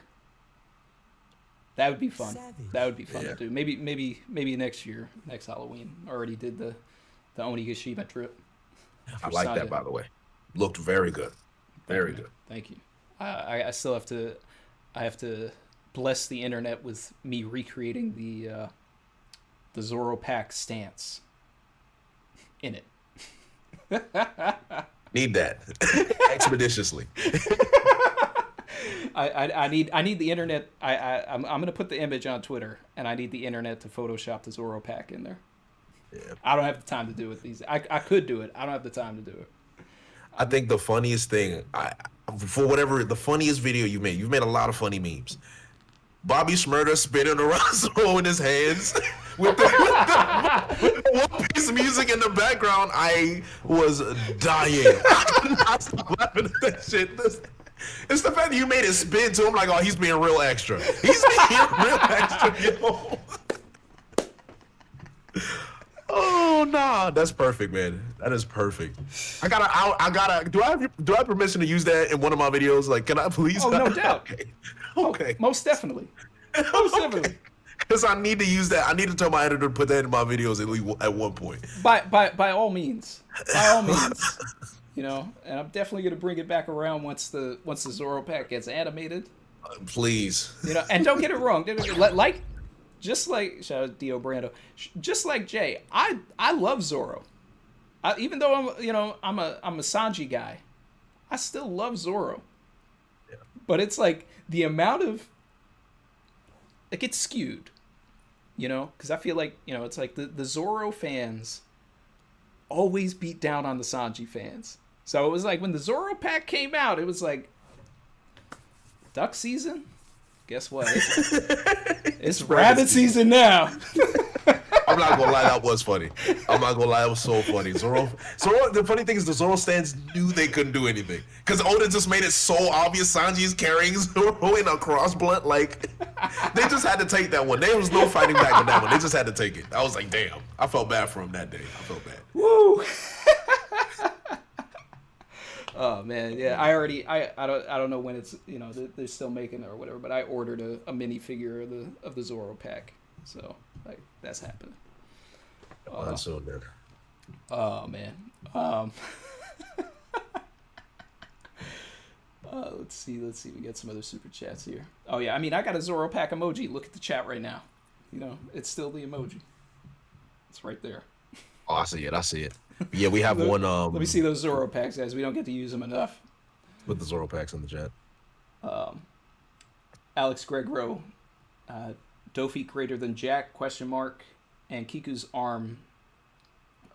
That would be fun. That would be fun Yeah. to do. Maybe next year, next Halloween. Already did the Onigashima trip. I like that, by the way. Looked very good. Very good. Thank you. I still have to. I have to bless the internet with me recreating the Zoropack stance in it. Need that expeditiously. I need the internet. I'm gonna put the image on Twitter, and I need the internet to Photoshop the Zoropack in there. Yeah. I don't have the time to do it. I could do it. I don't have the time to do it. I think the funniest thing, the funniest video you've made a lot of funny memes. Bobby Shmurda spinning around Zoro in his hands with the One Piece music in the background. I was dying. I could not stop laughing at that shit. It's the fact that you made it spin too. I'm like, oh, he's being real extra. He's being real extra, yo. Oh nah, that's perfect, man. That is perfect. I gotta. Do I have permission to use that in one of my videos? Like, can I please? Oh, no doubt. Okay. Most definitely. Most definitely. Because I need to use that. I need to tell my editor to put that in my videos at least at one point. By all means. By all means. You know, and I'm definitely gonna bring it back around once the Zoropack gets animated. Please. You know, and don't get it wrong. Just like shout out Dio Brando, just like Jay, I love Zoro. Even though I'm a Sanji guy, I still love Zoro. Yeah. But it's like the amount of like it's skewed, you know, because I feel like it's like the Zoro fans always beat down on the Sanji fans. So it was like when the Zoro pack came out, it was like duck season. Guess what? It's rabbit season now. I'm not gonna lie, that was funny. I'm not gonna lie, that was so funny. Zoro. The funny thing is, the Zoro stands knew they couldn't do anything because Oda just made it so obvious. Sanji is carrying Zoro in a cross blunt. Like they just had to take that one. There was no fighting back on that one. They just had to take it. I was like, damn. I felt bad for him that day. I felt bad. Woo. Oh man, yeah. I don't know when it's they're still making it or whatever, but I ordered a mini figure of the Zoro pack, so like that's happening. That's so good. Oh man. Let's see. We got some other super chats here. Oh yeah, I mean I got a Zoro pack emoji. Look at the chat right now. You know, it's still the emoji. It's right there. Oh, I see it. Yeah, we have one. Let me see those Zoro packs, guys. We don't get to use them enough. With the Zoro packs in the chat. Alex Gregro, Dofi greater than Jack ? And Kiku's arm,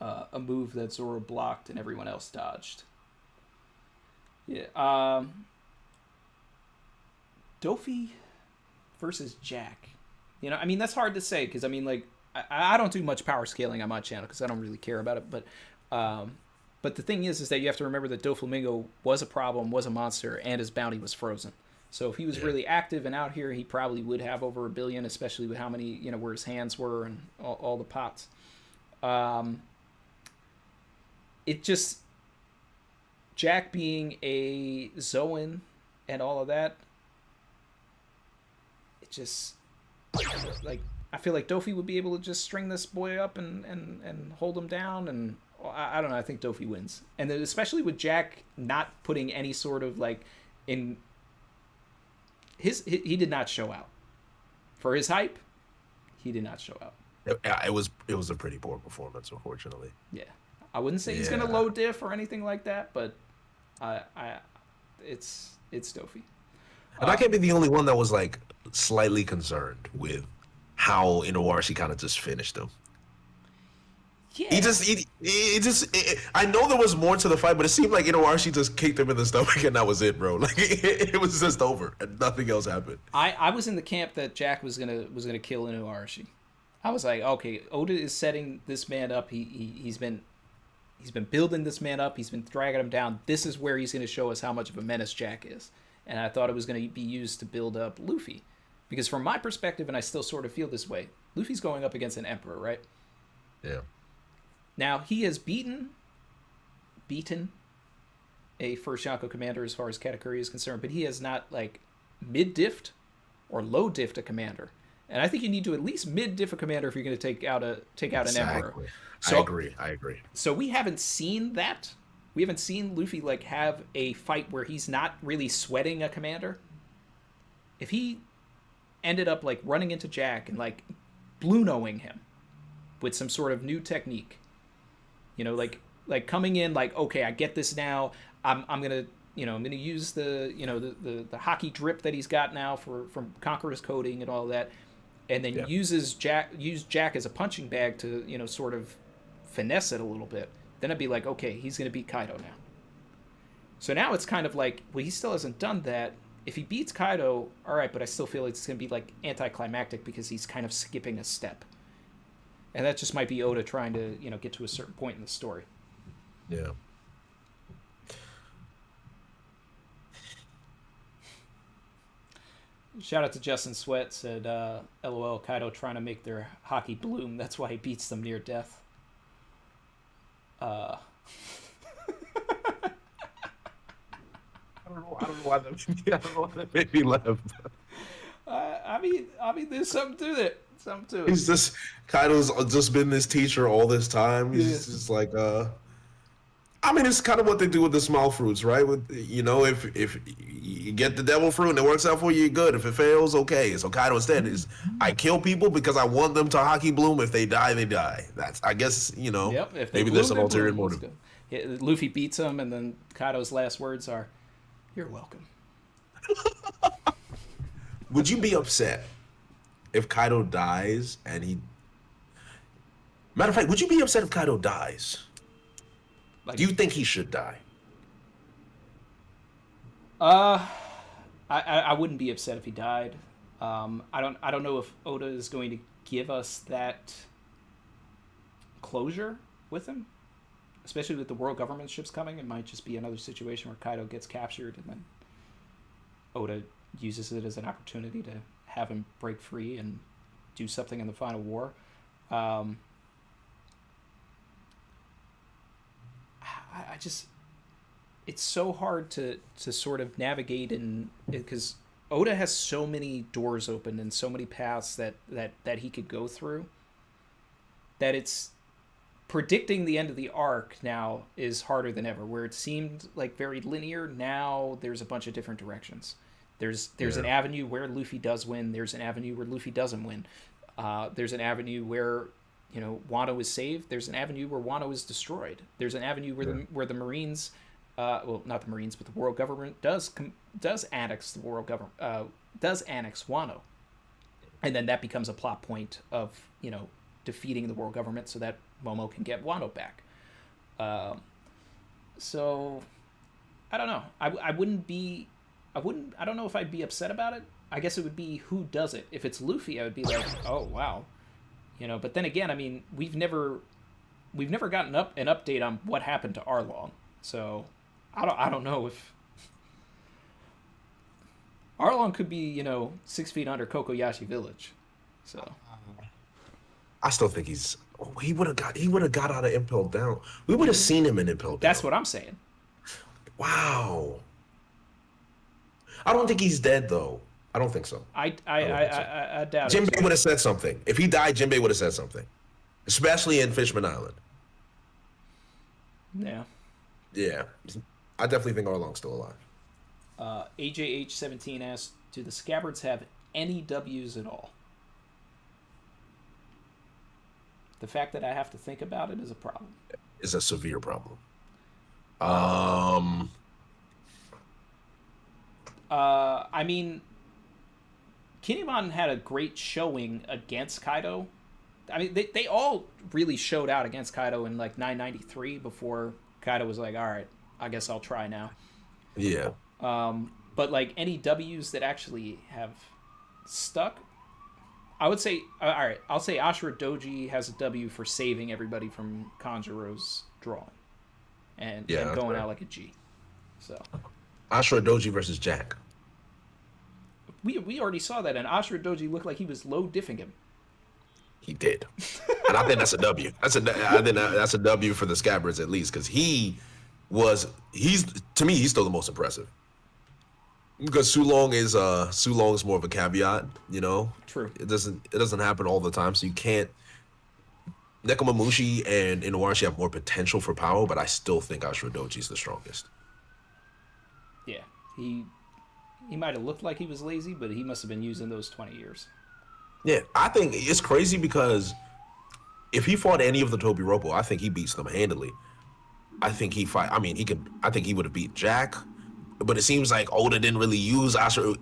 a move that Zoro blocked and everyone else dodged. Yeah. Dofi versus Jack. You know, I mean that's hard to say because I mean like I don't do much power scaling on my channel because I don't really care about it, but the thing is that you have to remember that Doflamingo was a problem, was a monster, and his bounty was frozen. So if he was really active and out here, he probably would have over 1 billion, especially with how many, where his hands were and all the pots. It just, Jack being a Zoan and all of that, it just, like, I feel like Dofi would be able to just string this boy up and hold him down, and I don't know. I think Dofi wins, and then especially with Jack not putting any sort of like in he did not show out for his hype. He did not show out. It was a pretty poor performance, unfortunately. Yeah, I wouldn't say he's gonna low diff or anything like that, but it's Dofi. And I can't be the only one that was like slightly concerned with how Inoarashi kind of just finished him. Yeah. I know there was more to the fight, but it seemed like Inoarashi just kicked him in the stomach and that was it, bro. Like it was just over and nothing else happened. I was in the camp that Jack was gonna kill Inoarashi. I was like, okay, Oda is setting this man up. He's been building this man up. He's been dragging him down. This is where he's gonna show us how much of a menace Jack is. And I thought it was gonna be used to build up Luffy. Because from my perspective, and I still sort of feel this way, Luffy's going up against an emperor, right? Yeah. Now, he has beaten a first Yonko commander as far as Katakuri is concerned, but he has not, like, mid-diffed or low-diffed a commander. And I think you need to at least mid-diff a commander if you're going to take out an emperor. So, I agree. So we haven't seen that. We haven't seen Luffy, like, have a fight where he's not really sweating a commander. If he ended up, like, running into Jack and, like, Blue-knowing him with some sort of new technique, like coming in like, okay, I get this now. I'm gonna use the Haki drip that he's got now from Conqueror's coding and all that, and then use Jack as a punching bag to sort of finesse it a little bit. Then I'd be like, okay, he's gonna beat Kaido now. So now it's kind of like, well, he still hasn't done that. If he beats Kaido, all right, but I still feel like it's gonna be like anticlimactic because he's kind of skipping a step. And that just might be Oda trying to, get to a certain point in the story. Yeah. Shout out to Justin Sweat, said, LOL, Kaido trying to make their Haki bloom. That's why he beats them near death. I don't know why that made me laugh. I mean, there's something to it. Something to it. He's just Kaido's just been this teacher all this time. He's just like I mean, it's kind of what they do with the small fruits, right? With if you get the devil fruit and it works out for you, you're good. If it fails, okay. So Kaido instead is I kill people because I want them to Haki bloom. If they die, they die. That's I guess Yep. If they maybe bloom, there's an they ulterior bloom. motive. Yeah, Luffy beats him, and then Kaido's last words are, "You're welcome." Would you be upset if Kaido dies and he? Matter of fact, would you be upset if Kaido dies? Like, Do you think he should die? I wouldn't be upset if he died. I don't know if Oda is going to give us that closure with him, especially with the world government ships coming. It might just be another situation where Kaido gets captured and then Oda uses it as an opportunity to have him break free and do something in the final war. I just, it's so hard to sort of navigate in, because Oda has so many doors open and so many paths that he could go through, that it's predicting the end of the arc now is harder than ever. Where it seemed like very linear, now there's a bunch of different directions. There's an avenue where Luffy does win. There's an avenue where Luffy doesn't win. There's an avenue where Wano is saved. There's an avenue where Wano is destroyed. There's an avenue where the Marines, well, not the Marines, but the world government does annex the world government, does annex Wano, and then that becomes a plot point of defeating the world government so that Momo can get Wano back. So I don't know. I don't know if I'd be upset about it. I guess it would be who does it. If it's Luffy, I would be like, oh wow. But then again, I mean, we've never gotten an update on what happened to Arlong, so I don't know if Arlong could be 6 feet under Kokoyashi Village. So I still think he would have got out of Impel Down. We would have seen him in Impel Down. That's what I'm saying. Wow. I don't think he's dead though. I don't think so. I doubt it. Jinbei would have said something. If he died, Jinbei would have said something. Especially in Fishman Island. Yeah. Yeah. I definitely think Arlong's still alive. AJH17 asks, do the Scabbards have any W's at all? The fact that I have to think about it is a problem. It's a severe problem. I mean, Kinemon had a great showing against Kaido. I mean, they all really showed out against Kaido in like 993 before Kaido was like, all right, I guess I'll try now. Yeah. But like any W's that actually have stuck, I would say, all right, I'll say Ashura Doji has a W for saving everybody from Kanjuro's drawing and going out like a G. So Ashura Doji versus Jack. We already saw that, and Ashura Doji looked like he was low diffing him. He did, and I think that's a W. I think that's a W for the Scabbards at least, because he's to me he's still the most impressive. Because Sulong is more of a caveat, True. It doesn't happen all the time, so you can't. Nekomamushi and Inuarashi have more potential for power, but I still think Ashura Doji is the strongest. Yeah, he might have looked like he was lazy, but he must have been using those 20 years. Yeah, I think it's crazy because if he fought any of the Tobiropo, I think he beats them handily. I think he would have beat Jack, but it seems like Oda didn't really use Ashura.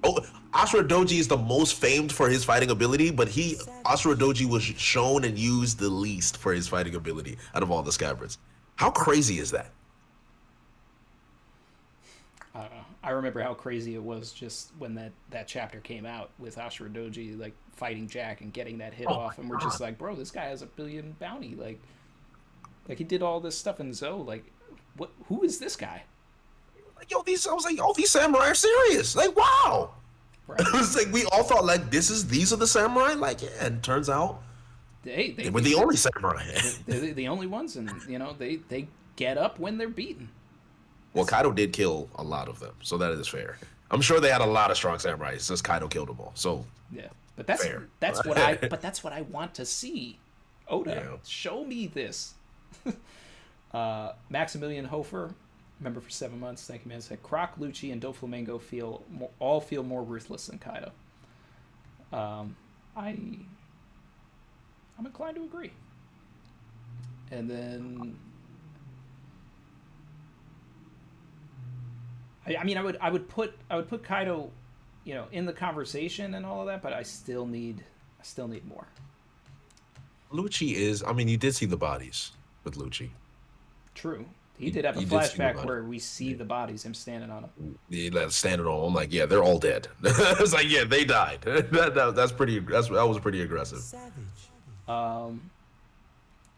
Ashura Doji is the most famed for his fighting ability, but Ashura Doji was shown and used the least for his fighting ability out of all the Scabbards. How crazy is that? I remember how crazy it was just when that chapter came out with Ashura Doji like fighting Jack and getting that hit off, and we're just like, bro, this guy has a billion bounty. Like he did all this stuff in Zo. Like, what? Who is this guy? Like, these samurai are serious. Like, wow. Right. It was like we all thought like these are the samurai. Like, yeah, and turns out they were the only samurai. They're the only ones, and they get up when they're beaten. Well, Kaido did kill a lot of them, so that is fair. I'm sure they had a lot of strong samurais. Just Kaido killed them all. So yeah, but that's fair. that's what I want to see. Oda, show me this. Maximilian Hofer, member for 7 months. Thank you, man. Said Croc, Lucci, and Doflamingo all feel more ruthless than Kaido. I'm inclined to agree. And then, I mean, I would put Kaido, in the conversation and all of that, but I still need more. Lucci is. I mean, you did see the bodies with Lucci. True. He did have a flashback where we see the bodies, him standing on them. Yeah, standing on them. I'm like, yeah, they're all dead. It's like, yeah, they died. That was pretty aggressive. Savage. I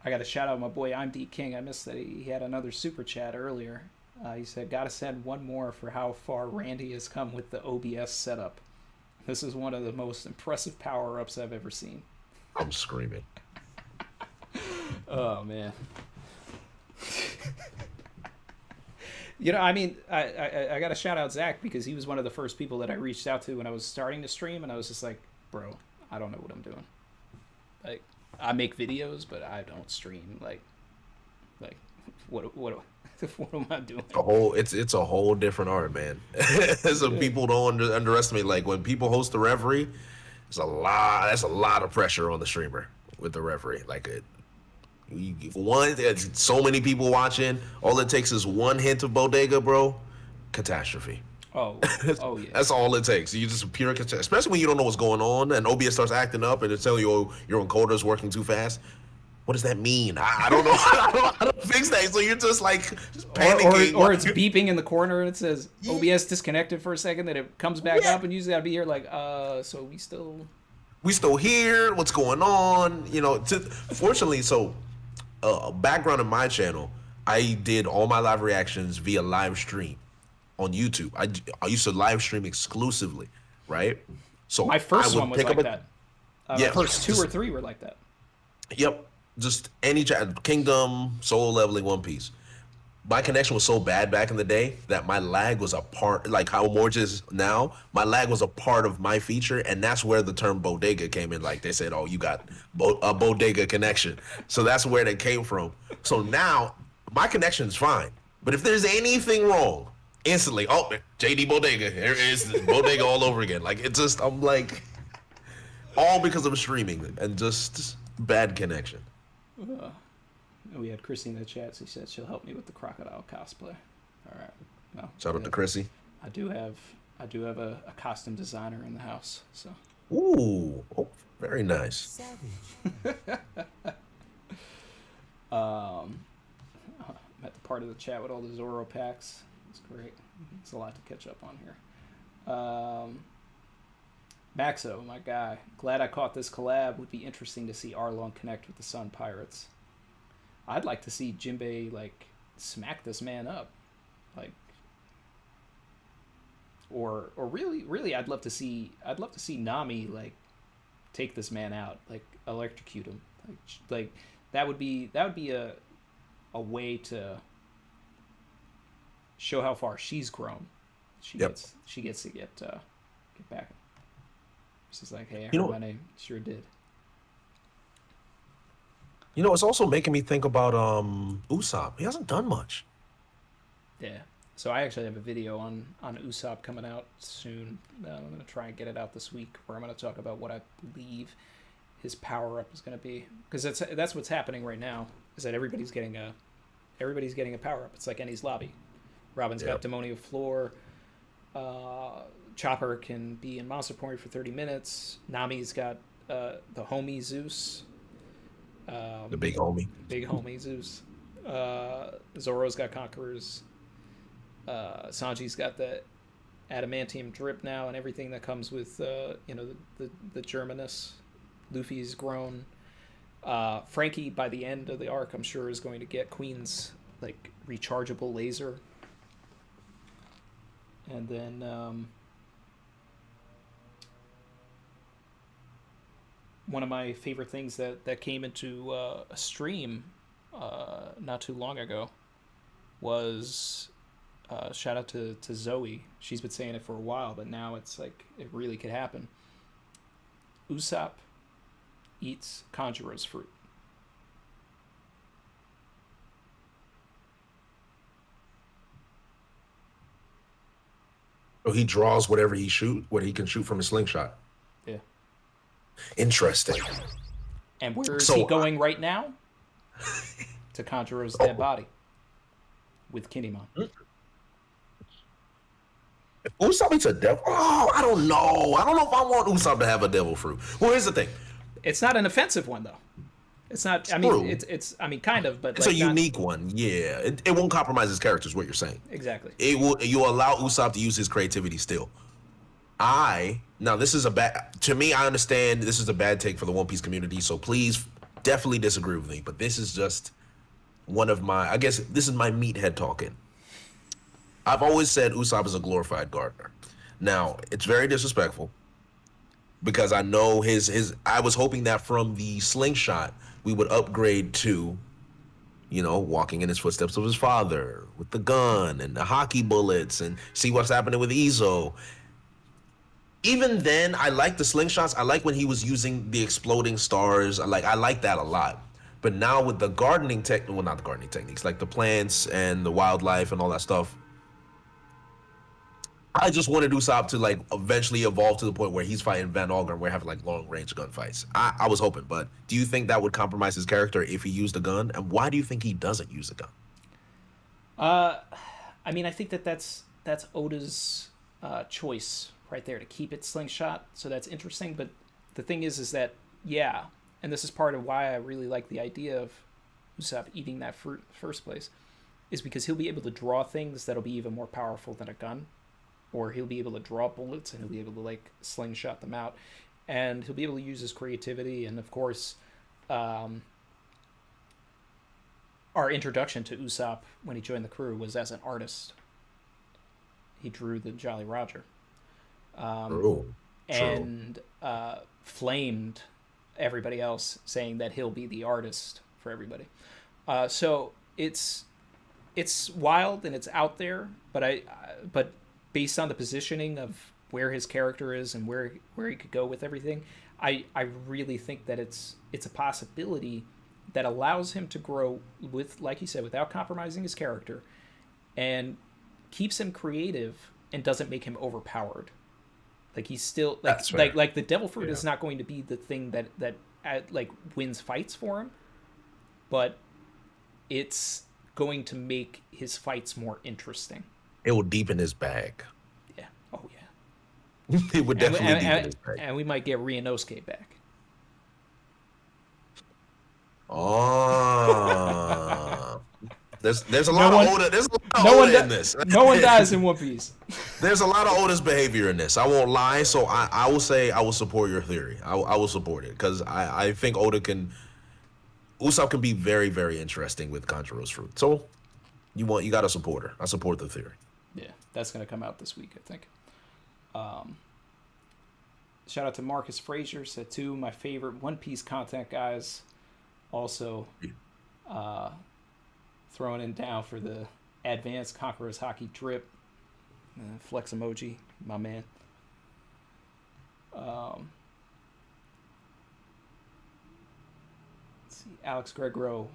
got to shout out my boy I'm D King. I missed that he had another super chat earlier. He said, "Gotta send one more for how far Randy has come with the OBS setup. This is one of the most impressive power-ups I've ever seen." I'm screaming. Oh man. I mean, I got to shout out Zach because he was one of the first people that I reached out to when I was starting to stream, and I was just like, bro, I don't know what I'm doing. Like, I make videos, but I don't stream. Like what am I doing? It's a whole different art, man. So people don't underestimate. Like when people host the referee, that's a lot of pressure on the streamer with the referee. Like there's so many people watching. All it takes is one hint of bodega, bro. Catastrophe. Oh yeah. That's all it takes. You just pure catastrophe, especially when you don't know what's going on and OBS starts acting up and it's telling you, oh, your encoder's working too fast. What does that mean? I don't know. I don't fix that. So you're just like panicking. Or it's beeping in the corner and it says OBS disconnected for a second. Then it comes back up and you just gotta be here like, so we still here. What's going on? Fortunately, so background in my channel, I did all my live reactions via live stream on YouTube. I used to live stream exclusively, right? So my first one was like that. Yeah, the first 2 or 3 were like that. Yep. Just any Kingdom, Solo Leveling, One Piece. My connection was so bad back in the day that my lag was a part, like how Morge is now, my lag was a part of my feature, and that's where the term bodega came in. Like they said, oh, you got a bodega connection. So that's where they came from. So now my connection's fine. But if there's anything wrong, instantly, oh, JD Bodega, here is Bodega all over again. Like it's just, I'm like, all because of streaming and just bad connection. We had Chrissy in the chat. She said she'll help me with the crocodile cosplay. All right. No, shout out to Chrissy. I do have a costume designer in the house. So. Ooh, oh, very nice. Savage. I'm at the part of the chat with all the Zoro packs. It's great. It's a lot to catch up on here. Maxo, my guy. Glad I caught this collab. Would be interesting to see Arlong connect with the Sun Pirates. I'd like to see Jinbei like smack this man up, like, or really, I'd love to see Nami like take this man out, like electrocute him, like that would be a way to show how far she's grown. She gets to get back. She's like, hey, I heard my name. Sure did. It's also making me think about Usopp. He hasn't done much. Yeah. So I actually have a video on Usopp coming out soon. I'm going to try and get it out this week, where I'm going to talk about what I believe his power up is going to be, because that's what's happening right now. Is that everybody's getting a power up. It's like Ennie's lobby. Robin's got Demonio Floor. Chopper can be in Monster Point for 30 minutes. Nami's got the homie Zeus. The big homie. Big homie Zeus. Zoro's got Conquerors. Sanji's got the adamantium drip now and everything that comes with the Germanus. Luffy's grown. Frankie by the end of the arc, I'm sure, is going to get Queen's like rechargeable laser. And then one of my favorite things that came into a stream not too long ago was shout out to Zoe. She's been saying it for a while, but now it's like it really could happen. Usopp eats Conqueror's fruit. So he draws what he can shoot from his slingshot. Yeah. Interesting. And where is he going right now? To Conqueror's dead body with Kinemon. If Usopp eats a devil, I don't know. I don't know if I want Usopp to have a devil fruit. Well, here's the thing. It's not an offensive one though. It's not. I mean, it's. I mean, kind of, but it's like a unique one. Yeah, it won't compromise his character. Is what you're saying. Exactly. It will. You allow Usopp to use his creativity still. Now this is a bad. To me, I understand this is a bad take for the One Piece community. So please, definitely disagree with me. But this is just one of my. I guess this is my meathead talking. I've always said Usopp is a glorified gardener. Now it's very disrespectful. Because I know his I was hoping that from the slingshot we would upgrade to, walking in his footsteps of his father with the gun and the Haki bullets and see what's happening with Izo. Even then, I like the slingshots. I like when he was using the exploding stars. I like that a lot. But now with the gardening not the gardening techniques, like the plants and the wildlife and all that stuff, I just wanted Usopp to eventually evolve to the point where he's fighting Van Augur and we're having long range gunfights. I was hoping, but do you think that would compromise his character if he used a gun? And why do you think he doesn't use a gun? I mean, I think that's Oda's choice right there to keep it slingshot. So that's interesting. But the thing is that and this is part of why I really like the idea of Usopp eating that fruit in the first place, is because he'll be able to draw things that'll be even more powerful than a gun. Or he'll be able to draw bullets and he'll be able to slingshot them out, and he'll be able to use his creativity. And of course, our introduction to Usopp when he joined the crew was as an artist. He drew the Jolly Roger, and flamed everybody else, saying that he'll be the artist for everybody. So it's wild and it's out there, but based on the positioning of where his character is and where he could go with everything, I really think that it's a possibility that allows him to grow with, like you said, without compromising his character, and keeps him creative and doesn't make him overpowered. Like he's still like the devil fruit is not going to be the thing that wins fights for him, but it's going to make his fights more interesting. It will deepen his bag. Yeah. Oh, yeah. It would definitely deepen his bag. And we might get Ryunosuke back. Oh. there's a lot of Oda. There's a lot of Oda in this. No one dies in One Piece. There's a lot of Oda's behavior in this. I won't lie. So I will say I will support your theory. I will support it because I think Usopp can be very, very interesting with Conqueror's fruit. So you got to support her. I support the theory. Yeah, that's going to come out this week, I think. Shout out to Marcus Frazier, said two my favorite One Piece content guys. Also, throwing in down for the advanced Conqueror's Haki drip. Flex emoji, my man. Let's see, Alex Gregro,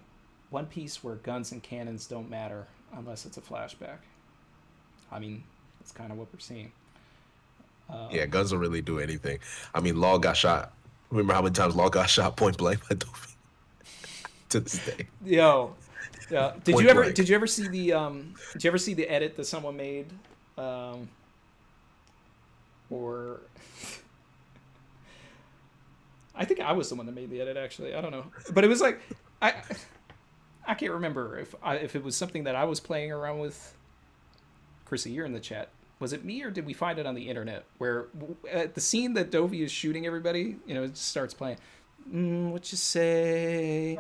One Piece where guns and cannons don't matter unless it's a flashback. I mean, that's kind of what we're seeing. Guns don't really do anything. I mean, Law got shot. Remember how many times Law got shot point blank by Doflamingo? To this day. Yo, yeah. Did you ever see the edit that someone made? Or I think I was the one that made the edit. Actually, I don't know, but it was like I can't remember if it was something that I was playing around with. Chrissy, you're in the chat. Was it me or did we find it on the internet where at the scene that Dovey is shooting everybody, it just starts playing. What you say?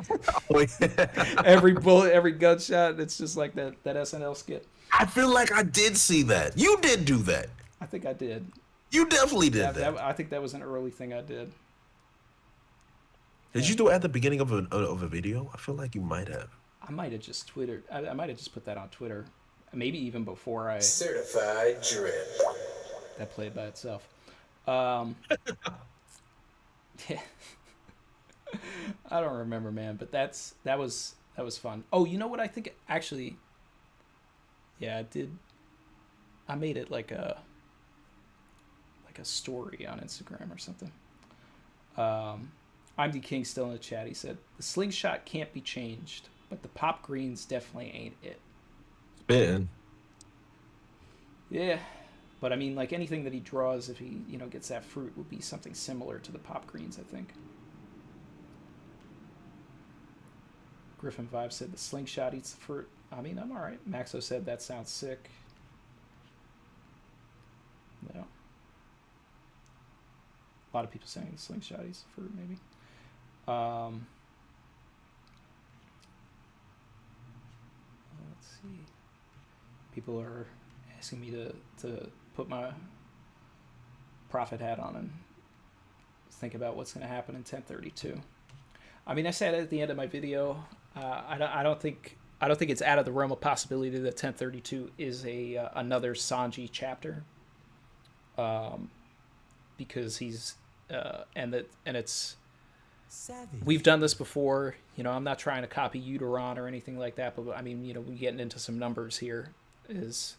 Every bullet, every gunshot. It's just like that SNL skit. I feel like I did see that. You did do that. I think I did. You definitely did that. I think that was an early thing I did. Did you do it at the beginning of a video? I feel like you might have. I might have just Twittered. I might have just put that on Twitter. Maybe even before I Certified drip. that played by itself. Yeah. I don't remember, man, but that was fun. Oh, you know what I think actually? Yeah, I did. I made it like a story on Instagram or something. I'm the King still in the chat. He said the slingshot can't be changed, but the pop greens definitely ain't it. Spitting. Yeah, but I mean, like anything that he draws, if he gets that fruit, would be something similar to the pop greens, I think. Griffin Vibe said the slingshot eats the fruit. I mean, I'm all right. Maxo said that sounds sick. No. A lot of people saying the slingshot eats the fruit, maybe. Let's see. People are asking me to put my prophet hat on and think about what's going to happen in 1032. I mean, I said at the end of my video, I don't think it's out of the realm of possibility that 1032 is another Sanji chapter, because he's and it's Savage. we've done this before. I'm not trying to copy Uteron or anything like that, but I mean, we're getting into some numbers here. It's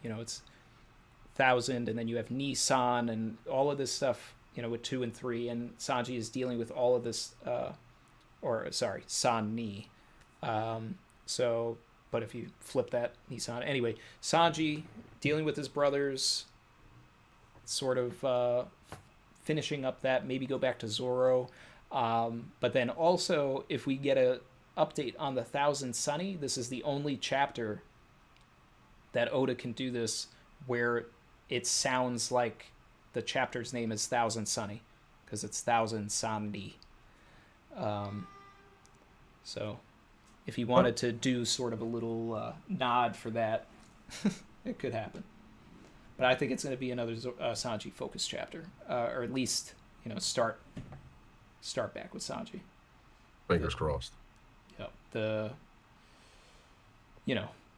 1,000, and then you have Nissan and all of this stuff, with 2 and 3, and Sanji is dealing with all of this, San Ni. So, but if you flip that, Nissan. Anyway, Sanji dealing with his brothers, sort of finishing up that, maybe go back to Zoro. But then also, if we get a update on the 1,000 Sunny, this is the only chapter that Oda can do this where it sounds like the chapter's name is 1,000 Sunny, because it's 1,000 Sandy. So if he wanted to do sort of a little nod for that, it could happen. But I think it's going to be another Sanji focused chapter, or at least start back with Sanji. Fingers crossed. Yep. The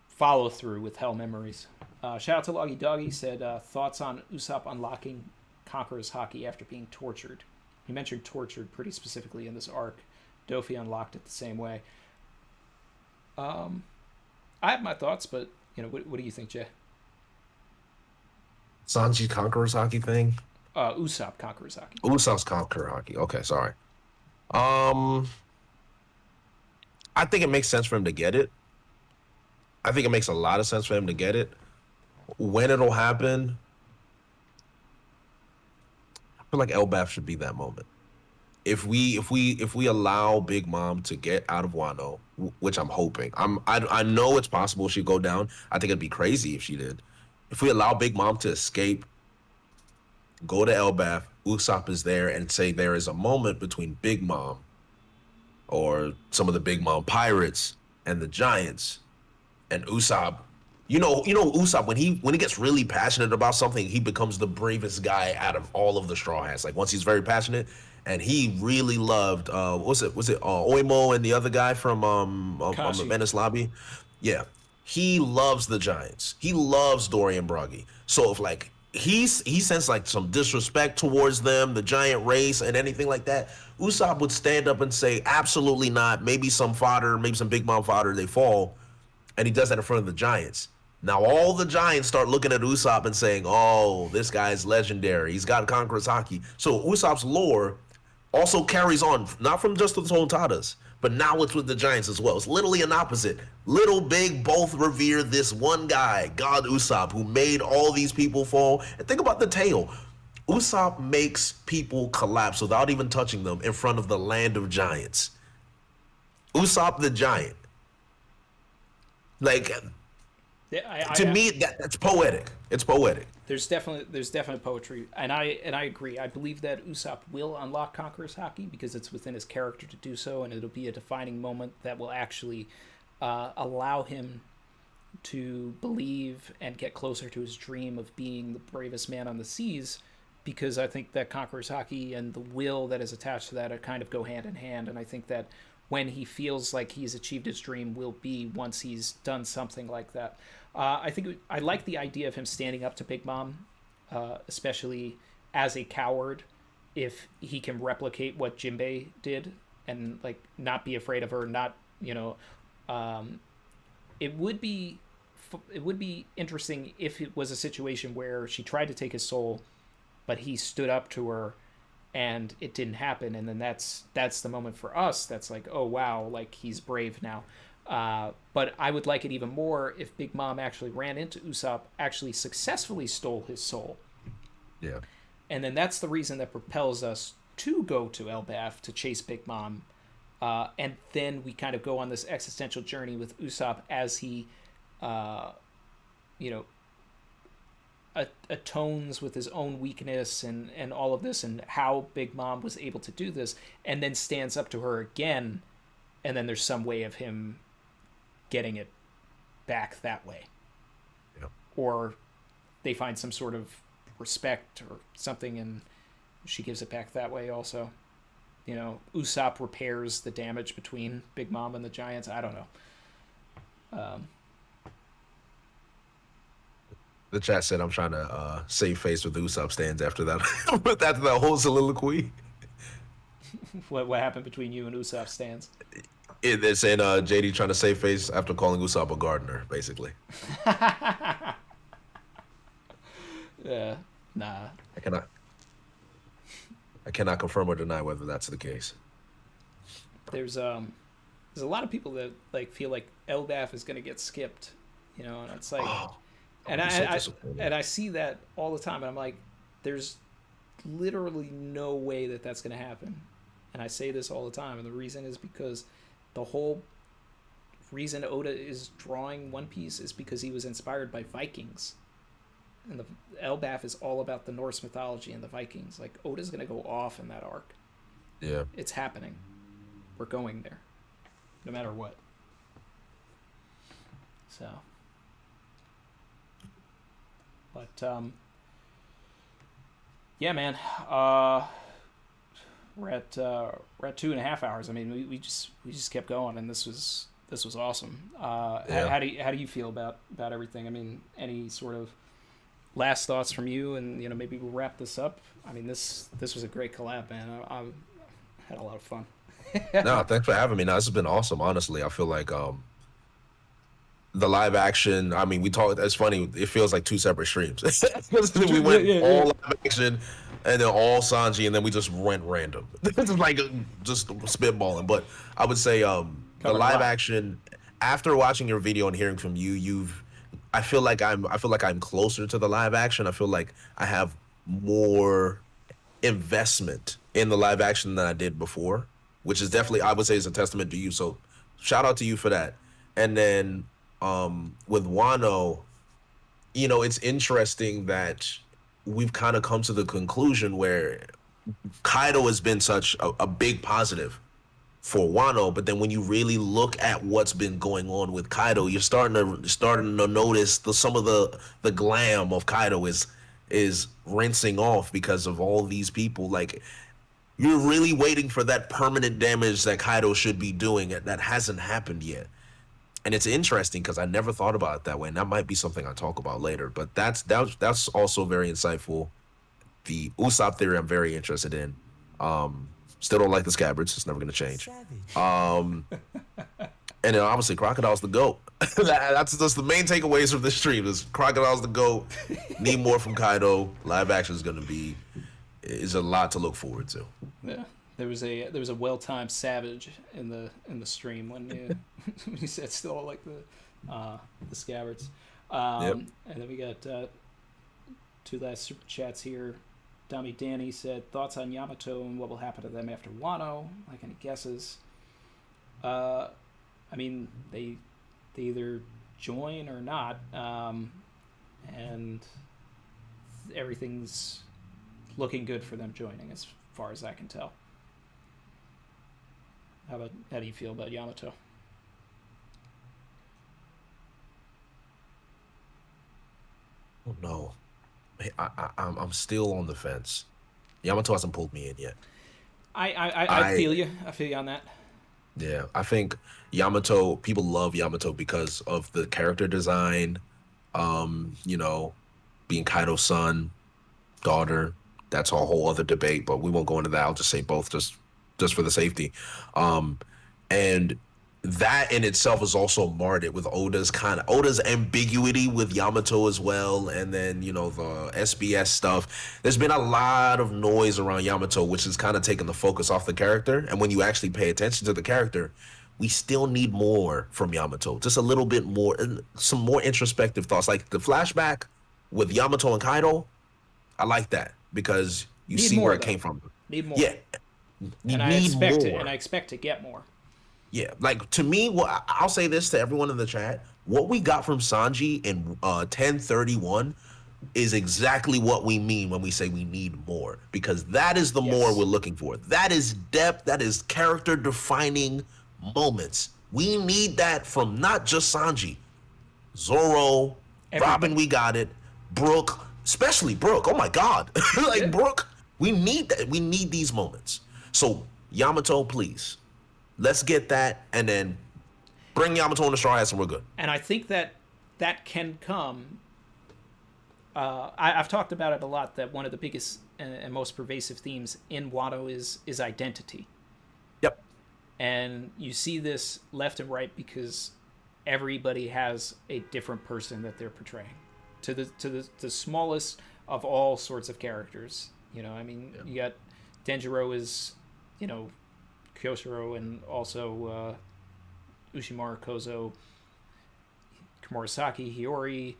follow through with Hell Memories. Shout out to Loggy Doggy, said thoughts on Usopp unlocking Conqueror's Haki after being tortured. He mentioned tortured pretty specifically in this arc. Dofi unlocked it the same way. I have my thoughts, but what do you think, Jay? Sanji Conqueror's Haki thing? Usopp Conqueror's Haki. Usopp's Conqueror Haki. Okay, sorry. I think it makes sense for him to get it. I think it makes a lot of sense for him to get it. When it'll happen, I feel like Elbaf should be that moment. If we allow Big Mom to get out of Wano, which I'm hoping, I know it's possible she'd go down. I think it'd be crazy if she did. If we allow Big Mom to escape, go to Elbaf, Usopp is there, and say there is a moment between Big Mom or some of the Big Mom pirates and the giants, and Usopp. Usopp, when he gets really passionate about something, he becomes the bravest guy out of all of the Straw Hats. Like, once he's very passionate, and he really loved was it Oimo and the other guy from the Venice Lobby? Yeah. He loves the Giants. He loves Dory and Buggy. So if he sensed some disrespect towards them, the giant race and anything like that, Usopp would stand up and say, absolutely not. Maybe some fodder, maybe some Big Mom fodder, they fall. And he does that in front of the Giants. Now all the Giants start looking at Usopp and saying, oh, this guy's legendary. He's got Conqueror's Haki. So Usopp's lore also carries on, not from just the Tontadas, but now it's with the Giants as well. It's literally an opposite. Little, big, both revere this one guy, God Usopp, who made all these people fall. And think about the tale. Usopp makes people collapse without even touching them in front of the land of giants. Usopp the Giant. To me, that's poetic. It's poetic. There's definite poetry, and I agree. I believe that Usopp will unlock Conqueror's Haki because it's within his character to do so, and it'll be a defining moment that will actually allow him to believe and get closer to his dream of being the bravest man on the seas, because I think that Conqueror's Haki and the will that is attached to that are kind of go hand in hand. And I think that when he feels like he's achieved his dream will be once he's done something like that. I like the idea of him standing up to Big Mom, especially as a coward, if he can replicate what Jinbei did and like not be afraid of her, not, you know, it would be interesting if it was a situation where she tried to take his soul, but he stood up to her and it didn't happen, and then that's the moment for us that's like, oh wow, like he's brave now. But I would like it even more if Big Mom actually ran into Usopp, actually successfully stole his soul. Yeah. And then that's the reason that propels us to go to Elbaf to chase Big Mom. And then we kind of go on this existential journey with Usopp as he, atones with his own weakness and all of this, and how Big Mom was able to do this, and then stands up to her again, and then there's some way of him getting it back that way. Yep. Or they find some sort of respect or something, and she gives it back that way also. You know, Usopp repairs the damage between Big Mom and the Giants. I don't know. The chat said I'm trying to save face with Usopp stands after that. After that whole soliloquy. What happened between you and Usopp stands? They're saying JD trying to save face after calling Usopp a gardener, basically. Yeah, nah. I cannot confirm or deny whether that's the case. There's a lot of people that like feel like Elbaf is gonna get skipped, you know, and it's like, and I see that all the time, and I'm like, there's literally no way that that's gonna happen, and I say this all the time, and the reason is because the whole reason Oda is drawing One Piece is because he was inspired by Vikings. And the Elbaf is all about the Norse mythology and the Vikings. Like, Oda's going to go off in that arc. Yeah. It's happening. We're going there. No matter what. So. But, yeah, man. We're at 2.5 hours. I mean, we just kept going, and this was awesome. Yeah. How do you feel about everything? I mean, any sort of last thoughts from you, and, you know, maybe we'll wrap this up. I mean, this was a great collab, man. I had a lot of fun. No, thanks for having me. No, this has been awesome. Honestly, I feel like the live action. I mean, we talked. It's funny. It feels like two separate streams. We went all live action, and then all Sanji, and then we just went random. This is like just spitballing. But I would say the live action. After watching your video and hearing from you, I feel like I'm closer to the live action. I feel like I have more investment in the live action than I did before, which is definitely, I would say, is a testament to you. So shout out to you for that. And then with Wano, you know, it's interesting that we've kind of come to the conclusion where Kaido has been such a big positive for Wano, but then when you really look at what's been going on with Kaido, you're starting to notice some of the glam of Kaido is rinsing off because of all these people. Like, you're really waiting for that permanent damage that Kaido should be doing that hasn't happened yet. And it's interesting because I never thought about it that way, and that might be something I talk about later. But that's also very insightful. The Usopp theory I'm very interested in. Still don't like the scabbards. It's never going to change. And then obviously Crocodile's the GOAT. That's the main takeaways from this stream is Crocodile's the GOAT. Need more from Kaido. Live action is a lot to look forward to. Yeah. There was a well-timed savage in the stream when you said still like the scabbards. Yep. And then we got two last super chats here. Dummy Danny said, thoughts on Yamato and what will happen to them after Wano? Like, any guesses? I mean, they either join or not, and everything's looking good for them joining as far as I can tell. How do you feel about Yamato? Oh no, I'm still on the fence. Yamato hasn't pulled me in yet. I feel you. I feel you on that. Yeah, I think Yamato. People love Yamato because of the character design. You know, being Kaido's son, daughter. That's a whole other debate, but we won't go into that. I'll just say both, just for the safety. And that in itself is also marred with Oda's ambiguity with Yamato as well, and then you know the SBS stuff. There's been a lot of noise around Yamato, which has kind of taken the focus off the character. And when you actually pay attention to the character, we still need more from Yamato, just a little bit more, and some more introspective thoughts, like the flashback with Yamato and Kaido. I like that because you Need see more, where it though. came from. Need more. Yeah, you And I need expect it, more. and I expect to get more. Yeah, like to me, I'll say this to everyone in the chat: what we got from Sanji in 1031 is exactly what we mean when we say we need more, because that is the Yes. more we're looking for. That is depth. That is character-defining moments. We need that from not just Sanji, Zoro, Everybody. Robin. We got it. Brooke, especially Brooke. Oh my God, like Yeah. Brooke. We need that. We need these moments. So Yamato, please. Let's get that, and then bring Yamato in the Straw Hats, and we're good. And I think that can come. I've talked about it a lot. That one of the biggest and most pervasive themes in Wano is identity, Yep. and you see this left and right because everybody has a different person that they're portraying, to the smallest of all sorts of characters. You know, I mean, you got Denjiro is, you know, Kyoshiro, and also Ushimura, Kozo, Komurasaki, Hiyori,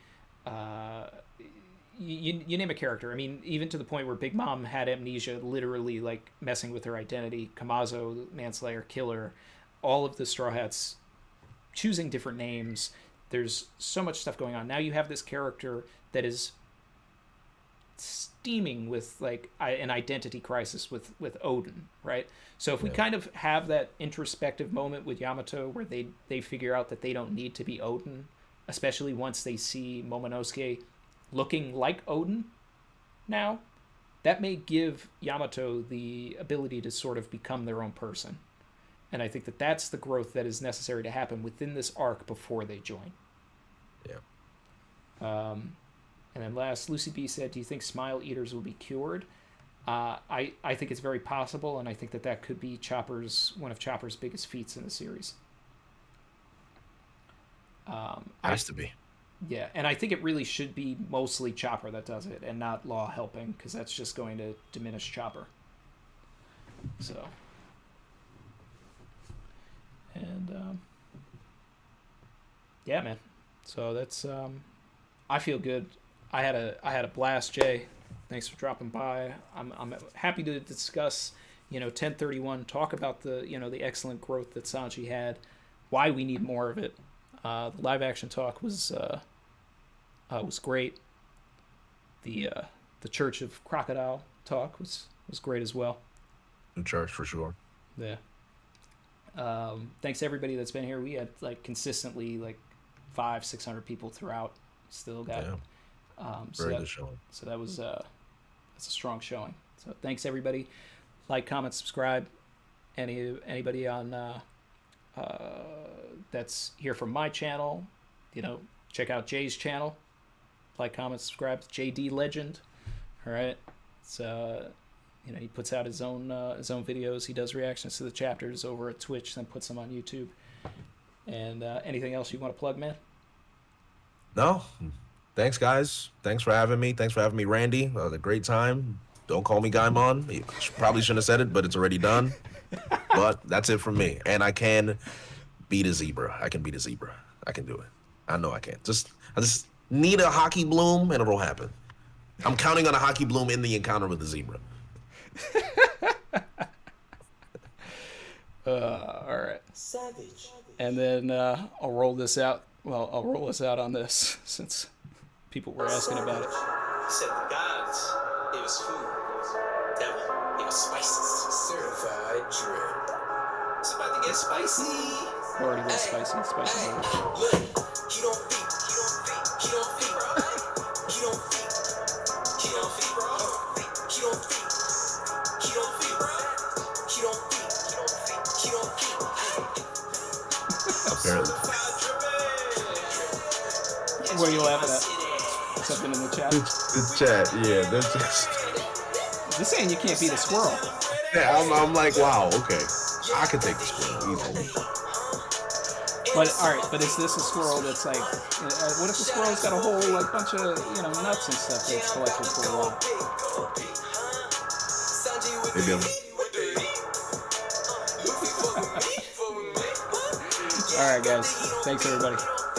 you name a character. I mean, even to the point where Big Mom had amnesia, literally like messing with her identity. Kamazo, Manslayer, Killer, all of the Straw Hats choosing different names. There's so much stuff going on. Now you have this character that is steaming with like an identity crisis with Odin, right? So if we kind of have that introspective moment with Yamato where they figure out that they don't need to be Odin, especially once they see Momonosuke looking like Odin now, that may give Yamato the ability to sort of become their own person. And I think that that's the growth that is necessary to happen within this arc before they join. Yeah. And then last, Lucy B said, do you think Smile Eaters will be cured? I think it's very possible, and I think that could be one of Chopper's biggest feats in the series. Has to be. Yeah, and I think it really should be mostly Chopper that does it, and not Law helping, because that's just going to diminish Chopper. So, and yeah, man. So that's I feel good. I had a blast, Jay. Thanks for dropping by. I'm happy to discuss, 1031. Talk about the the excellent growth that Sanji had, why we need more of it. The live action talk was great. The Church of Crocodile talk was great as well. New church for sure. Yeah. Thanks to everybody that's been here. We had like consistently like 500-600 people throughout. Still got. Yeah. Very good showing. So that's a strong showing. So thanks everybody. Like, comment, subscribe. Anybody on that's here from my channel, check out Jay's channel. Like, comment, subscribe to JayDLegend. All right. So he puts out his own videos. He does reactions to the chapters over at Twitch, then puts them on YouTube. And anything else you want to plug, man? No. Thanks, guys. Thanks for having me. Thanks for having me, Randy. A great time. Don't call me Gaimon. You probably shouldn't have said it, but it's already done. But that's it from me. And I can beat a zebra. I can beat a zebra. I can do it. I know I can. I just need a Haki bloom, and it'll happen. I'm counting on a Haki bloom in the encounter with the zebra. All right. Savage. And then I'll roll this out. Well, I'll roll this out on this since people were asking about it. He said the gods, it was food. Devil, it was spices. Certified drip. It's about to get spicy. Already was spicy. Spicy. Look, he don't think, bro. He don't think. Apparently. What are you laughing at? Something in the chat? The chat, yeah, they're just. They're saying you can't beat a squirrel. Yeah, I'm like, wow, okay. I can take the squirrel easily. But alright, but is this a squirrel that's like, what if the squirrel's got a whole like bunch of, you know, nuts and stuff that's collected for a while? Maybe I'm. Alright guys, thanks everybody.